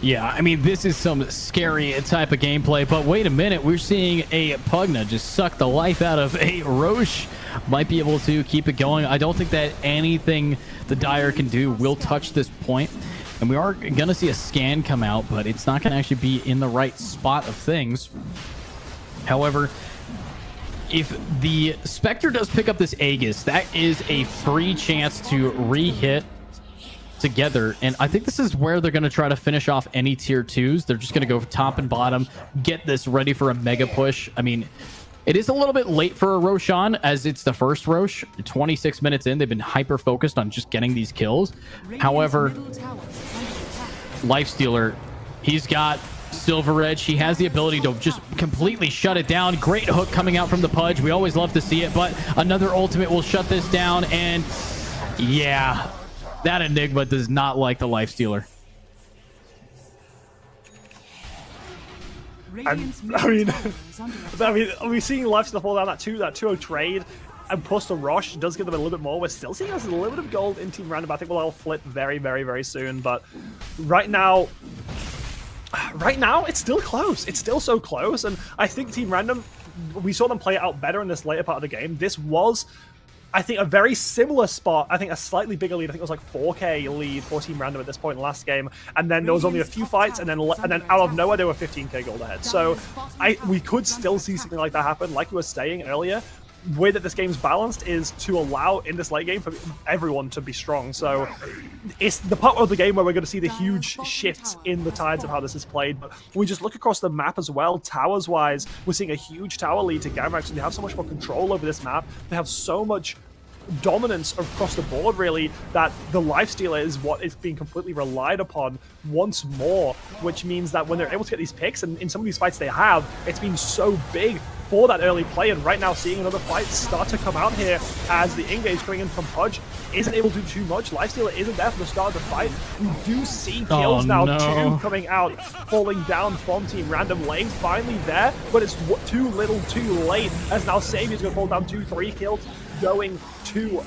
Speaker 7: Yeah, I mean, this is some scary type of gameplay, but wait a minute, we're seeing a Pugna just suck the life out of a Roche. Might be able to keep it going. I don't think that anything the Dire can do will touch this point. And we are going to see a scan come out, but it's not going to actually be in the right spot of things. However, if the Spectre does pick up this Aegis, that is a free chance to re-hit together. And I think this is where they're going to try to finish off any tier 2s. They're just going to go top and bottom, get this ready for a mega push. I mean, it is a little bit late for a Roshan, as it's the first Roche. 26 minutes in, they've been hyper focused on just getting these kills. However, Lifestealer, he's got Silver Edge. He has the ability to just completely shut it down. Great hook coming out from the Pudge. We always love to see it, but another ultimate will shut this down. And yeah, that Enigma does not like the Lifestealer.
Speaker 8: I mean, we're seeing Lifestealer fall down that 2-0 trade, and plus the Roche does give them a little bit more. We're still seeing us a little bit of gold in Team Random. I think we'll all flip very, very, very soon. But right now, it's still close. It's still so close, and I think Team Random, we saw them play it out better in this later part of the game. This was, I think, a very similar spot. I think a slightly bigger lead. I think it was like 4K lead for Team Random at this point in the last game. And then there was only a few fights, and then out of nowhere, they were 15K gold ahead. So we could still see something like that happen. Like you were saying earlier, the way that this game's balanced is to allow in this late game for everyone to be strong. So it's the part of the game where we're going to see the huge shifts in the tides of how this is played. But we just look across the map as well, towers wise, we're seeing a huge tower lead to Gamax, and they have so much more control over this map. They have so much dominance across the board, really, that the Lifestealer is what is being completely relied upon once more, which means that when they're able to get these picks, and in some of these fights they have, it's been so big for that early play. And right now seeing another fight start to come out here as the engage coming in from Pudge isn't able to do too much. Lifestealer isn't there for the start of the fight. We do see kills now, 2 coming out, falling down from Team Random. Lane finally there, but it's too little too late, as now Savior's going to fall down 2-3 kills, going to...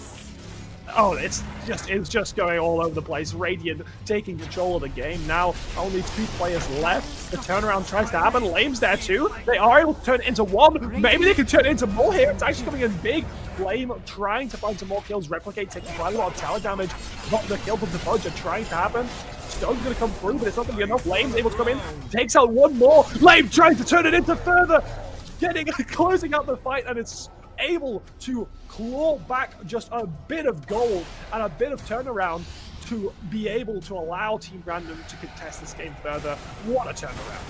Speaker 8: Oh, it's just going all over the place. Radiant taking control of the game now. Only 2 players left. The turnaround tries to happen. Lame's there too. They are able to turn it into 1. Maybe they can turn it into more here. It's actually coming in big. Lame trying to find some more kills. Replicate taking quite a lot of tower damage. Not the kill from the Fudge are trying to happen. Stone's going to come through, but it's not going to be enough. Lame's able to come in. Takes out 1 more. Lame trying to turn it into further. Closing out the fight, and it's able to claw back just a bit of gold and a bit of turnaround to be able to allow Team Random to contest this game further. What a turnaround.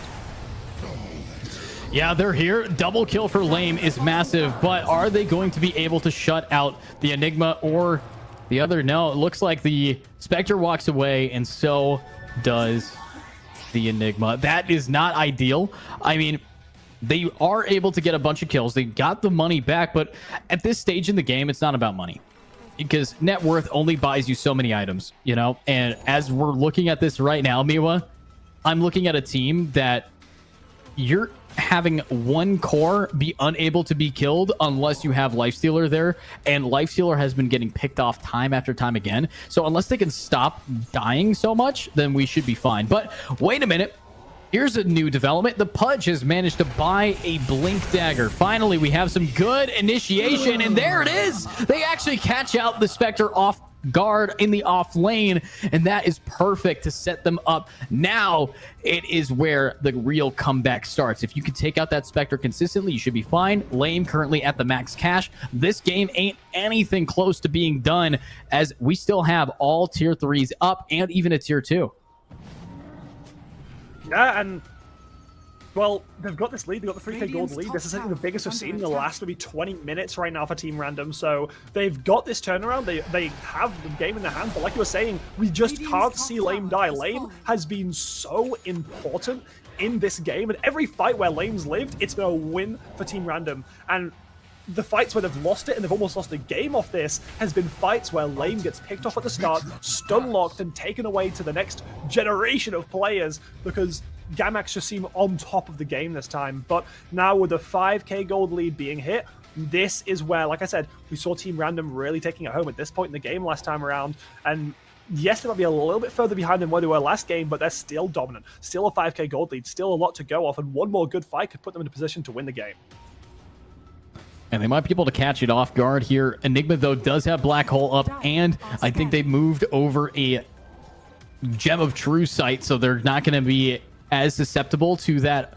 Speaker 7: Yeah, they're here. Double kill for Lame is massive, but are they going to be able to shut out the Enigma or the other? No, it looks like the Spectre walks away, and so does the Enigma. That is not ideal. I mean, they are able to get a bunch of kills. They got the money back, but at this stage in the game, it's not about money, because net worth only buys you so many items, you know? And as we're looking at this right now, Miwa, I'm looking at a team that you're having 1 core be unable to be killed unless you have Lifestealer there, and Lifestealer has been getting picked off time after time again. So unless they can stop dying so much, then we should be fine. But wait a minute. Here's a new development. The Pudge has managed to buy a Blink Dagger. Finally, we have some good initiation, and there it is. They actually catch out the Spectre off guard in the off lane, and that is perfect to set them up. Now it is where the real comeback starts. If you can take out that Spectre consistently, you should be fine. Lame currently at the max cash. This game ain't anything close to being done, as we still have all tier 3s up and even a tier 2.
Speaker 8: Yeah, and well, they've got this lead. They've got the 3K gold lead. This is, I think, the biggest we've seen in the last maybe 20 minutes right now for Team Random. So they've got this turnaround. They have the game in their hands. But like you were saying, we just can't see Lame die. Lame has been so important in this game. And every fight where Lame's lived, it's been a win for Team Random. And the fights where they've lost it and they've almost lost a game off this has been fights where Lame gets picked off at the start, stun locked, and taken away to the next generation of players because Gamax just seem on top of the game this time. But now with the 5k gold lead being hit, this is where, like I said, we saw Team Random really taking it home at this point in the game last time around. And yes, they might be a little bit further behind than where they were last game, but they're still dominant. Still a 5k gold lead, still a lot to go off, and one more good fight could put them in a position to win the game.
Speaker 7: And they might be able to catch it off guard here. Enigma, though, does have Black Hole up, and I think they moved over a Gem of True Sight, so they're not going to be as susceptible to that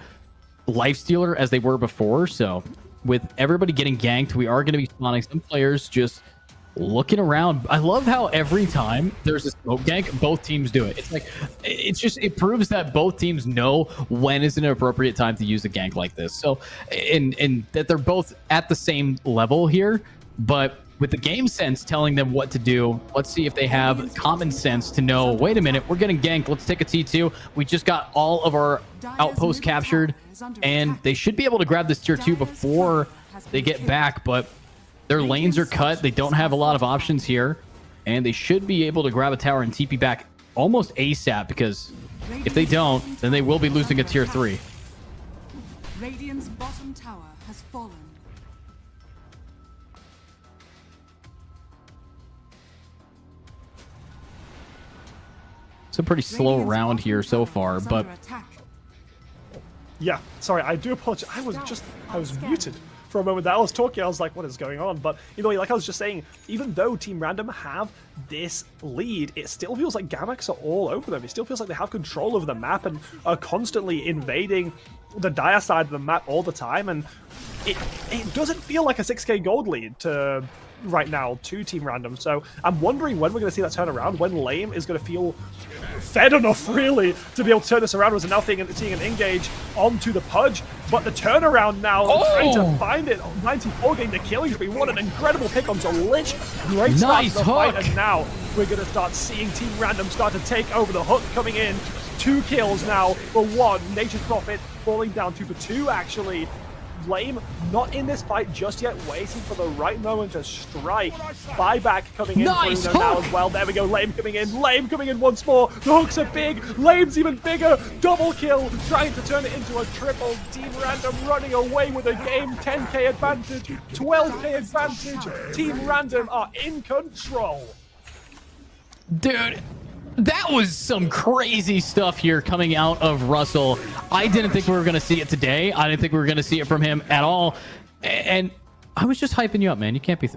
Speaker 7: Lifestealer as they were before. So with everybody getting ganked, we are going to be spawning some players just looking around. I love how every time there's a smoke gank, both teams do it. It's like, it proves that both teams know when is an appropriate time to use a gank like this. So, and that they're both at the same level here, but with the game sense telling them what to do, let's see if they have common sense to know, wait a minute, we're getting ganked. Let's take a T2. We just got all of our outposts captured, and they should be able to grab this tier 2 before they get back, but their lanes are cut. They don't have a lot of options here, and they should be able to grab a tower and TP back almost ASAP, because if they don't, then they will be losing a tier 3.
Speaker 9: Radiant's bottom tower has fallen.
Speaker 7: It's a pretty slow round here so far, but
Speaker 8: yeah, sorry, I do apologize. I was muted for a moment there. I was talking, I was like, what is going on? But, you know, like I was just saying, even though Team Random have this lead, it still feels like Gamax are all over them. It still feels like they have control over the map and are constantly invading the dire side of the map all the time. And it doesn't feel like a 6k gold lead to right now to Team Random. So I'm wondering when we're going to see that turn around, when Lame is going to feel fed enough, really, to be able to turn this around. We're now seeing an engage onto the Pudge, but the turnaround now, trying to find it. 94 getting the killing spree. What an incredible pick onto Lich. Great start to the fight, and now we're going to start seeing Team Random start to take over the hook coming in. 2 kills now for 1. Nature's Prophet falling down 2 for 2, actually. Lame not in this fight just yet, waiting for the right moment to strike. Buyback coming in through now as well. There we go, Lame coming in once more. The hooks are big, Lame's even bigger. Double kill, trying to turn it into a triple. Team Random running away with a game. 10k advantage, 12k advantage. Team Random are in control.
Speaker 7: Dude, that was some crazy stuff here coming out of Russell. I didn't think we were going to see it today. I didn't think we were going to see it from him at all. And I was just hyping you up, man. You can't be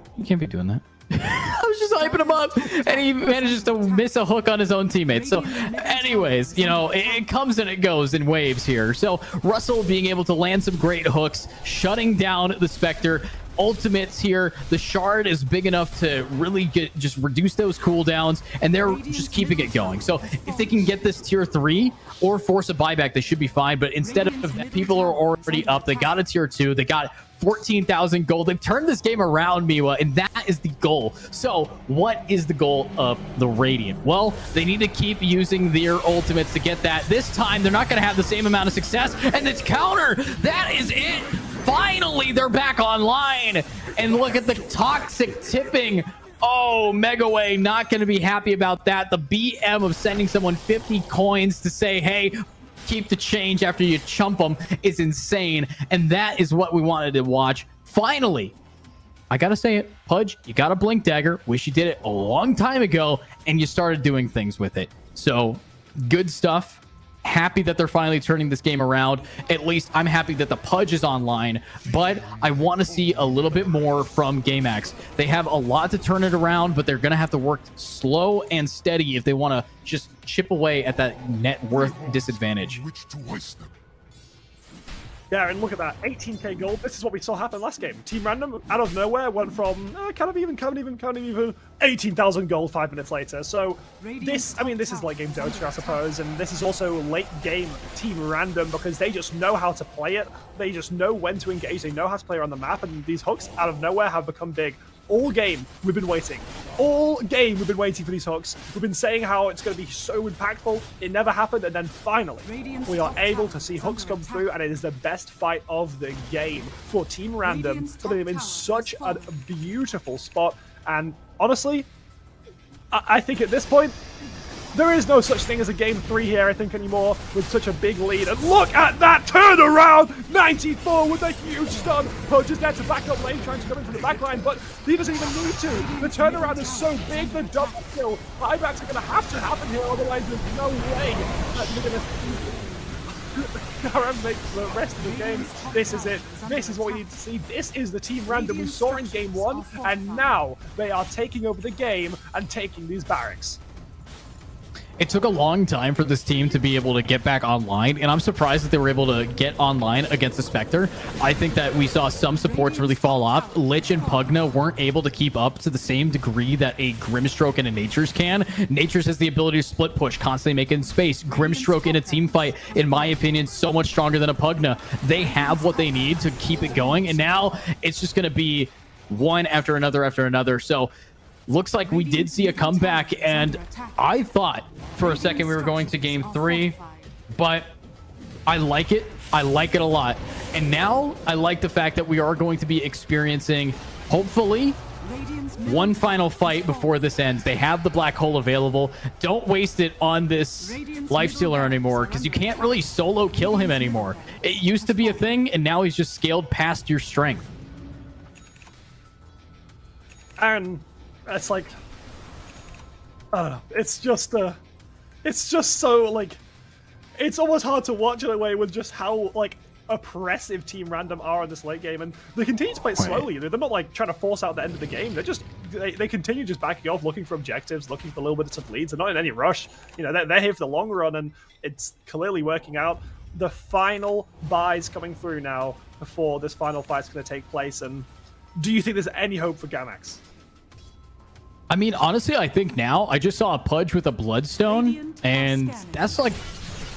Speaker 7: doing that. I was just hyping him up, and he manages to miss a hook on his own teammate. So anyways, you know, it comes and it goes in waves here. So Russell being able to land some great hooks, shutting down the Spectre. Ultimates here, the shard is big enough to really just reduce those cooldowns, and they're just keeping it going. So if they can get this tier 3 or force a buyback, they should be fine. But instead of that, people are already up. They got a tier 2, they got 14,000 gold. They've turned this game around, Miwa, and that is the goal. So what is the goal of the Radiant? Well, they need to keep using their ultimates to get that. This time they're not going to have the same amount of success, and it's counter. That is it. Finally, they're back online, and look at the toxic tipping. Oh, Megaway not going to be happy about that. The BM of sending someone 50 coins to say, hey, keep the change after you chump them is insane, and that is what we wanted to watch. Finally, I gotta say it, Pudge, you got a Blink Dagger. Wish you did it a long time ago, and you started doing things with it. So, good stuff. Happy that they're finally turning this game around. At least I'm happy that the Pudge is online, but I want to see a little bit more from Gamax. They have a lot to turn it around, but they're going to have to work slow and steady if they want to just chip away at that net worth disadvantage.
Speaker 8: Yeah, and look at that, 18k gold. This is what we saw happen last game. Team Random, out of nowhere, went from kind of even 18,000 gold 5 minutes later. So this, I mean, this is late game Dota, I suppose, and this is also late game Team Random because they just know how to play it. They just know when to engage. They know how to play around the map, and these hooks out of nowhere have become big. all game we've been waiting. All game we've been waiting for these hooks. We've been saying how it's going to be so impactful. It never happened, and then finally we are able to see hooks come through, and it is the best fight of the game for Team Random, putting them in such a beautiful spot. And honestly, I think at this point, there is no such thing as a game 3 here, I think, anymore, with such a big lead. And look at that turnaround! 94 with a huge stun. Pudge is there to back up lane, trying to come into the back line, but he doesn't even need to. The turnaround is so big, the double kill. Buybacks are going to happen here, otherwise there's no way that you're going to Garam makes the rest of the game. This is it. This is what we need to see. This is the Team Random we saw in game 1, and now they are taking over the game and taking these barracks.
Speaker 7: It took a long time for this team to be able to get back online, and I'm surprised that they were able to get online against the Spectre. I think that we saw some supports really fall off. Lich and Pugna weren't able to keep up to the same degree that a Grimstroke and a Nature's can. Nature's has the ability to split push, constantly making space. Grimstroke in a team fight, in my opinion, so much stronger than a Pugna. They have what they need to keep it going, and now it's just going to be one after another. So looks like we did see a comeback, and I thought for a second we were going to game 3, but I like it. I like it a lot. And now I like the fact that we are going to be experiencing, hopefully, one final fight before this ends. They have the black hole available. Don't waste it on this lifestealer anymore, because you can't really solo kill him anymore. It used to be a thing, and now he's just scaled past your strength.
Speaker 8: And it's like, I don't know. It's just so, like, it's almost hard to watch in a way with just how, like, oppressive Team Random are in this late game. And they continue to play it slowly. They're not, like, trying to force out the end of the game. They're just, they continue just backing off, looking for objectives, looking for little bits of leads. They're not in any rush. You know, they're here for the long run, and it's clearly working out. The final buys coming through now before this final fight's going to take place. And do you think there's any hope for Gamax?
Speaker 7: I mean, honestly, I think now I just saw a Pudge with a Bloodstone, and that's like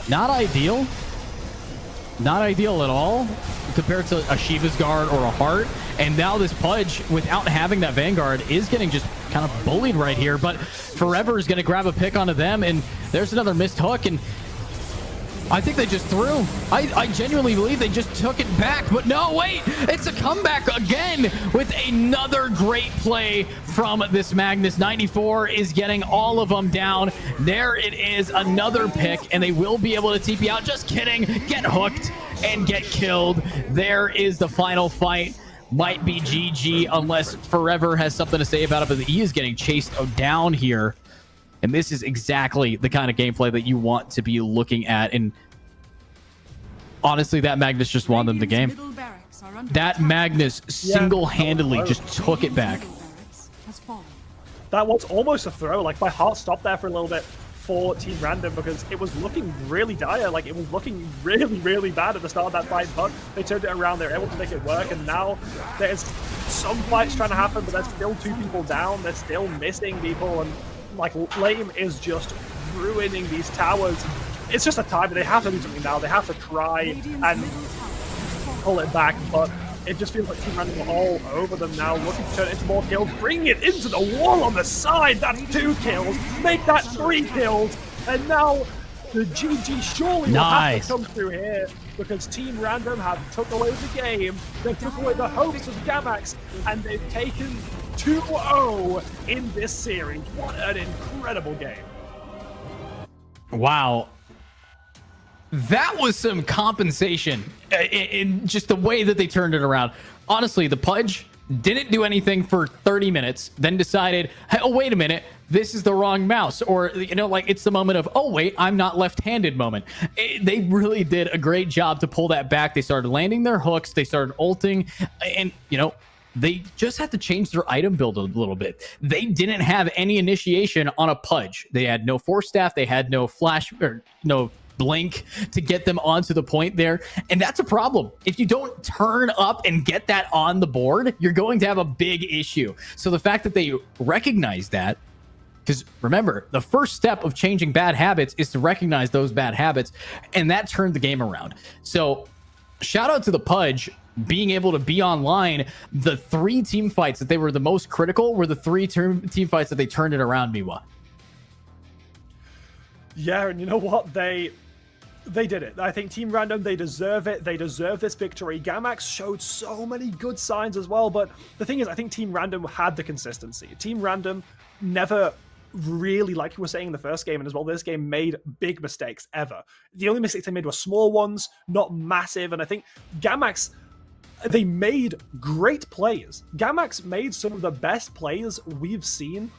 Speaker 7: not ideal. Not ideal at all compared to a Shiva's Guard or a Heart. And now this Pudge, without having that Vanguard, is getting just kind of bullied right here. But Forever is going to grab a pick onto them, and there's another missed hook, and I think they just threw. I genuinely believe they just took it back, but no, wait, it's a comeback again with another great play from this Magnus. 94 is getting all of them down. There it is, another pick, and they will be able to TP out. Just kidding, get hooked and get killed. There is the final fight. Might be GG unless Forever has something to say about it, but he is getting chased down here. And this is exactly the kind of gameplay that you want to be looking at. And honestly, that Magnus just won them the game. That Magnus single-handedly just took it back.
Speaker 8: That was almost a throw. Like, my heart stopped there for a little bit for Team Random because it was looking really dire. Like, it was looking really, really bad at the start of that fight, but they turned it around. They were able to make it work, and now there's some fights trying to happen, but there's still 2 people down. They're still missing people, and like, Lame is just ruining these towers. It's just a time. They have to do something now. They have to try and pull it back, but it just feels like Team Random are all over them now, looking to turn it into more kills, bring it into the wall on the side. That's 2 kills. Make that 3 kills. And now the GG surely will have to come through here, because Team Random have took away the game. They took away the hopes of Gamax, and they've taken 2-0 in this series. What an incredible game.
Speaker 7: Wow. That was some compensation in just the way that they turned it around. Honestly, the Pudge didn't do anything for 30 minutes, then decided, hey, oh, wait a minute, this is the wrong mouse. Or, you know, like, it's the moment of, oh, wait, I'm not left-handed moment. They really did a great job to pull that back. They started landing their hooks. They started ulting. And, you know, they just had to change their item build a little bit. They didn't have any initiation on a Pudge. They had no Force Staff. They had no flash, or no blink to get them onto the point there. And that's a problem. If you don't turn up and get that on the board, you're going to have a big issue. So the fact that they recognize that, because remember, the first step of changing bad habits is to recognize those bad habits, and that turned the game around. So shout out to the Pudge. being able to be online, the 3 team fights that they were the most critical were the 3 team fights that they turned it around, Miwa.
Speaker 8: Yeah, and you know what? They did it. I think Team Random, they deserve it. They deserve this victory. Gamax showed so many good signs as well, but the thing is, I think Team Random had the consistency. Team Random never really, like you were saying in the first game and as well this game, made big mistakes ever. The only mistakes they made were small ones, not massive, and I think Gamax, they made great plays. Gamax made some of the best plays we've seen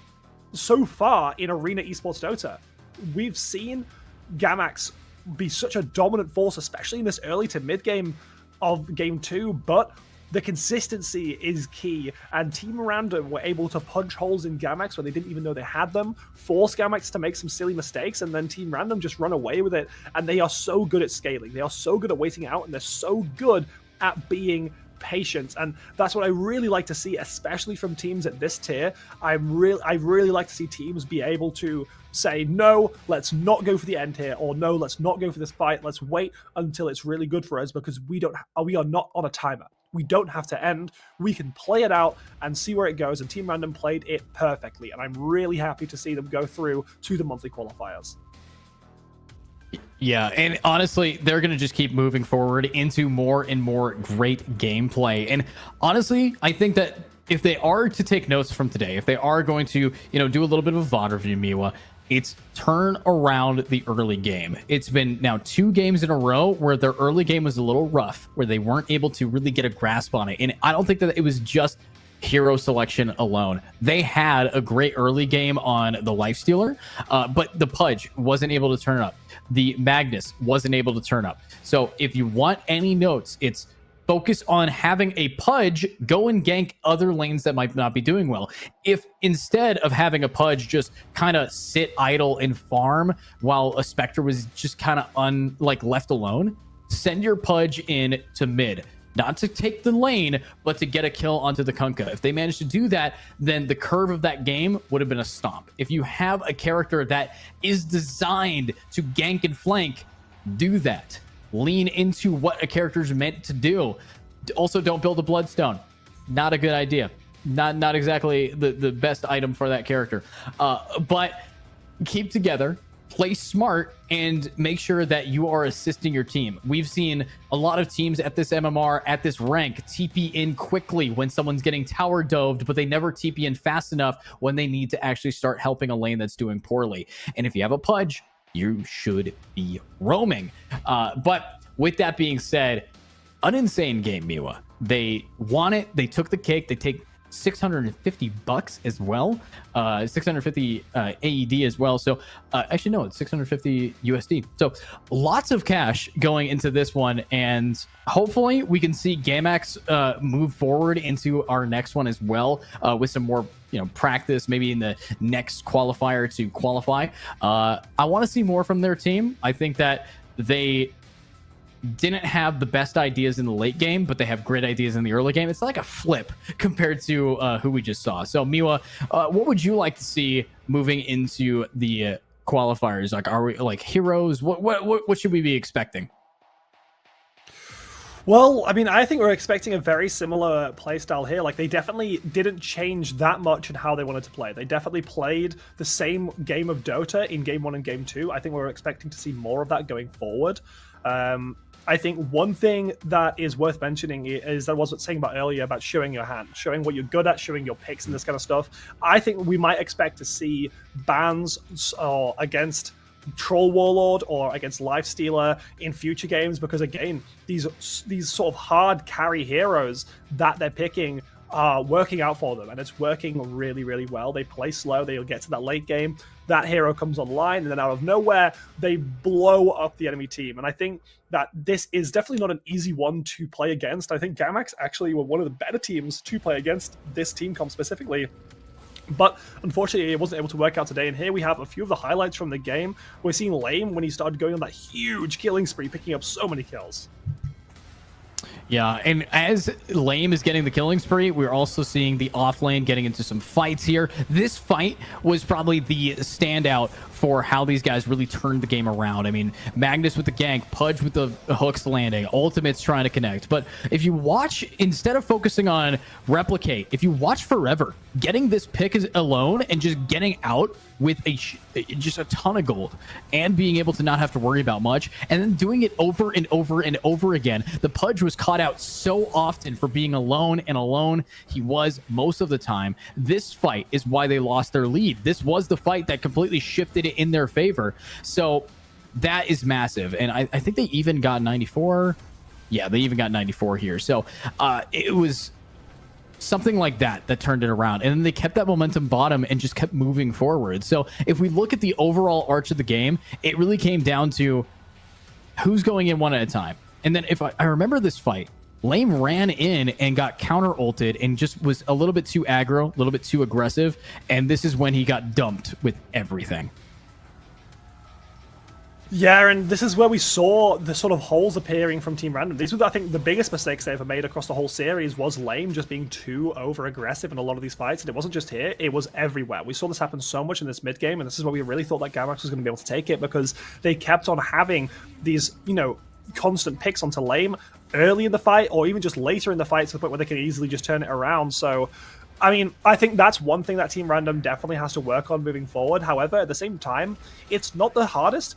Speaker 8: so far in Arena Esports Dota. We've seen Gamax be such a dominant force, especially in this early to mid game of game 2, but the consistency is key, and Team Random were able to punch holes in Gamax when they didn't even know they had them, force Gamax to make some silly mistakes, and then Team Random just run away with it, and they are so good at scaling. They are so good at waiting out, and they're so good at being patient, and that's what I really like to see, especially from teams at this tier. I really like to see teams be able to say, no, let's not go for the end here, or no, let's not go for this fight, let's wait until it's really good for us, because we are not on a timer. We don't have to end. We can play it out and see where it goes, and Team Random played it perfectly, and I'm really happy to see them go through to the monthly qualifiers.
Speaker 7: Yeah, and honestly, they're going to just keep moving forward into more and more great gameplay. And honestly, I think that if they are to take notes from today, if they are going to, do a little bit of a VOD review, Miwa, it's turn around the early game. It's been now 2 games in a row where their early game was a little rough, where they weren't able to really get a grasp on it. And I don't think that it was just hero selection alone. They had a great early game on the Lifestealer, but the Pudge wasn't able to turn up. The Magnus wasn't able to turn up. So if you want any notes, it's focus on having a Pudge go and gank other lanes that might not be doing well. If instead of having a Pudge just kind of sit idle and farm while a Spectre was just kind of left alone, send your Pudge in to mid. Not to take the lane, but to get a kill onto the Kunkka. If they managed to do that, then the curve of that game would have been a stomp. If you have a character that is designed to gank and flank, do that. Lean into what a character is meant to do. Also, don't build a Bloodstone. Not a good idea. Not exactly the best item for that character. But keep together. Play smart and make sure that you are assisting your team. We've seen a lot of teams at this MMR, at this rank, TP in quickly when someone's getting tower doved, but they never TP in fast enough when they need to actually start helping a lane that's doing poorly. And if you have a Pudge, you should be roaming. But with that being said, an insane game, Miwa. They won it. They took the cake. They take $650 as well, 650 AED as well. So actually no, it's 650 USD. So lots of cash going into this one, and hopefully we can see Gamax move forward into our next one as well, with some more practice, maybe in the next qualifier to qualify. I want to see more from their team. I think that they didn't have the best ideas in the late game, but they have great ideas in the early game. It's like a flip compared to who we just saw. So Miwa, what would you like to see moving into the qualifiers? Like, are we like heroes? What should we be expecting?
Speaker 8: Well, I mean, I think we're expecting a very similar playstyle here. Like, they definitely didn't change that much in how they wanted to play. They definitely played the same game of Dota in Game 1 and Game 2. I think we're expecting to see more of that going forward. I think one thing that is worth mentioning is that I was saying about earlier about showing your hand, showing what you're good at, showing your picks and this kind of stuff. I think we might expect to see bans against Troll Warlord or against Lifestealer in future games, because again, these sort of hard carry heroes that they're picking are working out for them, and it's working really, really well. They play slow, they'll get to that late game, that hero comes online, and then out of nowhere, they blow up the enemy team. And I think that this is definitely not an easy one to play against. I think Gamax actually were one of the better teams to play against this team comp specifically. But unfortunately, it wasn't able to work out today. And here we have a few of the highlights from the game. We're seeing Lame when he started going on that huge killing spree, picking up so many kills.
Speaker 7: Yeah, and as Lame is getting the killing spree, we're also seeing the off lane getting into some fights here. This fight was probably the standout for how these guys really turned the game around. I mean, Magnus with the gank, Pudge with the hooks landing, Ultimate's trying to connect. But if you watch, instead of focusing on Replicate, if you watch Forever, getting this pick is alone and just getting out with just a ton of gold and being able to not have to worry about much, and then doing it over and over and over again. The Pudge was caught out so often for being alone, and alone he was most of the time. This fight is why they lost their lead. This was the fight that completely shifted it in their favor. So that is massive. And I think they even got 94. Yeah, they even got 94 here. So it was something like that turned it around, and then they kept that momentum bottom and just kept moving forward. So if we look at the overall arch of the game, it really came down to who's going in one at a time. And then if I remember this fight, Lame ran in and got counter ulted and just was a little bit too aggro, a little bit too aggressive, and this is when he got dumped with everything.
Speaker 8: Yeah, and this is where we saw the sort of holes appearing from Team Random. These were, I think, the biggest mistakes they ever made across the whole series was Lame just being too over-aggressive in a lot of these fights, and it wasn't just here, it was everywhere. We saw this happen so much in this mid-game, and this is where we really thought that Gamax was going to be able to take it, because they kept on having these, you know, constant picks onto Lame early in the fight, or even just later in the fight, to the point where they can easily just turn it around. So I mean, I think that's one thing that Team Random definitely has to work on moving forward. However, at the same time, it's not the hardest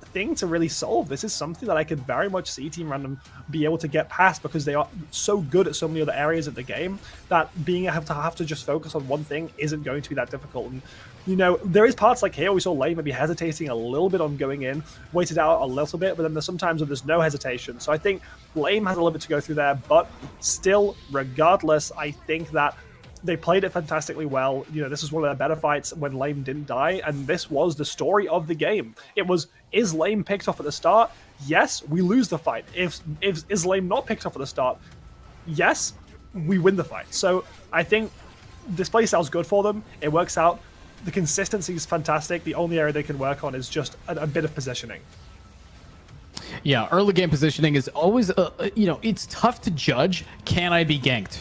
Speaker 8: thing to really solve. This is something that I could very much see Team Random be able to get past, because they are so good at so many other areas of the game that being have to just focus on one thing isn't going to be that difficult. And you know, there is parts like here we saw Lame maybe hesitating a little bit on going in, waited out a little bit, but then there's sometimes when there's no hesitation. So I think Lame has a little bit to go through there, but still, regardless, I think that they played it fantastically well. You know, this was one of their better fights when Lame didn't die, and this was the story of the game. It was, is Lame picked off at the start? Yes, we lose the fight. If is Lame not picked off at the start? Yes, we win the fight. So I think this playstyle's good for them. It works out. The consistency is fantastic. The only area they can work on is just a bit of positioning.
Speaker 7: Yeah, early game positioning is always, you know, it's tough to judge. Can I be ganked?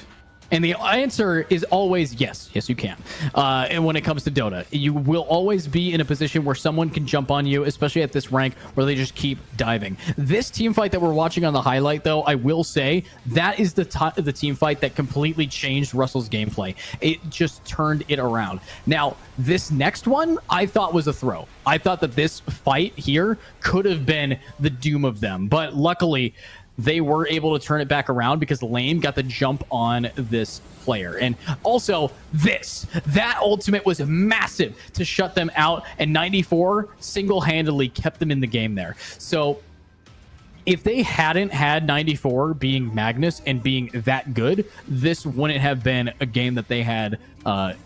Speaker 7: And the answer is always yes. Yes, you can. And when it comes to Dota, you will always be in a position where someone can jump on you, especially at this rank where they just keep diving. This team fight that we're watching on the highlight, though, I will say that is the team fight that completely changed Russell's gameplay. It just turned it around. Now, this next one I thought was a throw. I thought that this fight here could have been the doom of them, but luckily they were able to turn it back around because Lame got the jump on this player. And also that ultimate was massive to shut them out, and 94 single-handedly kept them in the game there. So if they hadn't had 94 being Magnus and being that good, this wouldn't have been a game that they had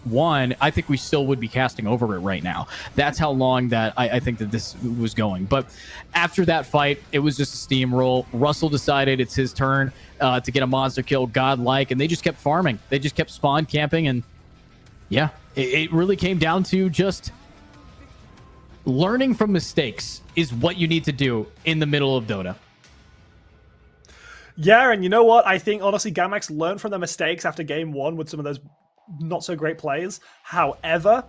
Speaker 7: won. I think we still would be casting over it right now. That's how long that I think that this was going. But after that fight, it was just a steamroll. Russell decided it's his turn to get a monster kill, godlike, and they just kept farming. They just kept spawn camping, and yeah, it really came down to just learning from mistakes is what you need to do in the middle of Dota.
Speaker 8: Yeah, and you know what? I think, honestly, Gamax learned from their mistakes after game one with some of those not-so-great plays. However,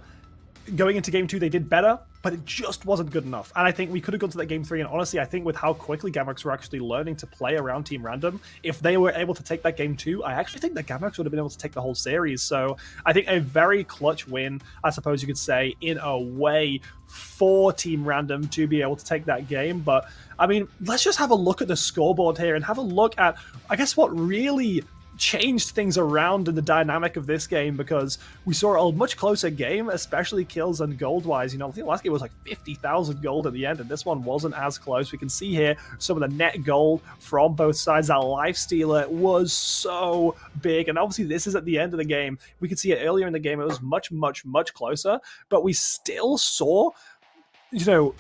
Speaker 8: going into game two, they did better, but it just wasn't good enough. And I think we could have gone to that game three, and honestly, I think with how quickly Gamax were actually learning to play around Team Random, if they were able to take that game two, I actually think that Gamax would have been able to take the whole series. So I think a very clutch win, I suppose you could say, in a way, for Team Random to be able to take that game. But I mean, let's just have a look at the scoreboard here and have a look at, I guess, what really changed things around in the dynamic of this game, because we saw a much closer game, especially kills and gold-wise. You know, I think the last game was like 50,000 gold at the end, and this one wasn't as close. We can see here some of the net gold from both sides. That lifestealer was so big, and obviously this is at the end of the game. We could see it earlier in the game. It was much, much, much closer, but we still saw, you know,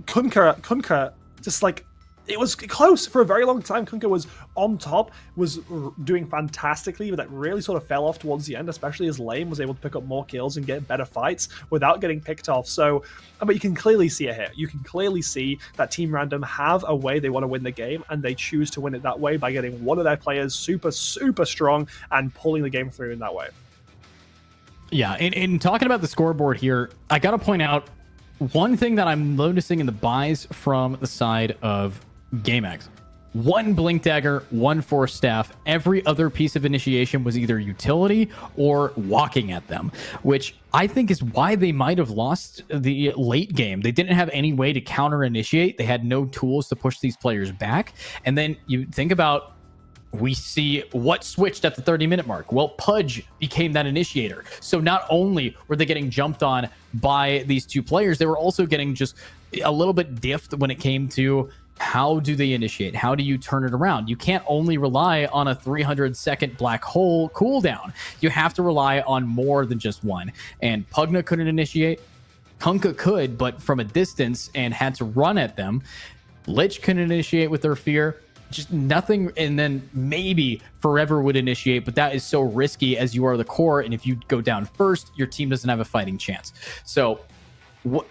Speaker 8: Kunkka just like it was close for a very long time. Kunkka was on top, was doing fantastically, but that really sort of fell off towards the end, especially as Lame was able to pick up more kills and get better fights without getting picked off. So, but you can clearly see it here. You can clearly see that Team Random have a way they want to win the game, and they choose to win it that way by getting one of their players super, super strong and pulling the game through in that way.
Speaker 7: Yeah, in talking about the scoreboard here, I got to point out one thing that I'm noticing in the buys from the side of Gamax. 1 Blink Dagger, 1 Force Staff. Every other piece of initiation was either utility or walking at them, which I think is why they might have lost the late game. They didn't have any way to counter initiate. They had no tools to push these players back. And then you think about, we see what switched at the 30-minute mark. Well, Pudge became that initiator. So not only were they getting jumped on by these two players, they were also getting just a little bit diffed when it came to how do they initiate? How do you turn it around? You can't only rely on a 300-second black hole cooldown. You have to rely on more than just one. And Pugna couldn't initiate. Kunkka could, but from a distance and had to run at them. Lich couldn't initiate with their fear. Just nothing. And then maybe Forever would initiate, but that is so risky as you are the core. And if you go down first, your team doesn't have a fighting chance. So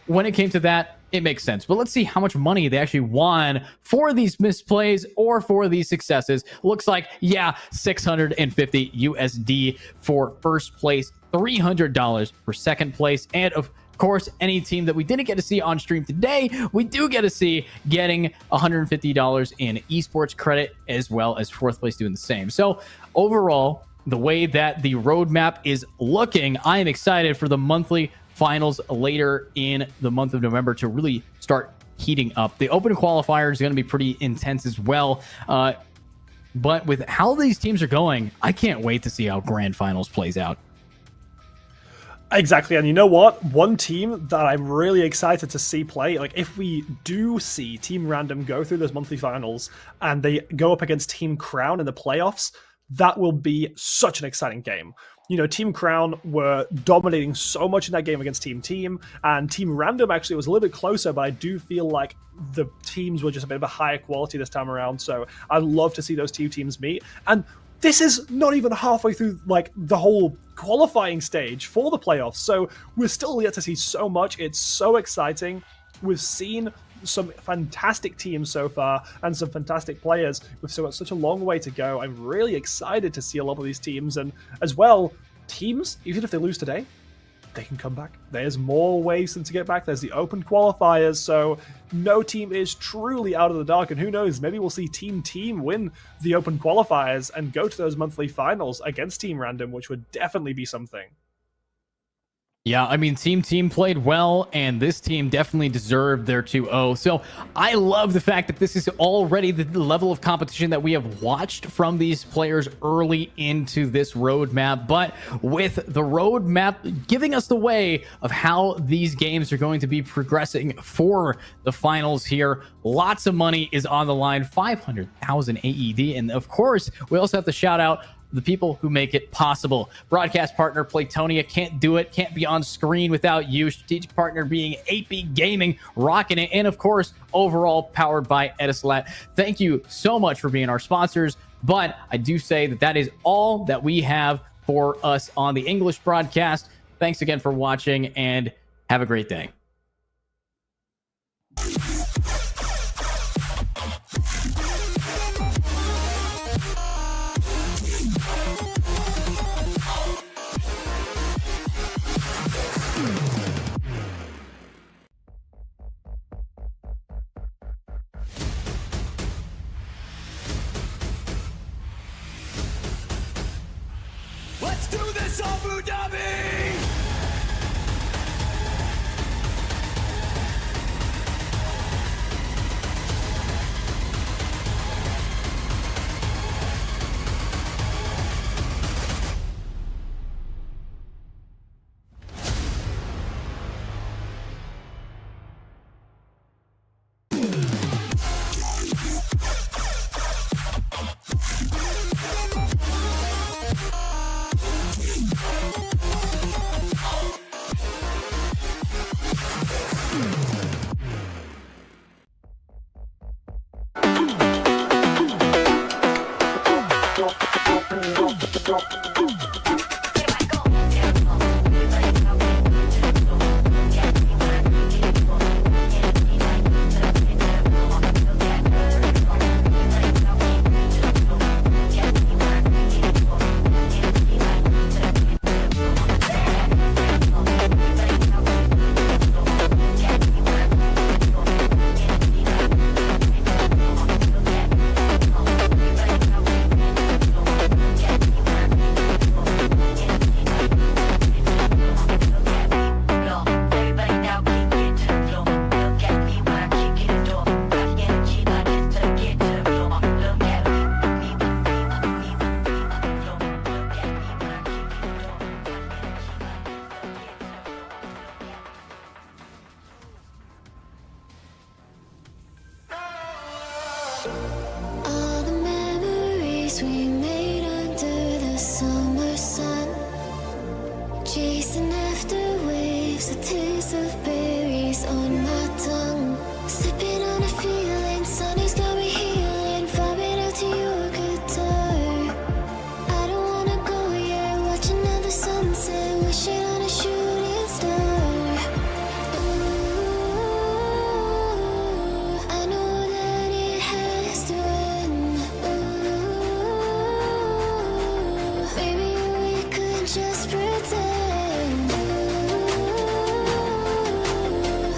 Speaker 7: when it came to that, it makes sense. But let's see how much money they actually won for these misplays or for these successes. Looks like, yeah, 650 USD for first place, $300 for second place, and of course, any team that we didn't get to see on stream today, we do get to see getting $150 in esports credit, as well as fourth place doing the same. So overall, the way that the roadmap is looking, I am excited for the monthly finals later in the month of November to really start heating up. The open qualifier is going to be pretty intense as well. But with how these teams are going, I can't wait to see how grand finals plays out.
Speaker 8: Exactly, and you know what? One team that I'm really excited to see play, like if we do see Team Random go through those monthly finals and they go up against Team Crown in the playoffs, that will be such an exciting game. You know, Team Crown were dominating so much in that game against Team, and Team Random actually was a little bit closer, but I do feel like the teams were just a bit of a higher quality this time around, so I'd love to see those two teams meet. And this is not even halfway through, like, the whole qualifying stage for the playoffs, so we're still yet to see so much. It's so exciting. We've seen some fantastic teams so far and some fantastic players. We've still got such a long way to go. I'm really excited to see a lot of these teams, and as well, teams, even if they lose today, they can come back. There's more ways to get back. There's the open qualifiers, so no team is truly out of the dark, and who knows, maybe we'll see Team win the open qualifiers and go to those monthly finals against Team Random, which would definitely be something.
Speaker 7: Yeah, I mean, Team played well, and this team definitely deserved their 2-0. So I love the fact that this is already the level of competition that we have watched from these players early into this roadmap. But with the roadmap giving us the way of how these games are going to be progressing for the finals here, lots of money is on the line, 500,000 AED. And of course, we also have to shout out the people who make it possible. Broadcast partner Playtonia, can't do it, can't be on screen without you. Strategic partner being 8B Gaming, rocking it, and of course, overall powered by Etisalat. Thank you so much for being our sponsors, but I do say that that is all that we have for us on the English broadcast. Thanks again for watching, and have a great day.
Speaker 1: Let's do this, Abu Dhabi!
Speaker 2: All the memories we made under the summer sun, chasing after waves, a taste of berries on my tongue, sipping on a feeling, sunny's got me healing, vibing out to your guitar. I don't wanna go yet, watch another sunset, wishing on a shooting star. I know that it has to end. Maybe we could just pretend.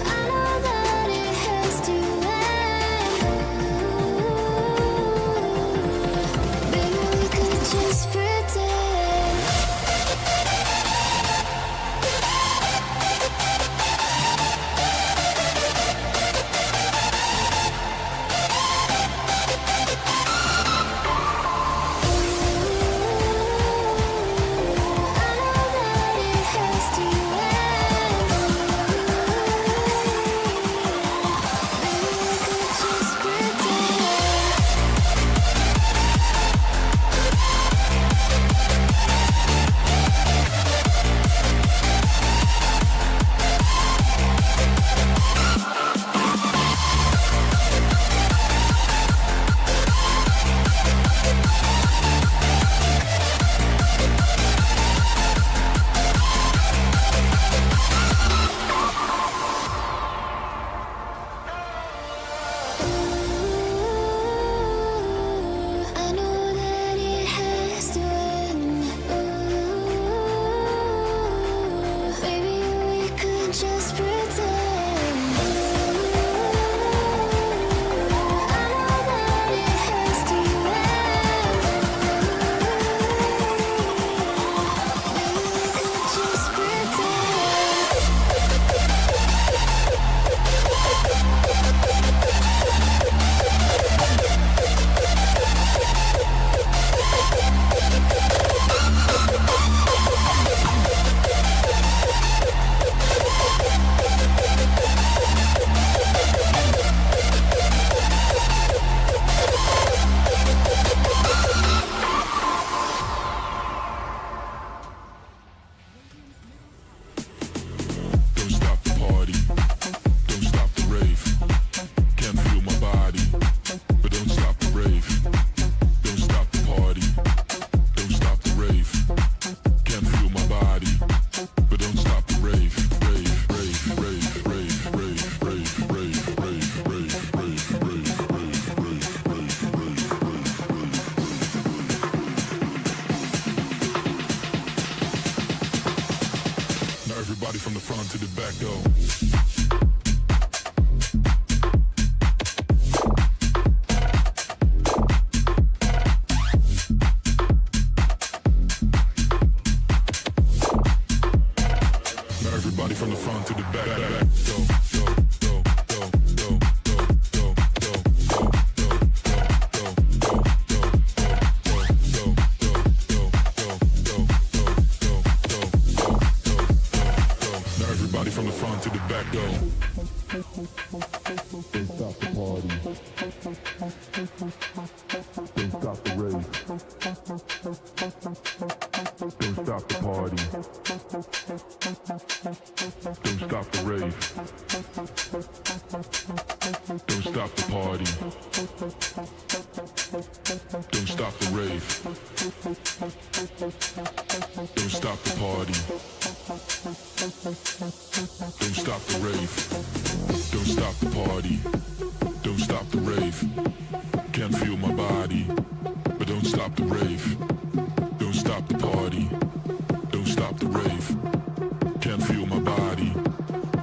Speaker 2: I know that it has to end. Maybe we could just pretend. I know that it has to end. Maybe we could just pretend. I know that it has to end. Maybe we could just pretend.
Speaker 3: Don't stop the party, don't stop the rave. Can't feel my body, but don't stop the rave. Don't stop the party, don't stop the rave. Can't feel my body, but don't stop the rave. Rave, rave, rave, rave, rave, rave, rave, rave, rave, rave, rave, rave, rave, rave, Now everybody from the front to the back go. Now everybody from the front to the back go, go, go, go, go, go, go, go, go, go, go, Now everybody from the front to the back go. Don't stop the party. Don't stop the rave. Don't stop the party. Don't stop the rave. Don't stop the party. Don't stop the rave. Don't stop the party. Don't stop the rave. Don't stop the party. Don't stop the rave. Can't feel my body, but don't stop the rave. Don't stop the party. Don't stop the rave. Can't feel my body,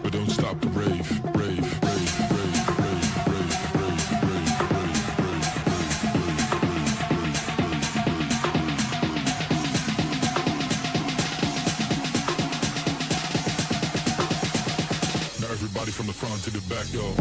Speaker 3: but don't stop the rave. Rave, rave, rave, rave, rave, rave, rave, rave, rave. Now everybody from the front to the back, yo.